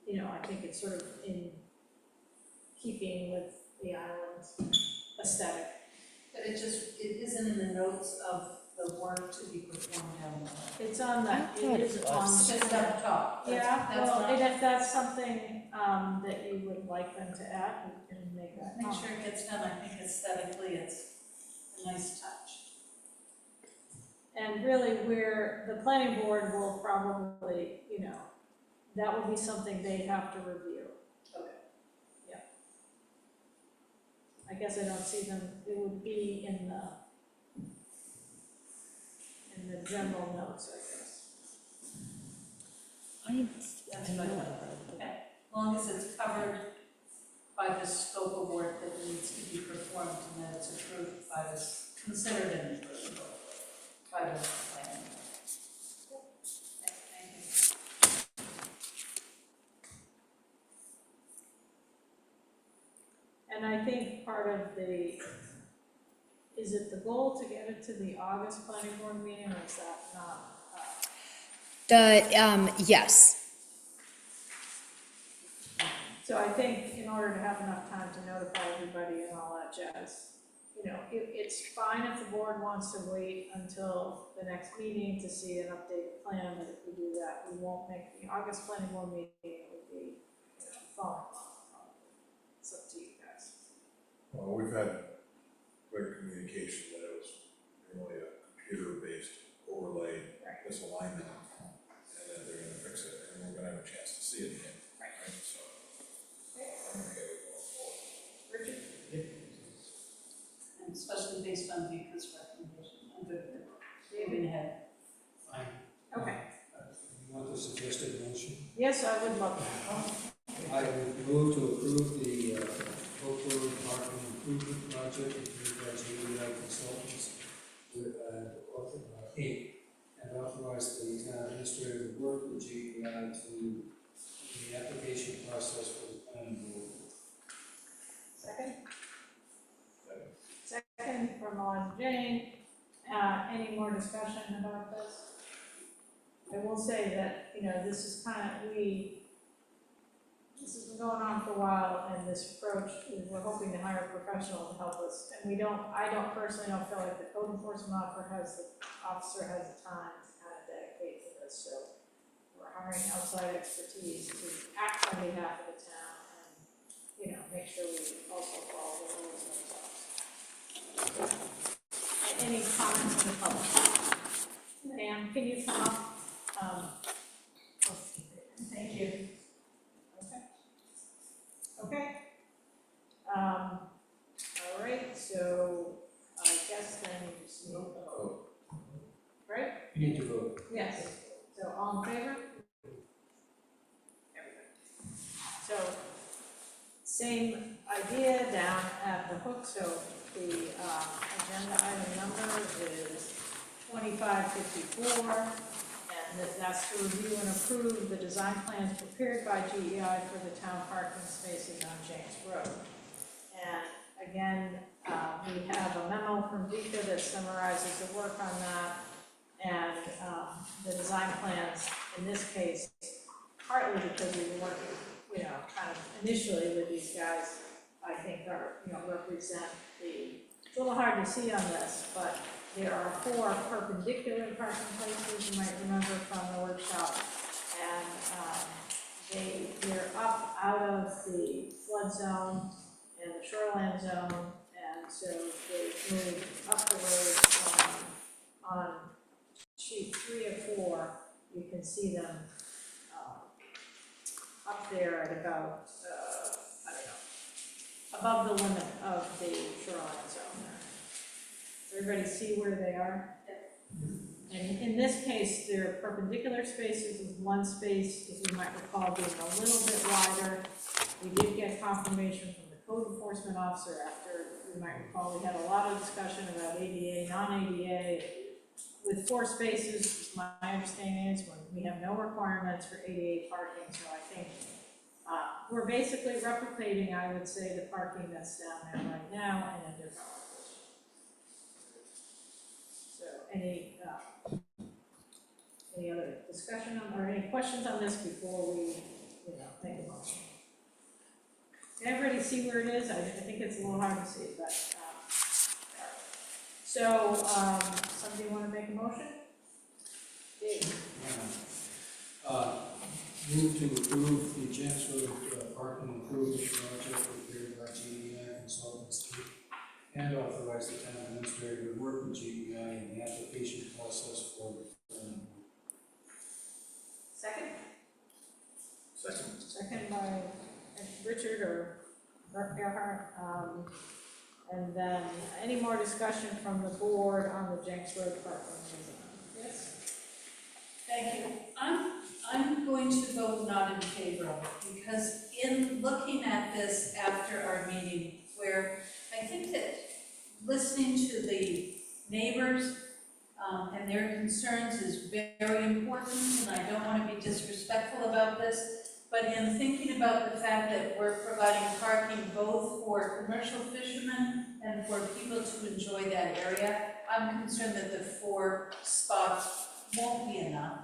you know, I think it's sort of in keeping with the island's aesthetic. But it isn't in the notes of the work to be performed down below. It's on the, it is on. It's just up top. Yeah, That's well, not- and if that's something, that you would like them to add, we can make that. Make sure it gets done, I think aesthetically it's a nice touch. And really, where the planning board will probably, you know, that will be something they have to review. Okay. Yeah. I guess I don't see them, it would be in the general notes, I guess. That's fine. Okay, as long as it's covered by the scope of work that needs to be performed and that it's approved by this, considered and approved by the planning. Thank you. And I think part of the, is it the goal to get it to the August planning board meeting, or is that not? Yes. So I think in order to have enough time to notify everybody and all that jazz, you know, it's fine if the board wants to wait until the next meeting to see an updated plan, but if we do that, we won't make the August planning board meeting, it would be, you know, following month. It's up to you guys. Well, we've had clear communication that it was really a computer-based overlay misalignment, and that they're gonna fix it, and we're gonna have a chance to see it again. Right. So, I'm okay with going forward. Richard? And especially based on Vika's recommendation, I'm good with it. Moving ahead. Fine. Okay. You want the suggested motion? Yes, I would love that. I would move to approve the Oak Road Parking Improvement Project approved by GEI Consultants with Inc. and authorize the town administrator to work with GEI to the application process for the planning board. Second? Second from Elijah Jane. Any more discussion about this? I will say that, this is this has been going on for a while, and this approach, we're hoping to hire a professional to help us. And I personally don't feel like the code enforcement officer has the time to kind of dedicate to this, so we're hiring outside expertise to act on behalf of the town and, make sure we also follow the rules themselves. Any comments from the public? Pam, can you come up? Thank you. Okay. All right, so I guess then you just need to vote. Right? You need to vote. Yes. So all in favor? Everybody. So same idea down at the hook, so the agenda item number is 2554. And that's to review and approve the design plans prepared by GEI for the town parking spaces on James Road. And again, we have a memo from Vika that summarizes the work on that. And the design plans, in this case, partly because we were working, kind of initially with these guys, I think are, represent it's a little hard to see on this, but there are 4 perpendicular parking places, you might remember from the workshop, and they're up out of the flood zone and the shoreline zone, and so they move up the road on sheet 3 of 4. You can see them up there at about, above the limit of the shoreline zone there. Everybody see where they are? And in this case, they're perpendicular spaces with one space, as you might recall, being a little bit wider. We did get confirmation from the code enforcement officer after, you might recall, we had a lot of discussion about ADA, non-ADA. With 4 spaces, my understanding is when we have no requirements for ADA parking, so I think we're basically replicating, I would say, the parking that's down there right now in a different location. So any other discussion or any questions on this before we, make a motion? Can everybody see where it is? I think it's a little hard to see, but, so, somebody want to make a motion? Dave? Move to approve the James Road parking improvement project prepared by GEI Consultants and authorize the town administrator to work with GEI in the application process for the planning board. Second? Second. Second by Richard or Gerhard. And then any more discussion from the board on the Jenks Road parking design? Yes? Thank you. I'm going to vote not in favor of it, because in looking at this after our meeting, where I think that listening to the neighbors and their concerns is very important, and I don't want to be disrespectful about this, but in thinking about the fact that we're providing parking both for commercial fishermen and for people to enjoy that area, I'm concerned that the 4 spots won't be enough.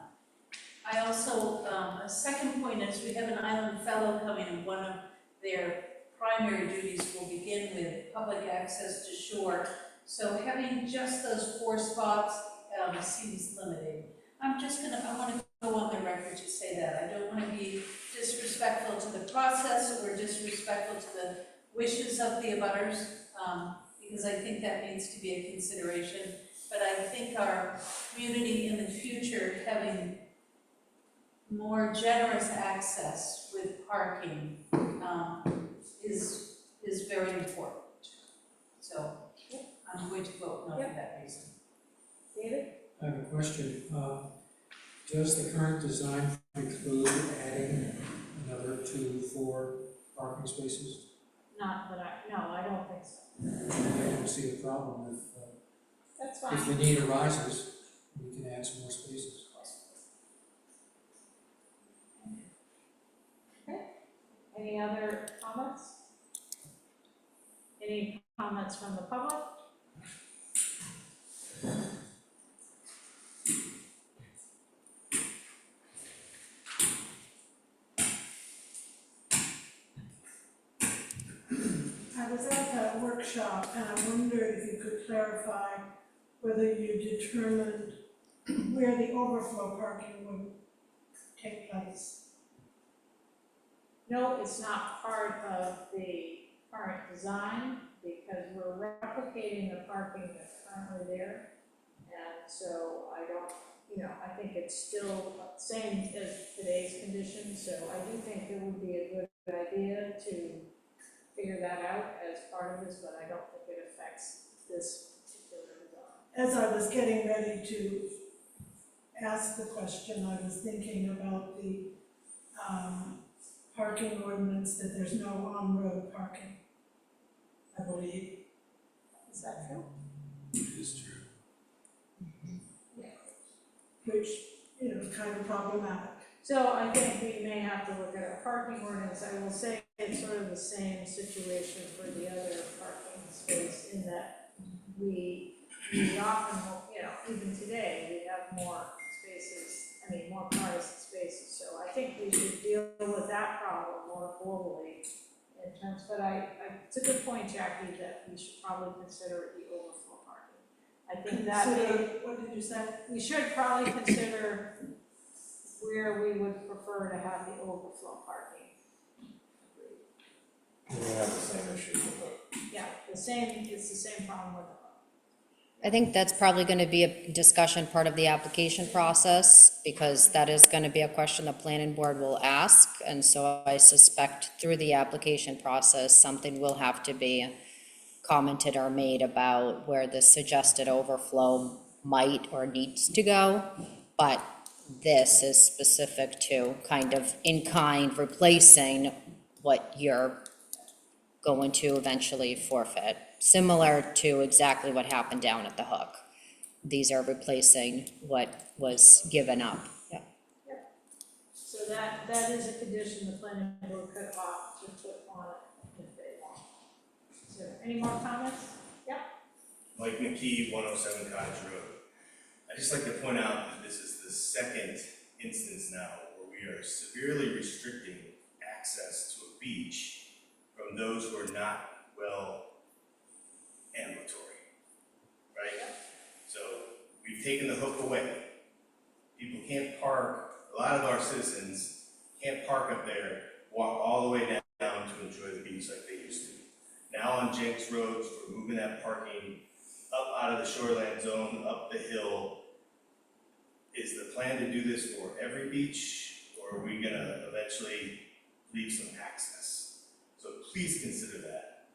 I also, a second point is we have an island fellow coming, and one of their primary duties will begin with public access to shore. So having just those 4 spots seems limiting. I want to go on the record to say that. I don't want to be disrespectful to the process or disrespectful to the wishes of the abutters, because I think that needs to be a consideration. But I think our community in the future having more generous access with parking is very important. So I'm going to vote no for that reason. David? I have a question. Does the current design include adding another 2-4 parking spaces? No, I don't think so. I don't see a problem with, That's fine. if the need arises, we can add some more spaces. Any other comments? Any comments from the public? was at that workshop and I wondered if you could clarify whether you determined where the overflow parking would take place. No, it's not part of the current design, because we're replicating the parking that's currently there. And so I don't, I think it's still same as today's conditions, so I do think it would be a good idea to figure that out as part of this, but I don't think it affects this particular design. As I was getting ready to ask the question, I was thinking about the parking ordinance, that there's no on-road parking, I believe. Is that true? It is true. Which, is kind of problematic. So I think we may have to look at our parking ordinance. I will say it's sort of the same situation for the other parking space, in that we often, even today, we have more spaces, more cars and spaces. So I think we should deal with that problem more globally in terms, but it's a good point, Jackie, that we should probably consider the overflow parking. I think that What did you say? we should probably consider where we would prefer to have the overflow parking. We're gonna have the same issue with the. Yeah, it's the same problem with the I think that's probably gonna be a discussion part of the application process, because that is gonna be a question the planning board will ask. And so I suspect through the application process, something will have to be commented or made about where the suggested overflow might or needs to go. But this is specific to kind of in-kind replacing what you're going to eventually forfeit, similar to exactly what happened down at the Hook. These are replacing what was given up. Yeah. So that is a condition the planning board could opt to put on it if they want. So any more comments? Yeah? Mike McKee, 107 Cottage Road. I'd just like to point out that this is the second instance now where we are severely restricting access to a beach from those who are not well ambulatory, right? So we've taken the hook away. People can't park, a lot of our citizens can't park up there, walk all the way down to enjoy the beach like they used to. Now on Jenks Roads, we're moving that parking up out of the shoreline zone, up the hill. Is the plan to do this for every beach, or are we gonna eventually leave some access? So please consider that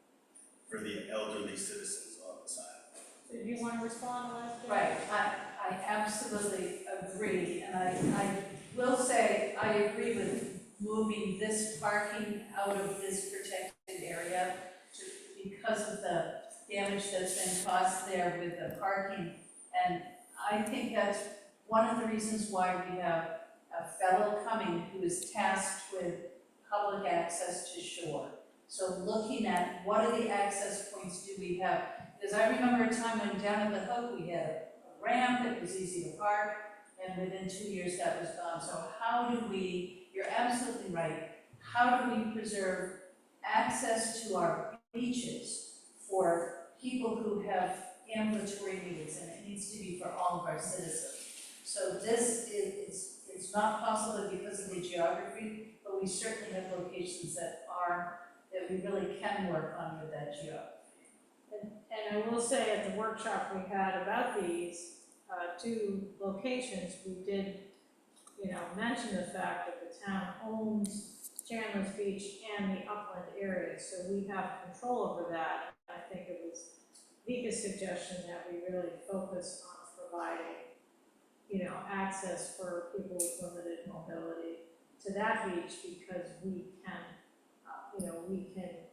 for the elderly citizens on the side. So do you want to respond to that? Right, I absolutely agree, and I will say, I agree with moving this parking out of this protected area because of the damage that's been caused there with the parking. And I think that's one of the reasons why we have a fellow coming who is tasked with public access to shore. So looking at what are the access points do we have? Because I remember a time when down at the Hook, we had a ramp, it was easy to park, and within 2 years that was gone. So how do we, you're absolutely right, how do we preserve access to our beaches for people who have ambulatory needs, and it needs to be for all of our citizens. So this is, it's not possible because of the geography, but we certainly have locations that we really can work on with that geography. And I will say at the workshop we had about these two locations, we did, mention the fact that the town owns Chandler's Beach and the upland area, so we have control over that. I think it was Vika's suggestion that we really focus on providing, access for people with limited mobility to that beach, because we can,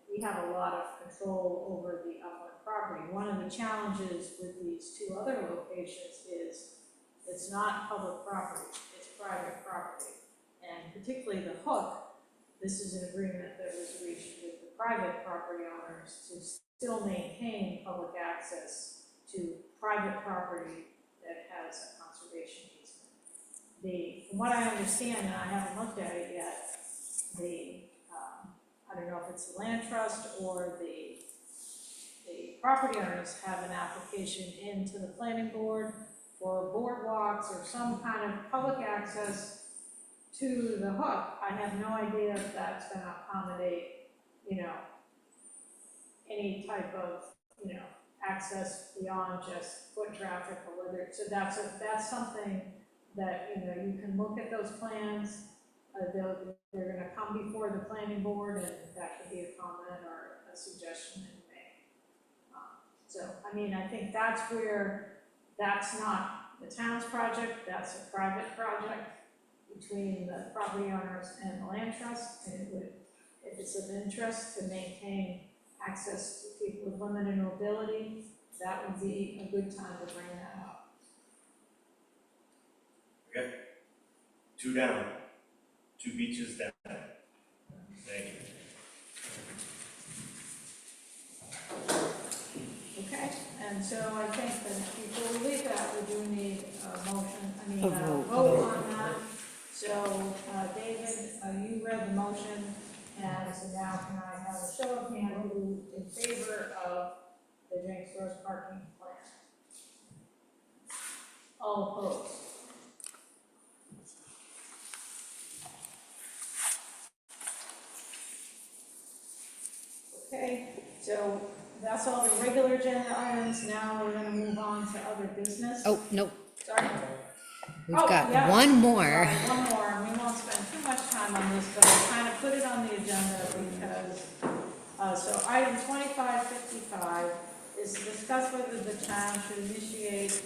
we have a lot of control over the upland property. One of the challenges with these two other locations is it's not public property, it's private property. And particularly the Hook, this is an agreement that was reached with the private property owners to still maintain public access to private property that has a conservation easement. From what I understand, and I haven't looked at it yet, I don't know if it's the land trust or the the property owners have an application into the planning board for boardwalks or some kind of public access to the hook. I have no idea if that's gonna accommodate, any type of, access beyond just foot traffic or whether, so that's something that, you can look at those plans. They're gonna come before the planning board, and that could be a comment or a suggestion that you make. So, I think that's where, that's not the town's project, that's a private project between the property owners and the land trust, and it would, if it's of interest to maintain access to people with limited mobility, that would be a good time to bring that up. Okay, 2 down, 2 beaches down. Thank you. Okay, and so I think that before we leave that, we do need a motion, A vote. vote on that. So, David, you read the motion, and so now can I have a show of hands who in favor of the Jenks Rose parking plan? All opposed? Okay, so that's all the regular agenda items. Now we're gonna move on to other business. Oh, nope, Sorry. we've Oh, got yeah. one more. Sorry, one more, and we won't spend too much time on this, but I kind of put it on the agenda because, so item 2555 is to discuss whether the town should initiate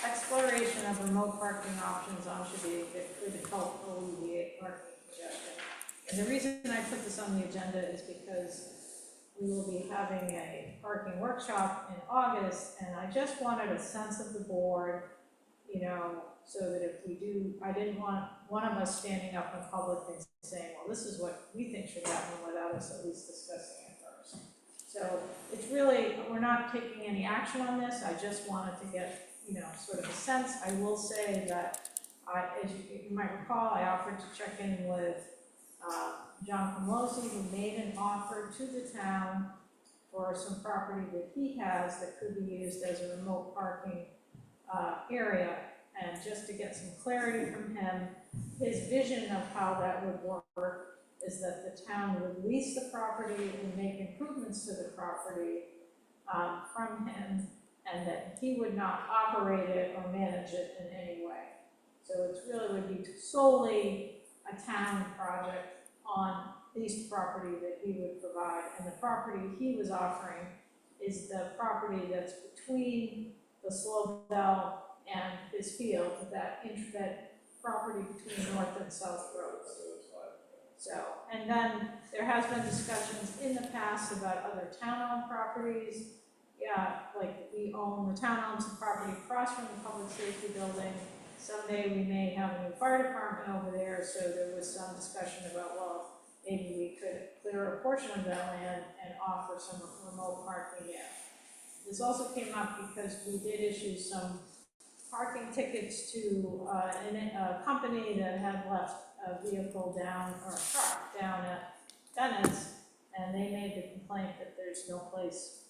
exploration of remote parking options on Shabik that could help alleviate parking congestion. And the reason I put this on the agenda is because we will be having a parking workshop in August, and I just wanted a sense of the board, so that if we do, I didn't want one of us standing up in public and saying, well, this is what we think should happen without us at least discussing it first. So it's really, we're not taking any action on this, I just wanted to get, sort of a sense. I will say that as you might recall, I offered to check in with John Comlosi, who made an offer to the town for some property that he has that could be used as a remote parking area. And just to get some clarity from him, his vision of how that would work is that the town would lease the property and make improvements to the property from him, and that he would not operate it or manage it in any way. So it really would be solely a town project on leased property that he would provide. And the property he was offering is the property that's between the Slowbell and his field, that property between North and South Roads. So, and then there has been discussions in the past about other town-owned properties. Yeah, like the town owns the property across from the public safety building. Someday we may have a new fire department over there, so there was some discussion about, well, maybe we could clear a portion of that land and offer some remote parking there. This also came up because we did issue some parking tickets to a company that had left a vehicle down, or a truck down at Dennis, and they made the complaint that there's no place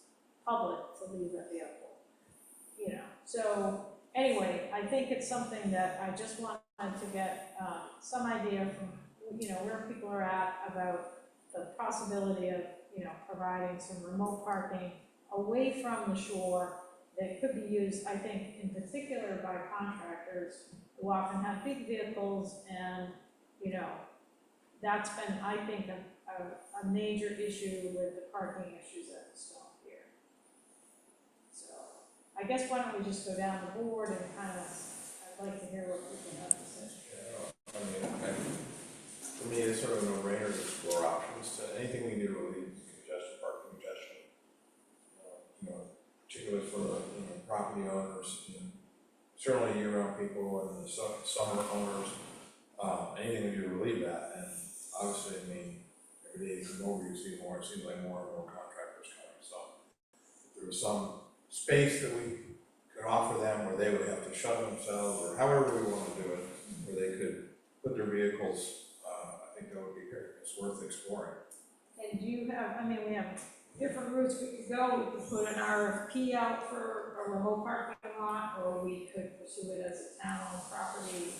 public to leave a vehicle. So anyway, I think it's something that I just wanted to get some idea from, where people are at about the possibility of, providing some remote parking away from the shore that could be used, I think, in particular by contractors who often have big vehicles, and, that's been, I think, a major issue with the parking issues at the Stone Pier. So, I guess why don't we just go down the board and I'd like to hear what people have to say. For me, it's sort of a no-brainer to explore options to anything we can do to relieve parking congestion. Particularly for the property owners, certainly year-round people and the summer owners, anything we do to relieve that. And obviously, every day you come over, you see more, it seems like more and more contractors coming. So if there was some space that we could offer them where they would have to shut themselves, or however we want to do it, where they could put their vehicles, I think that would be great. It's worth exploring. And do you have, we have different routes we could go. We could put an RFP out for a remote parking lot, or we could pursue it as a town-owned property,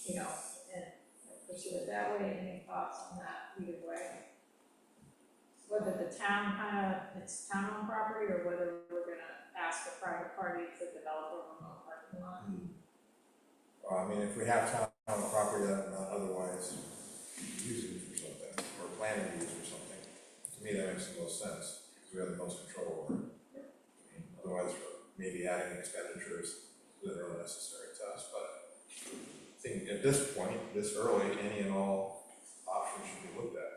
you know, and pursue it that way. Any thoughts on that either way? Whether the town it's town-owned property, or whether we're gonna ask a private party to develop a remote parking lot. Well, I mean, if we have town on property that we're not otherwise using for something, or planning to use for something, to me, that makes the most sense, because we have the most control over it. I mean, otherwise, we're maybe adding expenditures that are unnecessary to us, but I think at this point, this early, any and all options should be looked at.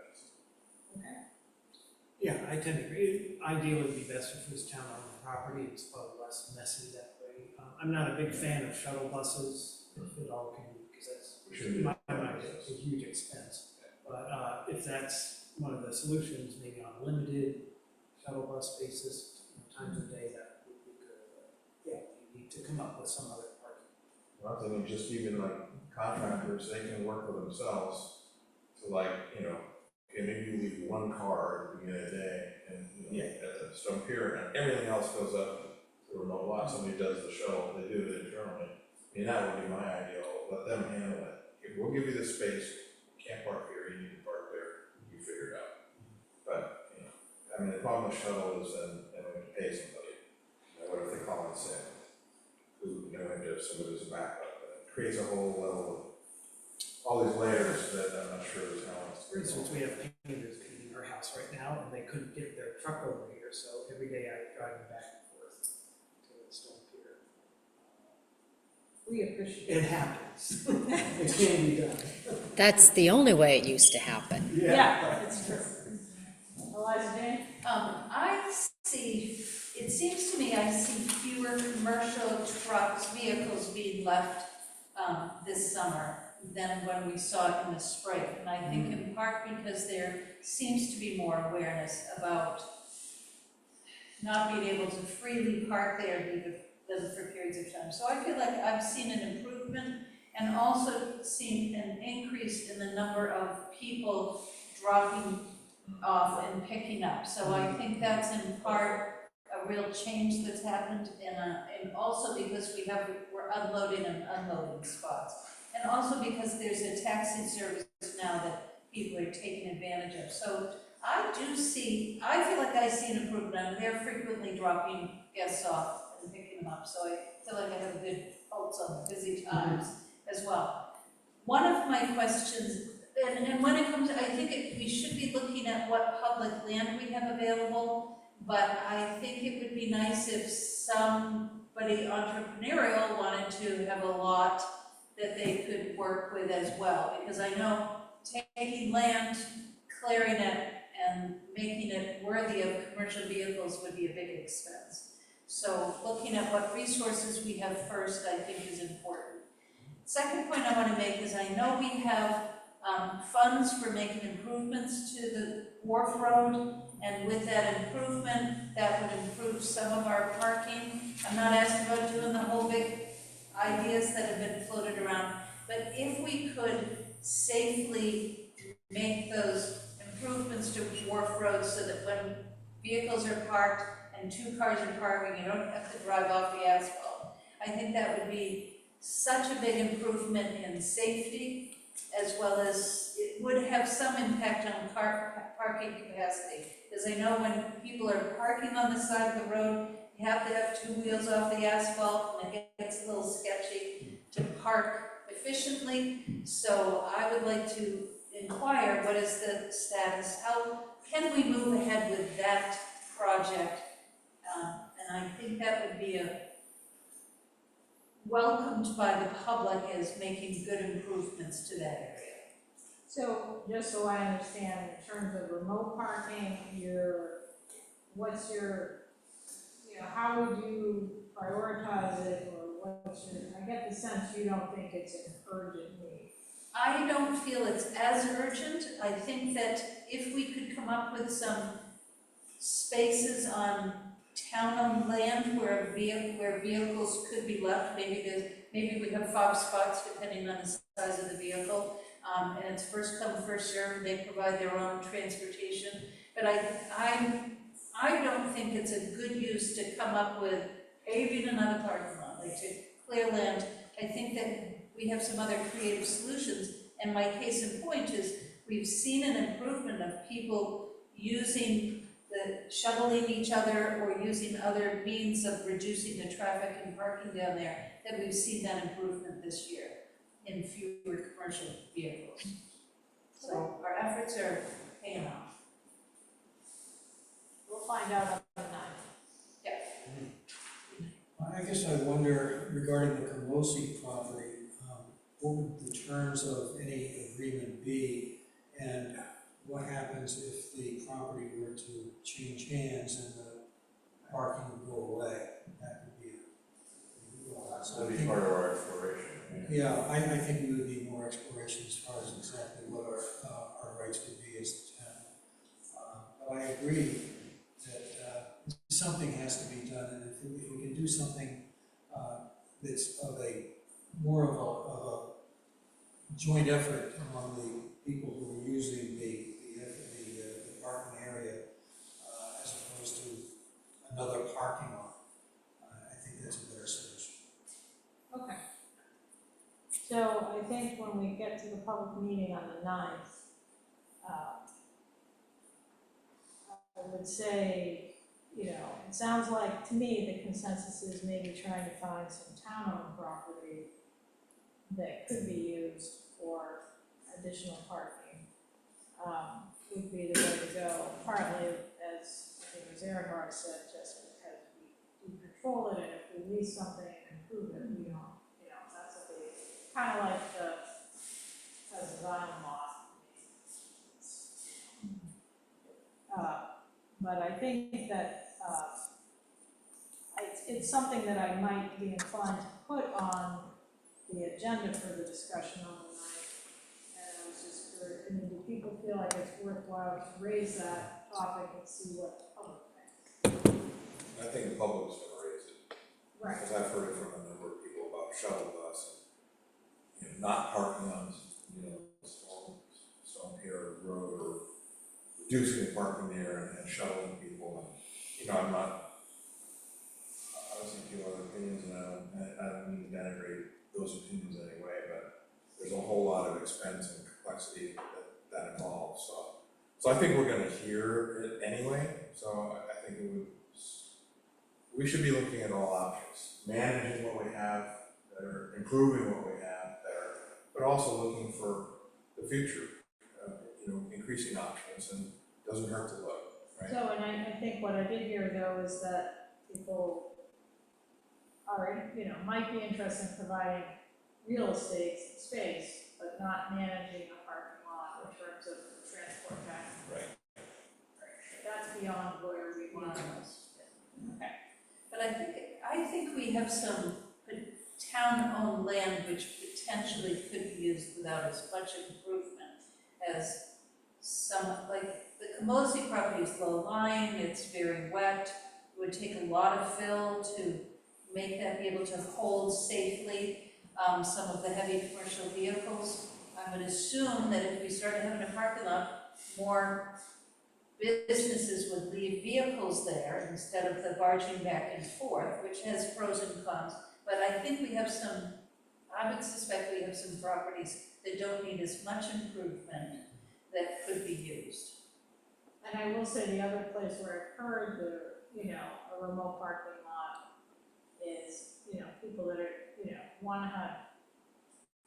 Yeah, I tend to agree. Ideally, it'd be best if it was town-owned property, it's probably less messy that way. I'm not a big fan of shuttle buses, if it all can, because that's, in my mind, it's a huge expense. But if that's one of the solutions, maybe on a limited shuttle bus basis, times a day, that would be good. But yeah, you need to come up with some other parking. Well, I think just even like contractors, they can work for themselves to, like, you know, okay, maybe you leave one car at the beginning of the day and, you know, at the stone pier, and everything else goes up to the remote lot. Somebody does the shuttle, they do it internally. I mean, that would be my ideal. Let them handle it. Okay, we'll give you the space. You can't park here, you need to park there. You figure it out. But, you know, I mean, the problem with shuttle is then we have to pay somebody. You know, what if they call in sick? Who, you know, we have to have somebody who's a backup. It creates a whole level of all these layers that I'm not sure is how it's. For instance, we have painters painting our house right now, and they couldn't get their truck over here, so every day I drive them back and forth to the stone pier. We appreciate It happens. It can be done. That's the only way it used to happen. Yeah, it's true. Eliza Jane? I see, it seems to me I see fewer commercial trucks, vehicles being left, this summer than when we saw it in the spring. And I think in part because there seems to be more awareness about not being able to freely park there even for periods of time. So I feel like I've seen an improvement and also seen an increase in the number of people dropping off and picking up. So I think that's in part a real change that's happened, and also because we're unloading and unloading spots. And also because there's a taxi service now that people are taking advantage of. So I feel like I see an improvement. They're frequently dropping guests off and picking them up. So I feel like I have a good pulse on the busy times as well. One of my questions, and when it comes, I think we should be looking at what public land we have available, but I think it would be nice if somebody entrepreneurial wanted to have a lot that they could work with as well, because I know taking land, clearing it, and making it worthy of commercial vehicles would be a big expense. So looking at what resources we have first, I think is important. Second point I want to make is I know we have funds for making improvements to the Wharf Road, and with that improvement, that would improve some of our parking. I'm not asking about doing the whole big ideas that have been floated around, but if we could safely make those improvements to Wharf Road so that when vehicles are parked and two cars are parking, you don't have to drive off the asphalt. I think that would be such a big improvement in safety, as well as it would have some impact on parking capacity. Because I know when people are parking on the side of the road, you have to have two wheels off the asphalt, and it gets a little sketchy to park efficiently. So I would like to inquire, what is the status? How can we move ahead with that project? And I think that would be welcomed by the public as making good improvements to that area. So, just so I understand, in terms of remote parking, what's your, how would you prioritize it, or I get the sense you don't think it's an urgent need. I don't feel it's as urgent. I think that if we could come up with some spaces on town-owned land where vehicles could be left, maybe we have 5 spots depending on the size of the vehicle, and it's first come, first served, they provide their own transportation. But I don't think it's a good use to come up with paving another parking lot, like to clear land. I think that we have some other creative solutions, and my case in point is, we've seen an improvement of people using the shoveling each other or using other means of reducing the traffic and parking down there, that we've seen that improvement this year in fewer commercial vehicles. So our efforts are paying off. We'll find out on the 9th. I guess I wonder regarding the Camosi property, what would the terms of any agreement be? And what happens if the property were to change hands and the parking would go away? That would be So that'd be part of our exploration. Yeah, I think we would need more exploration as far as exactly what our rights would be as the town. But I agree that something has to be done, and if we can do something that's of a more of a joint effort among the people who are using the parking area as opposed to another parking lot, I think that's a better solution. Okay. So I think when we get to the public meeting on the 9th, I would say, you know, it sounds like, to me, the consensus is maybe trying to find some town-owned property that could be used for additional parking, would be the way to go. Partly, as I think as Earhart said, just because we control it, and if we lease something and improve it, we don't, you know, that's a big, kind of like the Pleasant Island law. But I think that it's something that I might be inclined to put on the agenda for the discussion on the 9th. And I was just curious, I mean, do people feel like it's worthwhile to raise that topic and see what the public thinks? I think the public's gonna raise it. Right. Because I've heard it from a number of people about shuttle bus, and, you know, not parking on, you know, Stone Pier Road, or reducing the parking there and shuttling people, and, you know, I'm not, obviously people have opinions, and I don't mean to denigrate those opinions anyway, but there's a whole lot of expense and complexity that involves, so I think we're gonna hear it anyway, so I think we should be looking at all options, managing what we have better, improving what we have better, but also looking for the future, you know, increasing options, and it doesn't hurt to look, right? So, and I think what I did hear though is that people are, you know, might be interested in providing real estate space, but not managing a parking lot in terms of transport tax. Right. That's beyond where we want to. Okay. But I think we have some town-owned land which potentially could be used without as much improvement as some, like the Camosi property is low-lying, it's very wet, it would take a lot of fill to make that be able to hold safely some of the heavy commercial vehicles. I would assume that if we started having a parking lot, more businesses would leave vehicles there instead of the barging back and forth, which has pros and cons. But I think we have some, I would suspect we have some properties that don't need as much improvement that could be used. And I will say the other place where I've heard the, you know, a remote parking lot is, you know, people that are, you know, want to have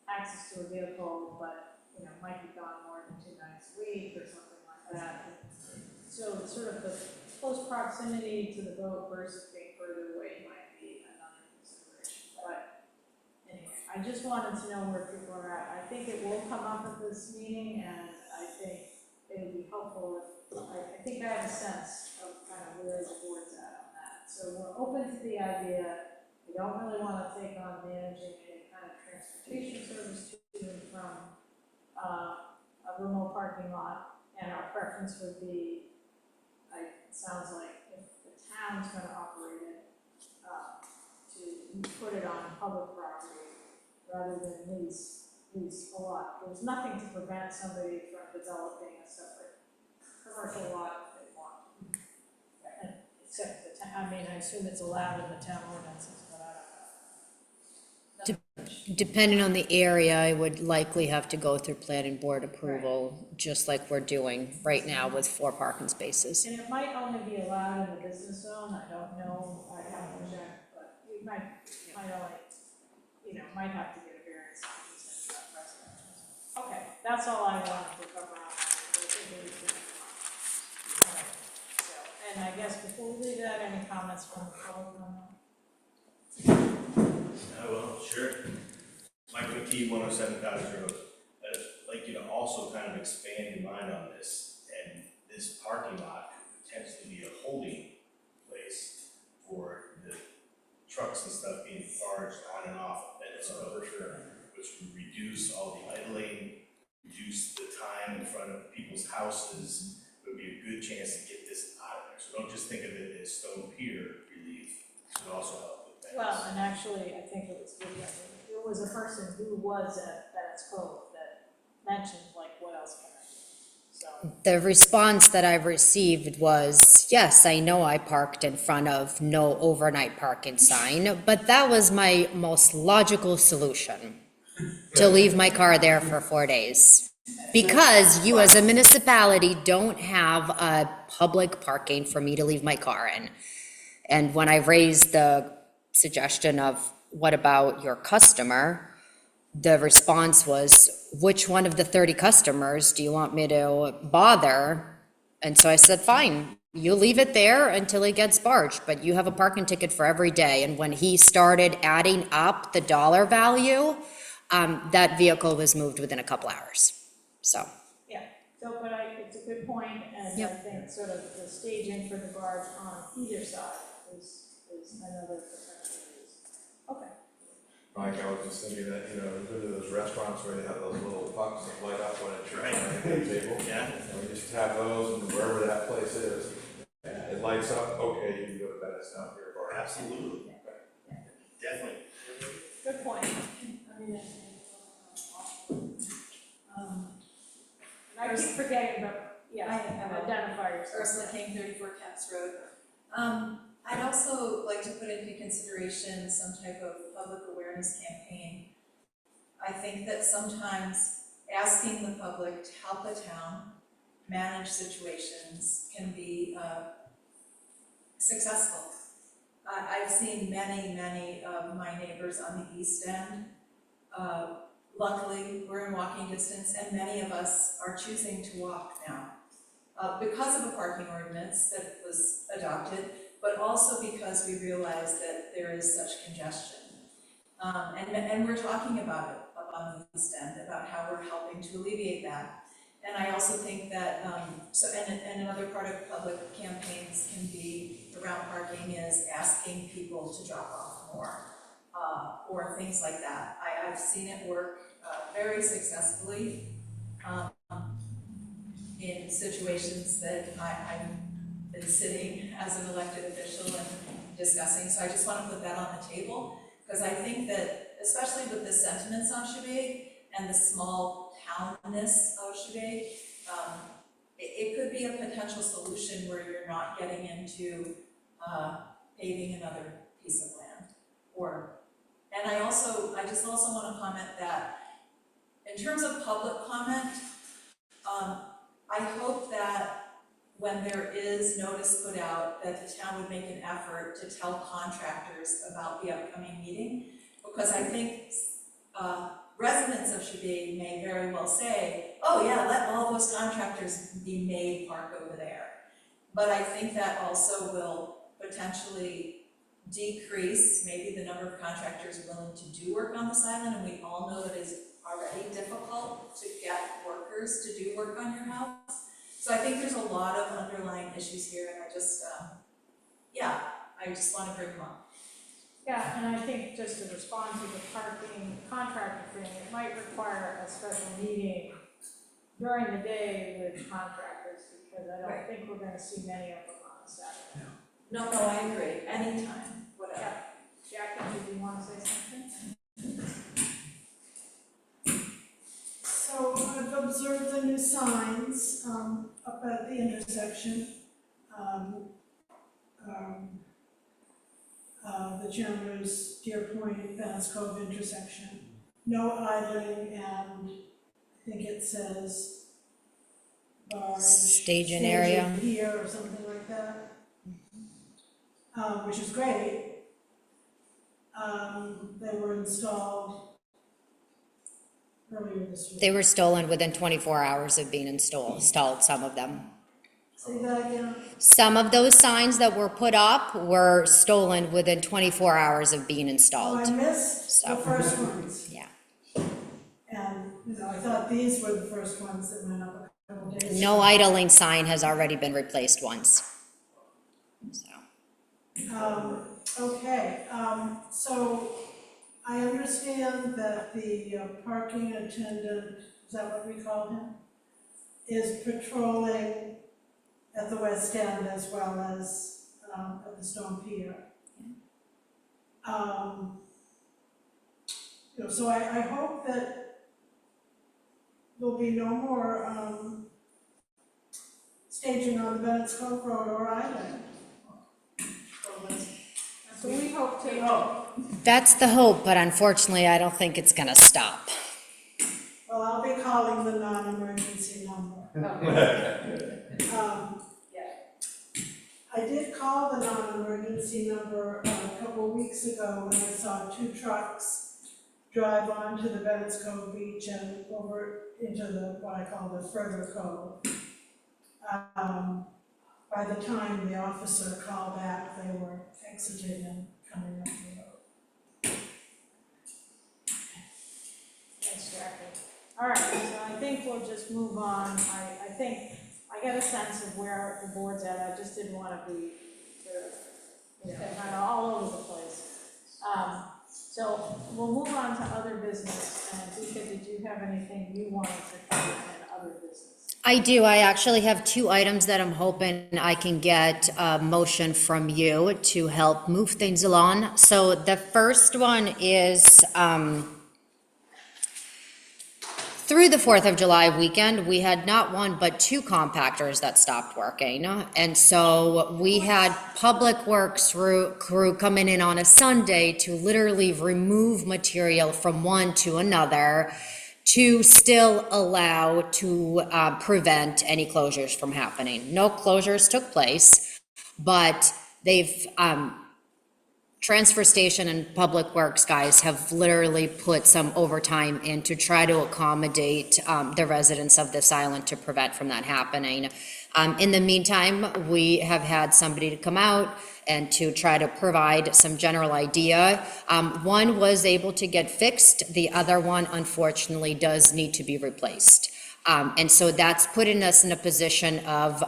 access to a vehicle, but, you know, might be gone more than 2 nights a week or something like that. So it's sort of the close proximity to the boat versus being further away might be another consideration. But anyway, I just wanted to know where people are at. I think it will come up at this meeting, and I think it would be helpful if, I think I have a sense of kind of where the board's at on that. So we're open to the idea. We don't really want to take on managing any kind of transportation service to and from a remote parking lot, and our preference would be, it sounds like if the town's going to operate it, to put it on public property rather than lease a lot. There's nothing to prevent somebody from developing a separate commercial lot if they want. And except the town, I mean, I assume it's allowed in the town ordinances, but I don't know. Depending on the area, I would likely have to go through planning board approval, just like we're doing right now with 4 parking spaces. And it might only be allowed in the business zone, I don't know, I haven't checked, but you might only, might have to get a variance on these things, not residential. Okay, that's all I wanted to cover on that. I think it was good. All right, so, and I guess before we leave that, any comments from the public on that? Well, sure. Mike McKee, 107 Cottage Road. I'd like you to also kind of expand your mind on this, and this parking lot could potentially be a holding place for the trucks and stuff being barged on and off of Minnesota, for sure, which would reduce all the idling, reduce the time in front of people's houses. It would be a good chance to get this out of there. So don't just think of it as stone pier relief. It would also help with that. Well, and actually, I think it was good, there was a person who was at Bennett's Cove that mentioned, like, what else can I do? So, The response that I've received was, yes, I know I parked in front of no overnight parking sign, but that was my most logical solution, to leave my car there for 4 days. Because you as a municipality don't have a public parking for me to leave my car in. And when I raised the suggestion of, what about your customer? The response was, which one of the 30 customers do you want me to bother? And so I said, fine, you leave it there until it gets barged, but you have a parking ticket for every day. And when he started adding up the dollar value, that vehicle was moved within a couple hours, so. yeah, so, but it's a good point, and I Yep. think sort of the staging for the barge on either side is another potential use. Okay. Mike, I was just thinking that, go to those restaurants where they have those little pucks that light up when it's right at the table. Yeah. And we just have those, and wherever that place is, and it lights up, okay, you can go to bed, it's not your bar. Absolutely. Definitely. Good point. I keep forgetting, but, I yeah, have identify yourself. Ursula King, 34 Caps Road. I'd also like to put into consideration some type of public awareness campaign. I think that sometimes asking the public to help a town manage situations can be successful. I've seen many of my neighbors on the east end. Luckily, we're in walking distance, and many of us are choosing to walk now because of a parking ordinance that was adopted, but also because we realize that there is such congestion. And we're talking about it up on the east end, about how we're helping to alleviate that. And I also think that, and another part of public campaigns can be around parking is asking people to drop off more, or things like that. I've seen it work very successfully in situations that I've been sitting as an elected official and discussing. So I just want to put that on the table, because I think that, especially with the sentiments on Shebig and the small townness of Shebig, it could be a potential solution where you're not getting into paving another piece of land. And I just also want to comment that in terms of public comment, I hope that when there is notice put out, that the town would make an effort to tell contractors about the upcoming meeting, because I think residents of Shebig may very well say, oh yeah, let all those contractors be made park over there. But I think that also will potentially decrease maybe the number of contractors willing to do work on this island, and we all know that it's already difficult to get workers to do work on your house. So I think there's a lot of underlying issues here, and I just want to bring them up. Yeah, and I think just to respond to the parking contractor thing, it might require a special meeting during the day with contractors, because I don't think we're gonna see many of them on Saturday. No, I agree, anytime, whatever. Yeah. Jackie, did you want to say something? So I've observed the new signs up at the intersection. the Chandler's Deer Point, Vance Cove intersection. No idling, and I think it says barge. Staging area. staging here or something like that. Which is great. They were installed earlier this week. They were stolen within 24 hours of being installed, some of them. Say that again? Some of those signs that were put up were stolen within 24 hours of being Oh, installed. I missed the So- first ones. Yeah. And, I thought these were the first ones that went up a couple days ago. No idling sign has already been replaced once. So, Okay, so I understand that the parking attendant, is that what we call him? Is patrolling at the West End as well as at the Stone Pier. So I hope that there'll be no more staging on the Bennett's Cove Road or Island. So we hope to, that's the hope, but unfortunately, I don't think it's gonna stop. Well, I'll be calling the non-emergency number. I did call the non-emergency number a couple of weeks ago when I saw 2 trucks drive onto the Bennett's Cove Beach and over into what I call the further cove. By the time the officer called back, they were exiting and coming up the road. thanks, Jackie. All right, so I think we'll just move on. I think I get a sense of where the board's at. I just didn't want to be kind of all over the place. So we'll move on to other business. And Tika, did you have anything you wanted to cover in other business? I do. I actually have 2 items that I'm hoping I can get a motion from you to help move things along. So the first one is, through the 4th of July weekend, we had not 1, but 2 compactors that stopped working. And so we had Public Works crew coming in on a Sunday to literally remove material from one to another to still allow to prevent any closures from happening. No closures took place, but they've, Transfer Station and Public Works guys have literally put some overtime in to try to accommodate the residents of this island to prevent from that happening. In the meantime, we have had somebody to come out and to try to provide some general idea. One was able to get fixed. The other one, unfortunately, does need to be replaced. And so that's putting us in a position of,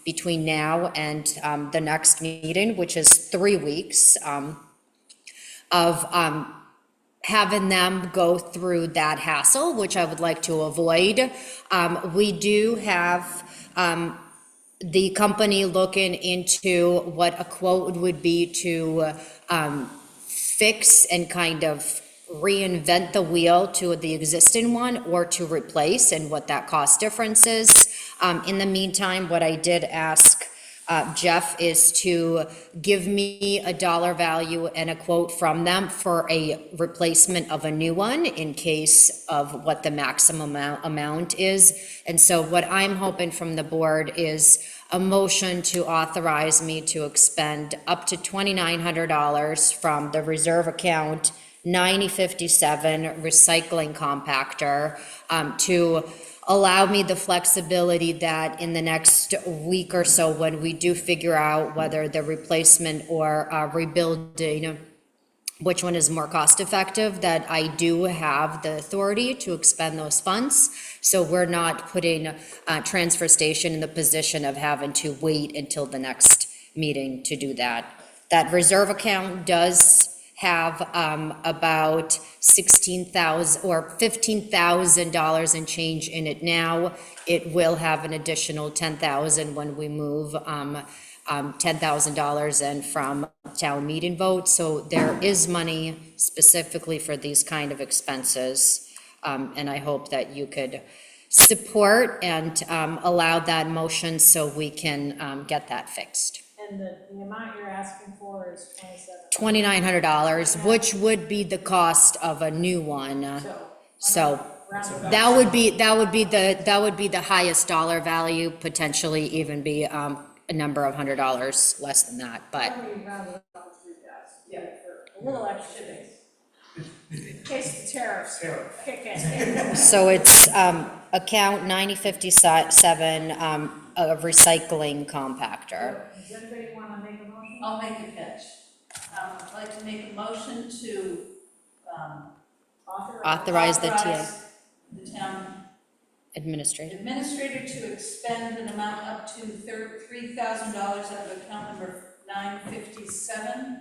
between now and the next meeting, which is 3 weeks, of having them go through that hassle, which I would like to avoid. We do have the company looking into what a quote would be to fix and kind of reinvent the wheel to the existing one or to replace, and what that cost difference is. In the meantime, what I did ask Jeff is to give me a dollar value and a quote from them for a replacement of a new one in case of what the maximum amount is. And so what I'm hoping from the board is a motion to authorize me to expend up to $2,900 from the reserve account 9057 recycling compactor to allow me the flexibility that in the next week or so, when we do figure out whether the replacement or rebuilding, which one is more cost effective, that I do have the authority to expend those funds. So we're not putting Transfer Station in the position of having to wait until the next meeting to do that. That reserve account does have about $16,000 or $15,000 and change in it now. It will have an additional $10,000 when we move $10,000 in from town meeting vote. So there is money specifically for these kind of expenses. And I hope that you could support and allow that motion so we can get that fixed. and the amount you're asking for is $2,900, which would be the cost of a new one. So roundabout. that would be the highest dollar value, potentially even be a number of $100 less than that, but Probably round it up to 3,000, yeah, for a little extra base. In case the tariffs kick in. so it's account 9057, a recycling compactor. Does anybody wanna make a motion? I'll make a pitch. I'd like to make a motion to, Authorize the the town administrator. administrator to expend an amount up to $3,000 out of account number 957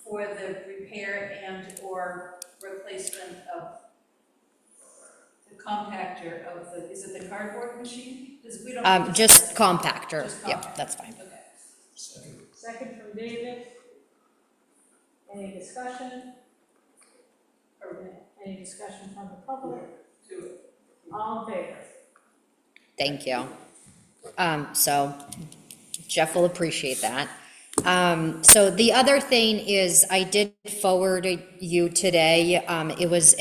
for the repair and or replacement of the compactor of the, is it the cardboard machine? 'Cause we don't have to Just say- compactor, Just yeah, compactor. that's fine. Okay. Second from David. Any discussion? Or any discussion from the public? All in favor? Thank you. So Jeff will appreciate that. So the other thing is, I did forward you today, it was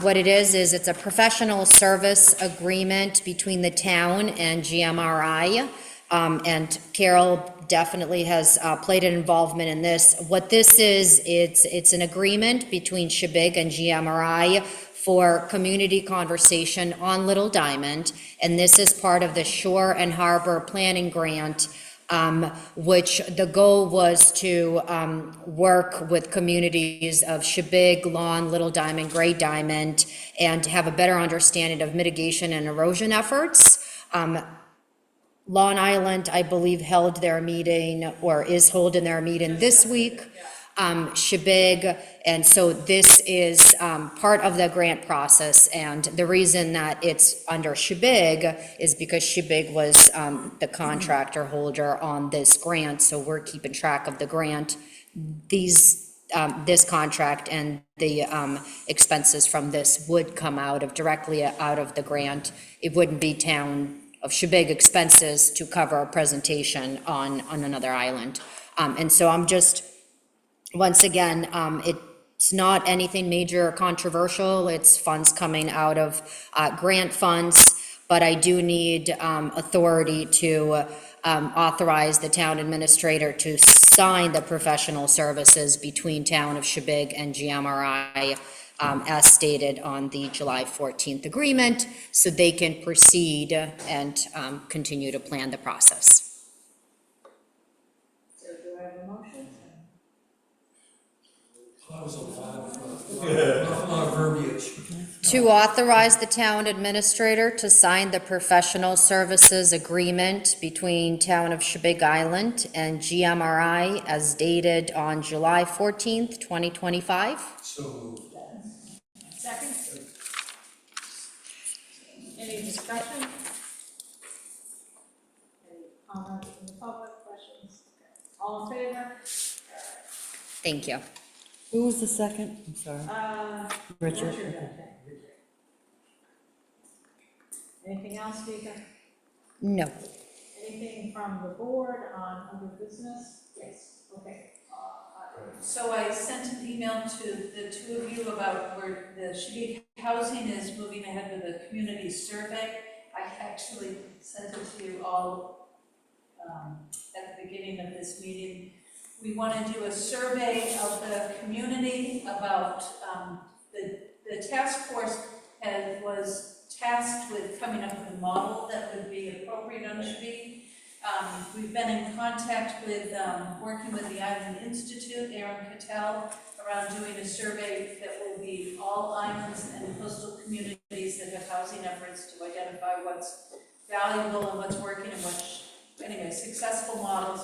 what it is it's a professional service agreement between the town and GMRI. And Carol definitely has played an involvement in this. What this is, it's an agreement between Shebig and GMRI for community conversation on Little Diamond, and this is part of the Shore and Harbor Planning Grant, which the goal was to work with communities of Shebig, Lawn, Little Diamond, Gray Diamond, and have a better understanding of mitigation and erosion efforts. Long Island, I believe, held their meeting, or is holding their meeting this week. Shebig, and so this is part of the grant process, and the reason that it's under Shebig is because Shebig was the contractor holder on this grant, so we're keeping track of the grant. This contract and the expenses from this would come directly out of the grant. It wouldn't be town of Shebig expenses to cover a presentation on another island. And so I'm just, once again, it's not anything major or controversial. It's funds coming out of grant funds, but I do need authority to authorize the town administrator to sign the professional services between town of Shebig and GMRI as stated on the July 14th agreement, so they can proceed and continue to plan the process. So do I have a motion? That was a lot of verbiage. To authorize the town administrator to sign the professional services agreement between town of Shebig Island and GMRI as dated on July 14th, 2025. So moved. Second? Any discussion? Any comments from the public, questions? All in favor? Thank you. Who was the second? I'm sorry. Richard, Richard. I think. Anything else, Speaker? No. Anything from the board on other business? Yes. Okay. So I sent an email to the two of you about where the Shebig Housing is moving ahead with a community survey. I actually sent it to you all at the beginning of this meeting. We want to do a survey of the community about the task force was tasked with coming up with a model that would be appropriate on Shebig. We've been in contact with, working with the Island Institute, Aaron Cattell, around doing a survey that will be all islands and coastal communities that have housing efforts to identify what's valuable and what's working and anyway, successful models.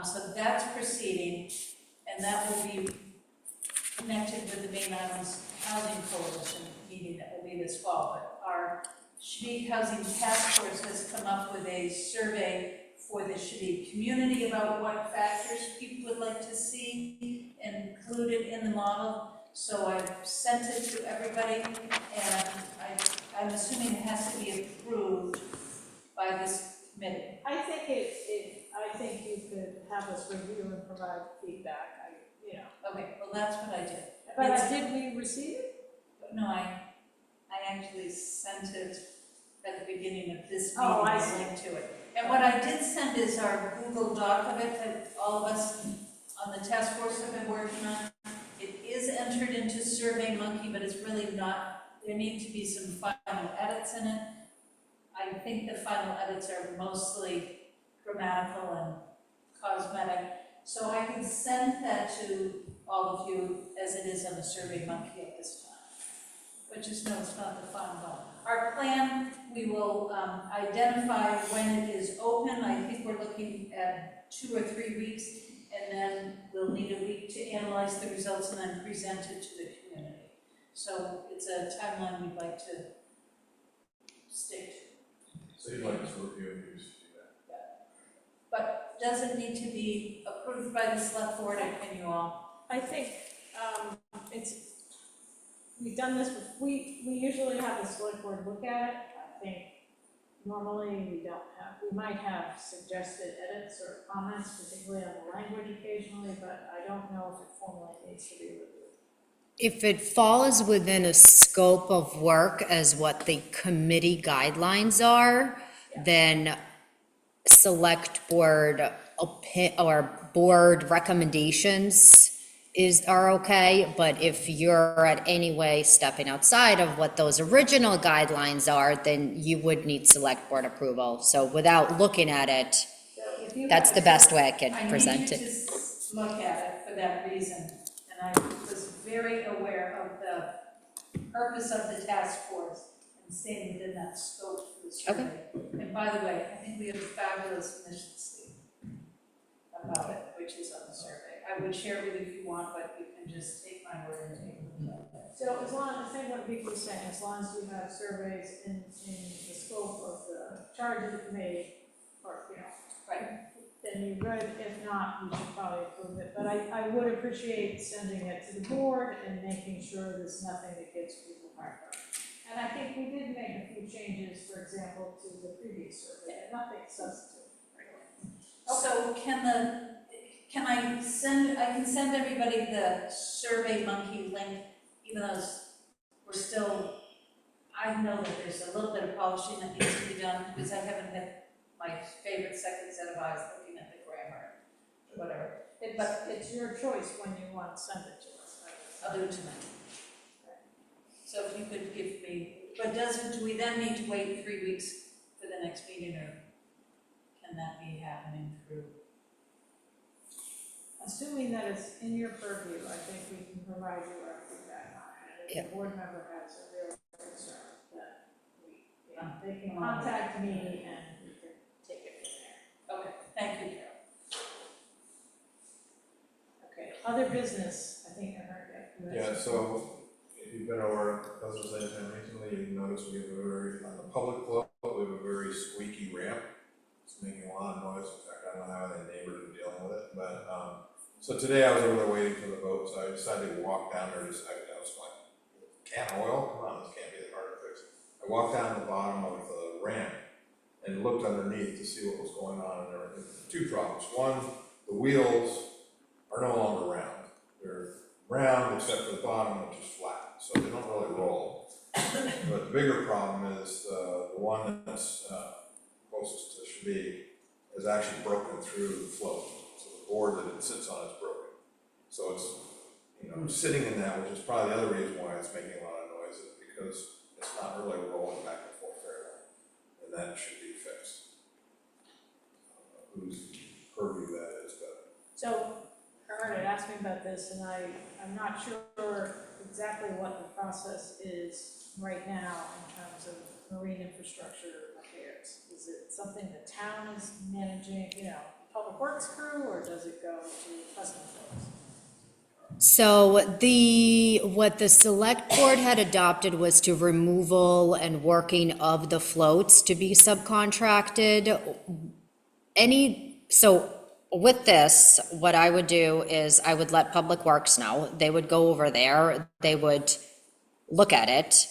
So that's proceeding, and that will be connected with the Main Islands Housing Coalition meeting that will be this fall. But our Shebig Housing Task Force has come up with a survey for the Shebig community about what factors people would like to see included in the model. So I've sent it to everybody, and I'm assuming it has to be approved by this committee. I think I I think you could have us review and provide feedback, Okay, well, that's what I did. But did we receive it? No, I actually sent it at the beginning of this meeting, Oh, I a see. link to it. And what I did send is our Google Doc of it that all of us on the task force have been working on. It is entered into SurveyMonkey, but it's really not, there need to be some final edits in it. I think the final edits are mostly grammatical and cosmetic. So I can send that to all of you as it is on the SurveyMonkey at this time. But just know it's not the final one. Our plan, we will identify when it is open. I think we're looking at 2 or 3 weeks, and then we'll need a week to analyze the results and then present it to the community. So it's a timeline we'd like to stick to. So you'd like to review and use feedback? But does it need to be approved by the select board, or can you all? I think, we've done this, we usually have the select board look at it. I think normally we might have suggested edits or comments, particularly on the language occasionally, but I don't know if it formally needs to be reviewed. If it falls within a scope of work as what the committee guidelines are, then select board or board recommendations are okay, but if you're at any way stepping outside of what those original guidelines are, then you would need select board approval. So without looking at it, that's the best way I could present it. I need you to look at it for that reason, and I was very aware of the purpose of the task force and staying within that scope for the survey. And by the way, I think we have a fabulous mission statement about it, which is on the survey. I would share it with you if you want, but you can just take my word and take a look at it. So as long as, I think what Vicky was saying, as long as we have surveys in the scope of the charge of the committee, or, Right. then you're good. If not, we should probably approve it. But I would appreciate sending it to the board and making sure there's nothing that gives people heartburn. And I think we did make a few changes, for example, to the previous survey, but nothing substantive. So I can send everybody the SurveyMonkey link, even though we're still, I know that there's a little bit of polishing that needs to be done, because I haven't had my favorite second set of eyes looking at the grammar, or whatever. But it's your choice when you want to send it to us. I'll do it tonight. So if you could give me, but do we then need to wait 3 weeks for the next meeting, or can that be happening through? Assuming that it's in your purview, I think we can provide you our feedback on it. If the board member has a real concern, that they can contact me and we can take it from there. Okay, thank you, Carol. Okay, other business, I think I heard that. Yeah, so if you've been over Buzzards Edge and recently, you notice we have on the public floor, we have a very squeaky ramp. It's making a lot of noise. In fact, I don't know how the neighbors are dealing with it, but, so today I was over there waiting for the vote, so I decided to walk down there. I was like, can oil? Come on, this can't be that hard to fix. I walked down the bottom of the ramp and looked underneath to see what was going on, and there were 2 problems. One, the wheels are no longer round. They're round except for the bottom, which is flat, so they don't really roll. But the bigger problem is the one that's closest to should be is actually broken through the float. So the board that it sits on is broken. So it's, sitting in that, which is probably the other reason why it's making a lot of noise, is because it's not really rolling back and forth very well. And that should be fixed. Whose purview that is, but. So, Karen had asked me about this, and I'm not sure exactly what the process is right now in terms of marine infrastructure repairs. Is it something the town is managing, public works crew, or does it go to custom folks? So what the select board had adopted was to removal and working of the floats to be subcontracted. So with this, what I would do is I would let Public Works know. They would go over there, they would look at it.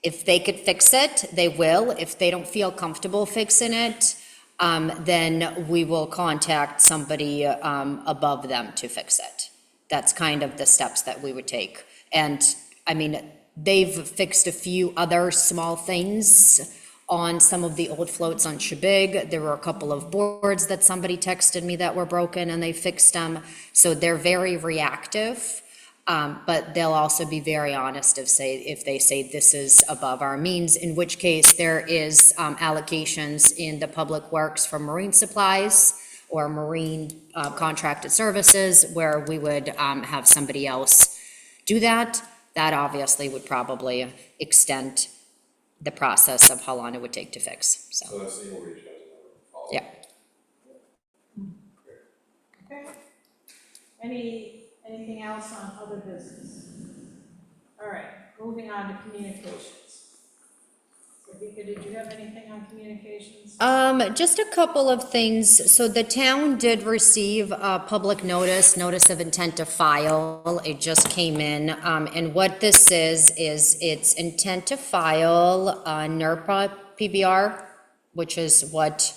If they could fix it, they will. If they don't feel comfortable fixing it, then we will contact somebody above them to fix it. That's kind of the steps that we would take. And I mean, they've fixed a few other small things on some of the old floats on Shabig. There were a couple of boards that somebody texted me that were broken and they fixed them. So they're very reactive, but they'll also be very honest if they say this is above our means, in which case there is allocations in the public works for marine supplies or marine contracted services where we would have somebody else do that. That obviously would probably extend the process of how long it would take to fix, so. So that's the you'll reach out to them. Yeah. Okay. Anything else on other business? All right, moving on to communications. So Vika, did you have anything on communications? Just a couple of things. So the town did receive a public notice of intent to file. It just came in. And what this is it's intent to file NERPA PBR, which is what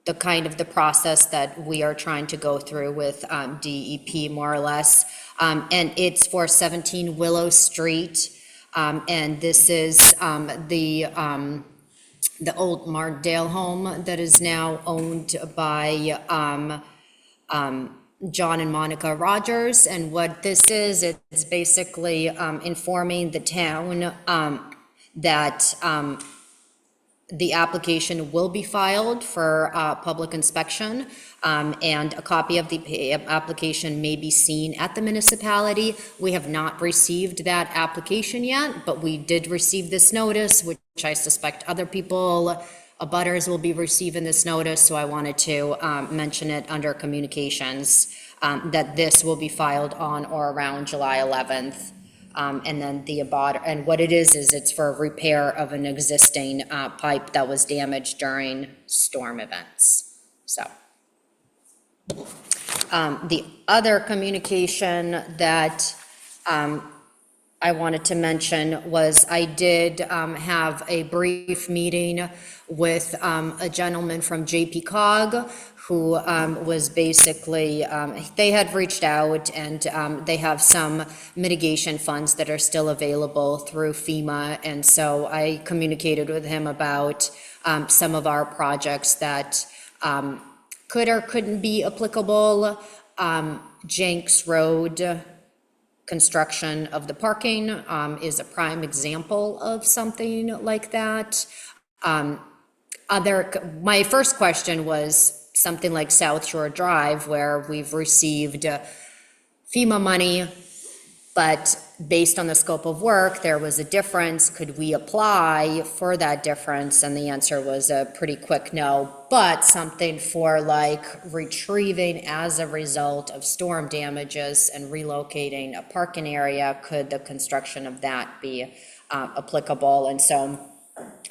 the kind of the process that we are trying to go through with DEP, more or less. And it's for 17 Willow Street. And this is the old Markdale home that is now owned by John and Monica Rogers. And what this is, it's basically informing the town that the application will be filed for public inspection, and a copy of the application may be seen at the municipality. We have not received that application yet, but we did receive this notice, which I suspect other people, abutters, will be receiving this notice, so I wanted to mention it under communications, that this will be filed on or around July 11th. And then the abutter, and what it is it's for repair of an existing pipe that was damaged during storm events, so. The other communication that I wanted to mention was I did have a brief meeting with a gentleman from JP Cog who was basically, they had reached out and they have some mitigation funds that are still available through FEMA. And so I communicated with him about some of our projects that could or couldn't be applicable. Jenks Road construction of the parking is a prime example of something like that. My first question was something like South Shore Drive, where we've received FEMA money, but based on the scope of work, there was a difference. Could we apply for that difference? And the answer was a pretty quick no, but something for like retrieving as a result of storm damages and relocating a parking area, could the construction of that be applicable? And so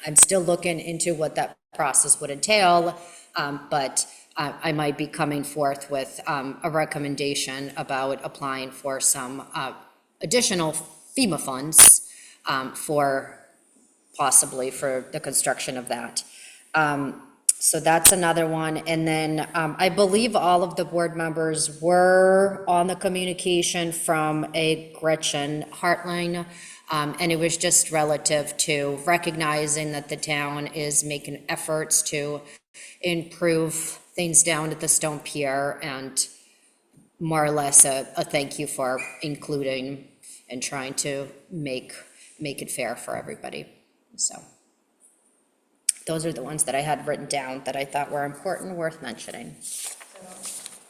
I'm still looking into what that process would entail, but I might be coming forth with a recommendation about applying for some additional FEMA funds for possibly for the construction of that. So that's another one. And then I believe all of the board members were on the communication from a Gretchen Hartline. And it was just relative to recognizing that the town is making efforts to improve things down at the Stone Pier, and more or less a thank you for including and trying to make it fair for everybody. So those are the ones that I had written down that I thought were important, worth mentioning. So,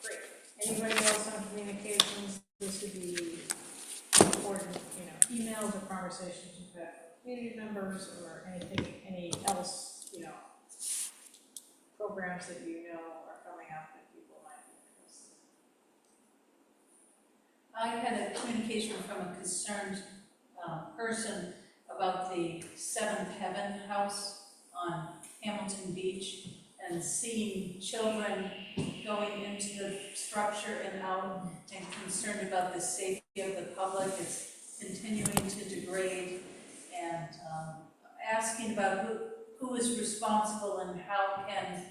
great. Anybody else on communications? This would be important, emails or conversations you've had with community members or anything, any else, programs that are coming up that people might be interested in. I had a communication from a concerned person about the Seventh Heaven House on Hamilton Beach, and seeing children going into the structure and out, and concerned about the safety of the public. It's continuing to degrade, and asking about who is responsible and how can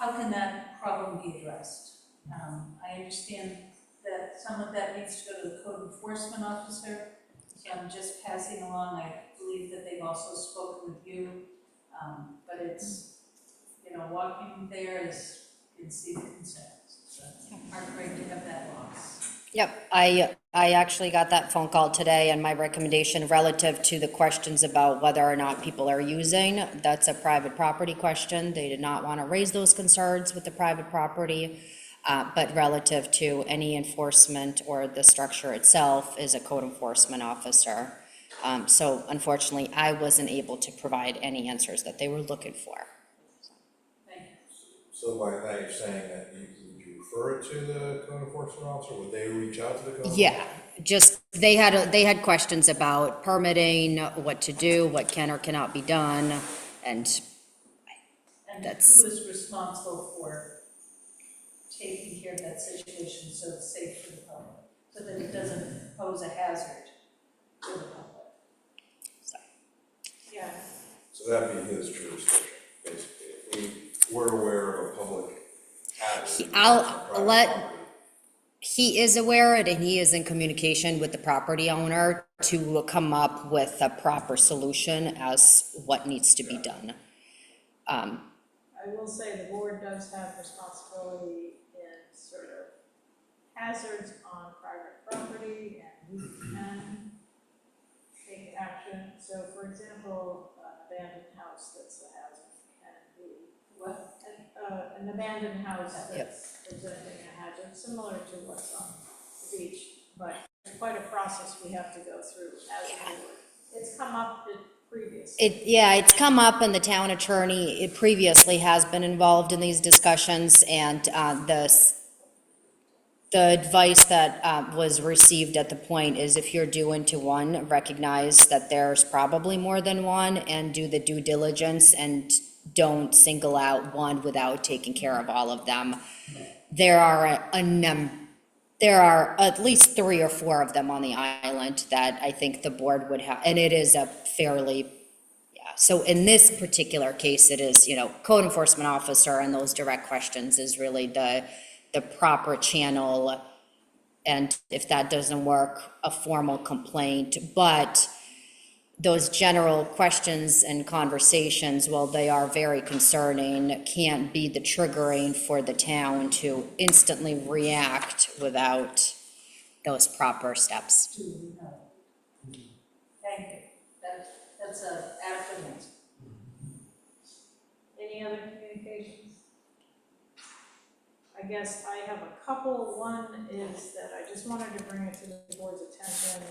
how can that problem be addressed? I understand that some of that needs to go to the code enforcement officer, so I'm just passing along, I believe that they've also spoken with you, but it's, you know, walking there is, you can see the concerns, so it's heartbreaking to have that loss. Yep, I actually got that phone call today, and my recommendation relative to the questions about whether or not people are using, that's a private property question. They did not want to raise those concerns with the private property, but relative to any enforcement or the structure itself is a code enforcement officer. So unfortunately, I wasn't able to provide any answers that they were looking for. So by that, you're saying that would you refer it to the code enforcement officer? Would they reach out to the code? Yeah, just, they had questions about permitting, what to do, what can or cannot be done, and that's. Who is responsible for taking care of that situation so it's safe for the public, so that it doesn't pose a hazard to the public? Yeah. So that'd be his jurisdiction, basically. If we're aware of a public hazard. I'll let, he is aware of it, and he is in communication with the property owner to come up with a proper solution as what needs to be done. I will say the board does have responsibility in sort of hazards on private property, and we can take action. So for example, an abandoned house that's a hazard can be, what? An abandoned house that's presenting a hazard, similar to what's on the beach, but it's quite a process we have to go through as a board. It's come up previously. It's come up, and the town attorney previously has been involved in these discussions, and the advice that was received at the point is if you're due into one, recognize that there's probably more than one, and do the due diligence, and don't single out one without taking care of all of them. There are at least 3 or 4 of them on the island that I think the board would have, and it is a fairly, so in this particular case, it is, code enforcement officer, and those direct questions is really the proper channel, and if that doesn't work, a formal complaint. But those general questions and conversations, while they are very concerning, can't be the triggering for the town to instantly react without those proper steps. Thank you, that's an adequate answer. Any other communications? I guess I have a couple. One is that I just wanted to bring it to the board's attention.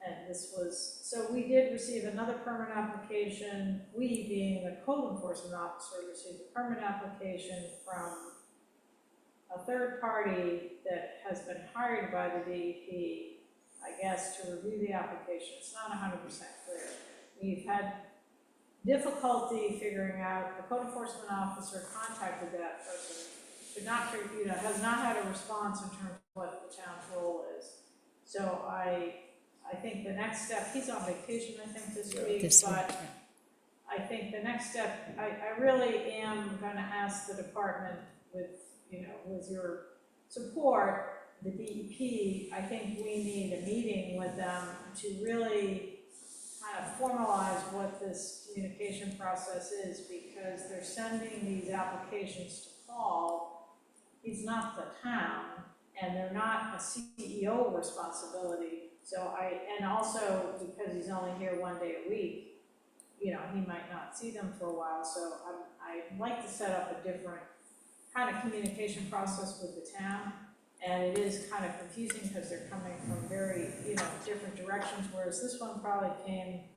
And this was, so we did receive another permit application. We, being the code enforcement officer, received a permit application from a third party that has been hired by the DEP, I guess, to review the application. It's not 100% clear. We've had difficulty figuring out, the code enforcement officer contacted that person, could not, has not had a response in terms of what the town's role is. So I think the next step, he's on vacation, I think, this week, but I think the next step, I really am gonna ask the department with your support, the DEP, I think we need a meeting with them to really kind of formalize what this communication process is, because they're sending these applications to Paul. He's not the town, and they're not a CEO responsibility. So and also because he's only here 1 day a week, he might not see them for a while. So I'd like to set up a different kind of communication process with the town. And it is kind of confusing because they're coming from very, different directions, whereas this one probably came,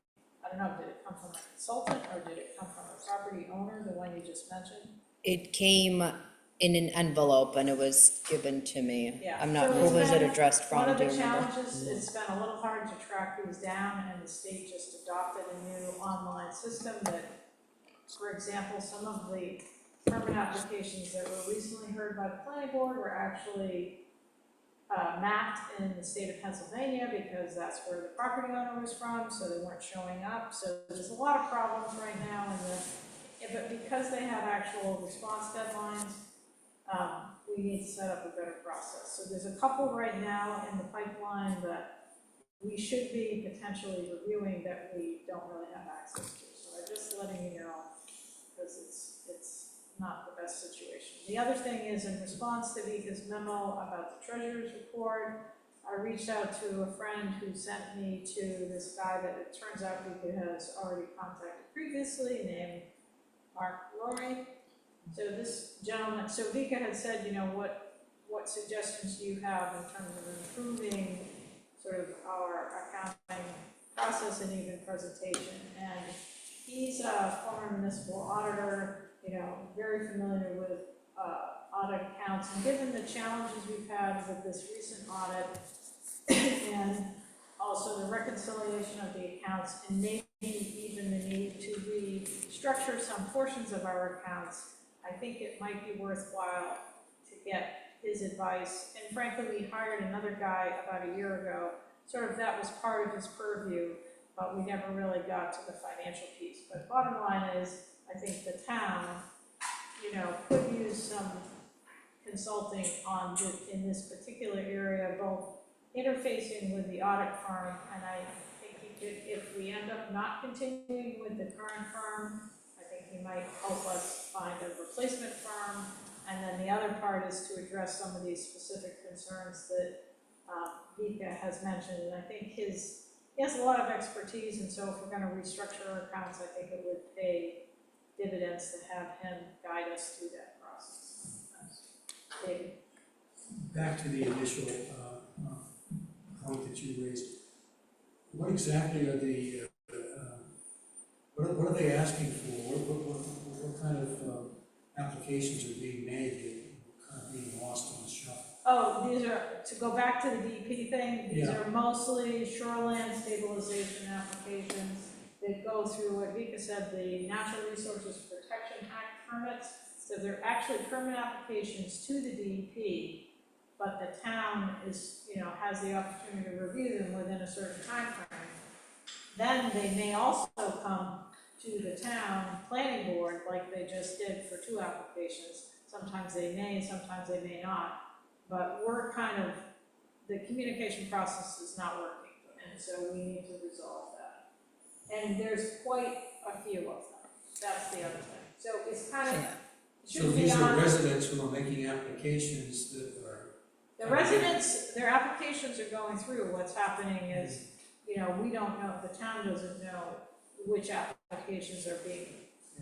I don't know, did it come from a consultant or did it come from a property owner, the one you just mentioned? It came in an envelope and it was given to me. Yeah. I'm not, So who was it addressed from? One of the Do you remember? challenges, it's been a little hard to track these down, and the state just adopted a new online system that, for example, some of the permit applications that were recently heard by the planning board were actually mapped in the state of Pennsylvania because that's where the property owner was from, so they weren't showing up. So there's a lot of problems right now in the but because they have actual response deadlines, we need to set up a better process. So there's a couple right now in the pipeline that we should be potentially reviewing that we don't really have access to. So I'm just letting you know, because it's not the best situation. The other thing is, in response to Vika's memo about the treasurer's report, I reached out to a friend who sent me to this guy that it turns out Vika has already contacted previously, named Mark Roy. So this gentleman, so Vika had said, you know, what suggestions do you have in terms of improving sort of our accounting process and even presentation? And he's a former municipal auditor, you know, very familiar with audit accounts, and given the challenges we've had with this recent audit and also the reconciliation of the accounts, and maybe even the need to restructure some portions of our accounts, I think it might be worthwhile to get his advice. And frankly, we hired another guy about a year ago, sort of that was part of his purview, but we never really got to the financial piece. But bottom line is, I think the town, you know, could use some consulting on in this particular area, both interfacing with the audit firm, and I think he could, if we end up not continuing with the current firm, I think he might help us find a replacement firm. And then the other part is to address some of these specific concerns that Vika has mentioned. And I think he has a lot of expertise, and so if we're going to restructure our accounts, I think it would pay dividends to have him guide us through that process. David? Back to the initial point that you raised. What exactly are the, what are they asking for? What kind of applications are being made that are kind of being lost in the shuffle? Oh, these are, to go back to the DP thing, these are mostly shoreline stabilization applications that go through what Vika said, the Natural Resources Protection Act permits. So they're actually permit applications to the DEP, but the town is, you know, has the opportunity to review them within a certain time frame. Then they may also come to the town planning board like they just did for 2 applications. Sometimes they may, sometimes they may not. But we're kind of, the communication process is not working, and so we need to resolve that. And there's quite a few of them. That's the other thing. So it's kind of, So these are residents who are making applications that are... The residents, their applications are going through. What's happening is, you know, we don't know, the town doesn't know which applications are being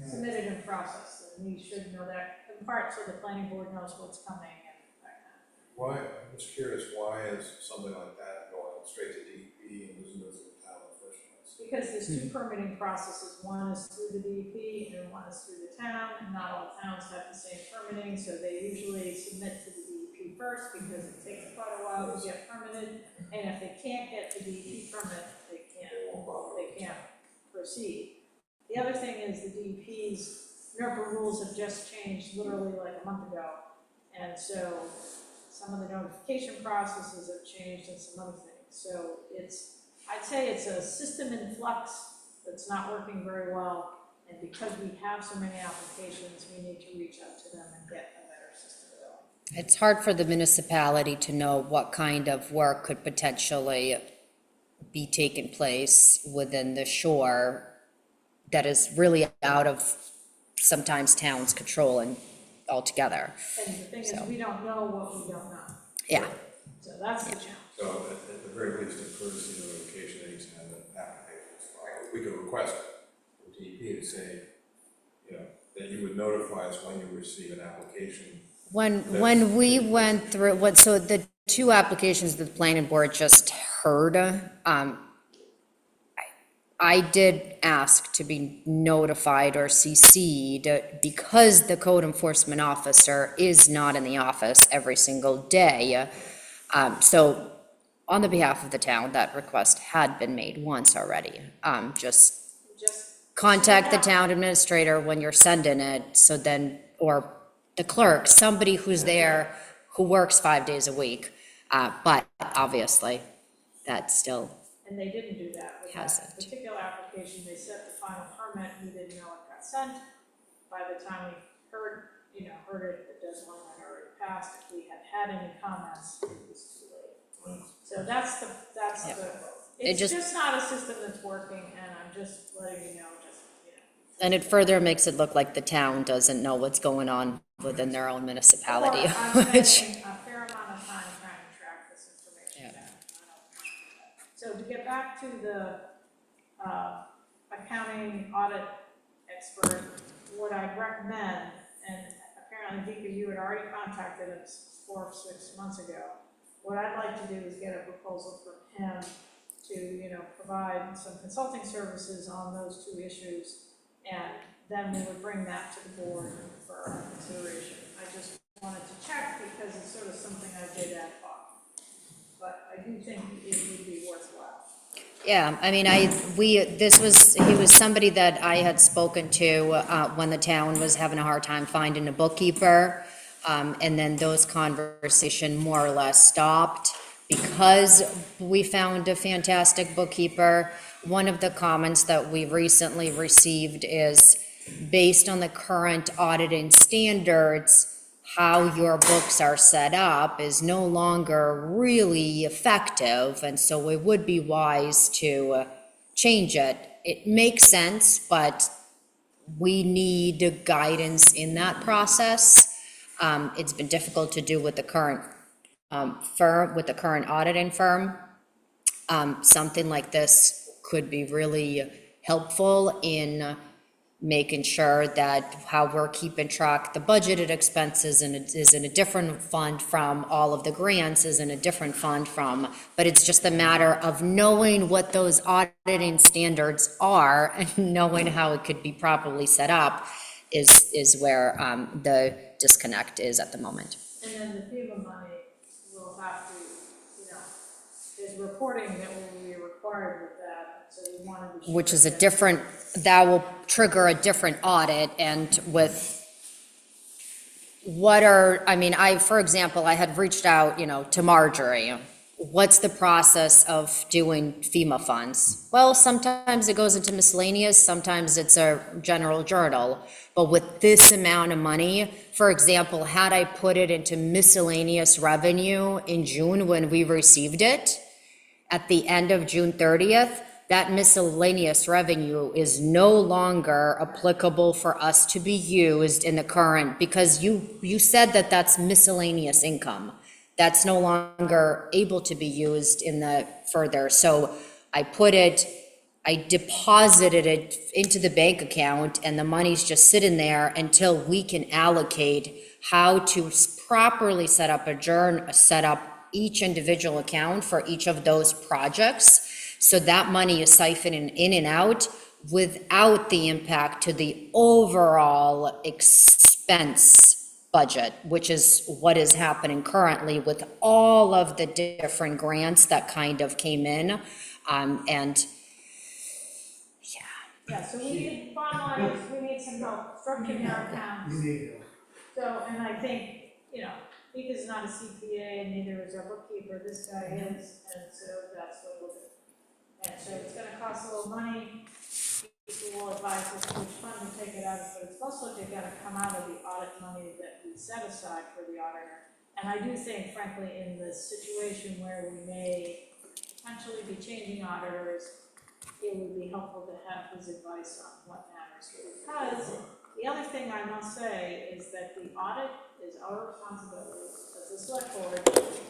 submitted and processed. And we should know that in part so the planning board knows what's coming and that kind of thing. Why, I'm just curious, why is something like that going straight to DEP and doesn't go through the town in the first place? Because there's 2 permitting processes. One is through the DEP and one is through the town, and not all towns have the same permitting, so they usually submit to the DEP first because it takes quite a while to get permitted, and if they can't get the DEP permit, they can't proceed. The other thing is the DEP's NERPA rules have just changed literally like a month ago, and so some of the notification processes have changed and some other things. So I'd say it's a system in flux that's not working very well, and because we have so many applications, we need to reach out to them and get a better system going. It's hard for the municipality to know what kind of work could potentially be taking place within the shore that is really out of sometimes town's control and altogether. And the thing is, we don't know what we don't know. Yeah. So that's the challenge. So at the very least, a courtesy notification that needs to have an application. We could request from DEP to say, you know, that you would notify us when you receive an application. When we went through, so the 2 applications that the planning board just heard, I did ask to be notified or CC'd because the code enforcement officer is not in the office every single day. So on the behalf of the town, that request had been made once already. Just contact the town administrator when you're sending it, so then, or the clerk, somebody who's there, who works 5 days a week. But obviously, that's still And they didn't do that with that hasn't. particular application. They set the final permit, we didn't know it got sent, by the time we heard it, the deadline had already passed, if we had any comments, it was too late. So that's the, it's just not a system that's working, and I'm just letting you know, And it further makes it look like the town doesn't know what's going on within their own municipality, Well, I'm which, spending a fair amount of time trying to track this information down. So to get back to the accounting audit expert, what I'd recommend, and apparently Vika, you had already contacted us 4 or 6 months ago. What I'd like to do is get a proposal from him to, provide some consulting services on those 2 issues, and then we would bring that to the board for our consideration. I just wanted to check because it's sort of something I did ad hoc, but I do think it would be worthwhile. yeah, I mean, he was somebody that I had spoken to when the town was having a hard time finding a bookkeeper. And then those conversation more or less stopped because we found a fantastic bookkeeper. One of the comments that we recently received is, based on the current auditing standards, how your books are set up is no longer really effective, and so it would be wise to change it. It makes sense, but we need guidance in that process. It's been difficult to do with the current firm, with the current auditing firm. Something like this could be really helpful in making sure that how we're keeping track, the budgeted expenses is in a different fund from all of the grants is in a different fund from, but it's just a matter of knowing what those auditing standards are and knowing how it could be properly set up is where the disconnect is at the moment. And then the FEMA money will have to, there's reporting that will be required with that, so we want to be sure. Which is a different, that will trigger a different audit, and with for example, I had reached out, to Marjorie. What's the process of doing FEMA funds? Well, sometimes it goes into miscellaneous, sometimes it's a general journal. But with this amount of money, for example, had I put it into miscellaneous revenue in June when we received it, at the end of June 30th, that miscellaneous revenue is no longer applicable for us to be used in the current, because you said that that's miscellaneous income. That's no longer able to be used in the further. So I deposited it into the bank account, and the money's just sitting there until we can allocate how to properly set up each individual account for each of those projects. So that money is siphoning in and out without the impact to the overall expense budget, which is what is happening currently with all of the different grants that kind of came in. Yeah, so we need, bottom line is, we need some help structuring our accounts. So, and I think, Vika's not a CPA and neither is our bookkeeper, this guy is, and so that's what we'll do. And so it's gonna cost a little money, people will advise us which fund to take it out of, but it's also gotta come out of the audit money that we set aside for the auditor. And I do think, frankly, in this situation where we may potentially be changing auditors, it would be helpful to have his advice on what matters. Because the other thing I must say is that the audit is our responsibility as the select board.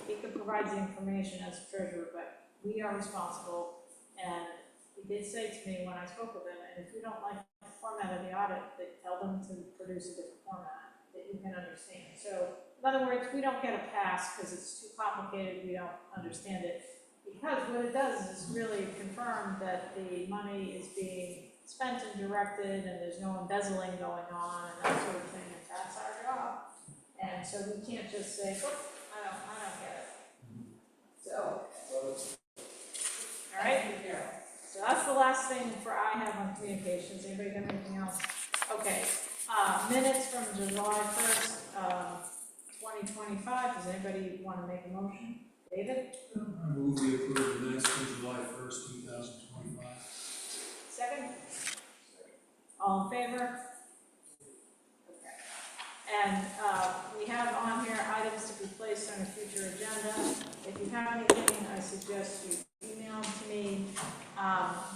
He could provide the information as treasurer, but we are responsible. And he did say to me when I spoke with him, and if you don't like the format of the audit, they tell them to produce a different format that you can understand. So in other words, we don't get a pass because it's too complicated, we don't understand it. Because what it does is really confirm that the money is being spent and directed and there's no embezzling going on and that sort of thing, and that's our job. And so we can't just say, oh, I don't get it. So, all right? So that's the last thing I have on communications. Anybody got anything else? Okay, minutes from July 1st, 2025. Does anybody want to make a motion? David? I move we approve the minutes for July 1st, 2025. Second? All in favor? And we have on here items to be placed on a future agenda. If you have anything, I suggest you email to me.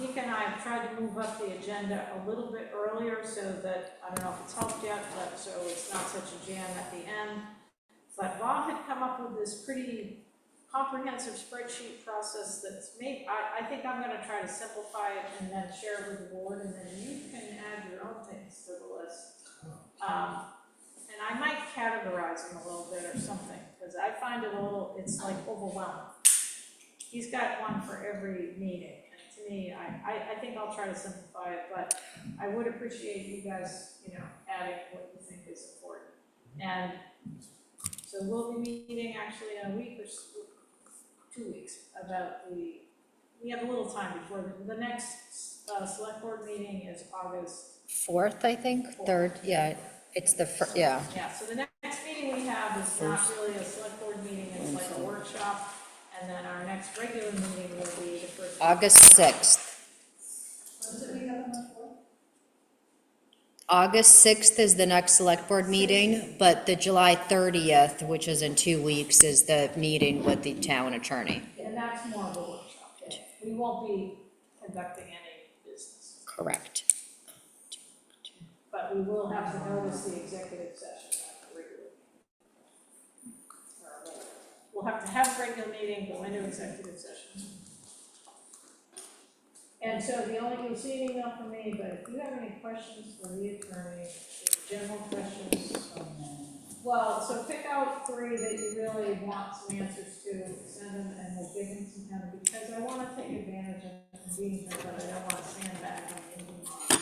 Nick and I have tried to move up the agenda a little bit earlier so that, I don't know if it's helped yet, but so it's not such a jam at the end. But Bob had come up with this pretty comprehensive spreadsheet process that's made, I think I'm gonna try to simplify it and then share it with the board, and then you can add your own things to the list. And I might categorize them a little bit or something, because I find it a little, it's like overwhelming. He's got one for every meeting, and to me, I think I'll try to simplify it, but I would appreciate you guys, adding what you think is important. And so we'll be meeting actually in a week or 2 weeks about we have a little time before the next select board meeting is August 4th, I think, 3rd, yeah, it's the, yeah. Yeah, so the next meeting we have is not really a select board meeting, it's like a workshop, and then our next regular meeting will be the first. August 6th. What is it we have on the floor? August 6th is the next select board meeting, but the July 30th, which is in 2 weeks, is the meeting with the town attorney. And that's more of a workshop, we won't be conducting any business. Correct. But we will have to notice the executive session at the regular meeting. We'll have to have a regular meeting, go into executive session. And so you'll see an email from me, but if you have any questions for the attorney, general questions, well, so pick out 3 that you really want some answers to, send them, and we'll give them some time, because I want to take advantage of them being here, but I don't want to sandbag them in the spot.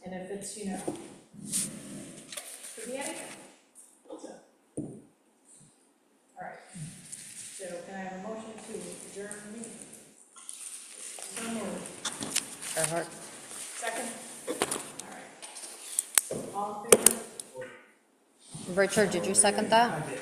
And if it's, could be anything. So. All right. So can I have a motion to adjourn the meeting? So moved. Gerhart. Second? All right. All in favor? Richard, did you second that? I did.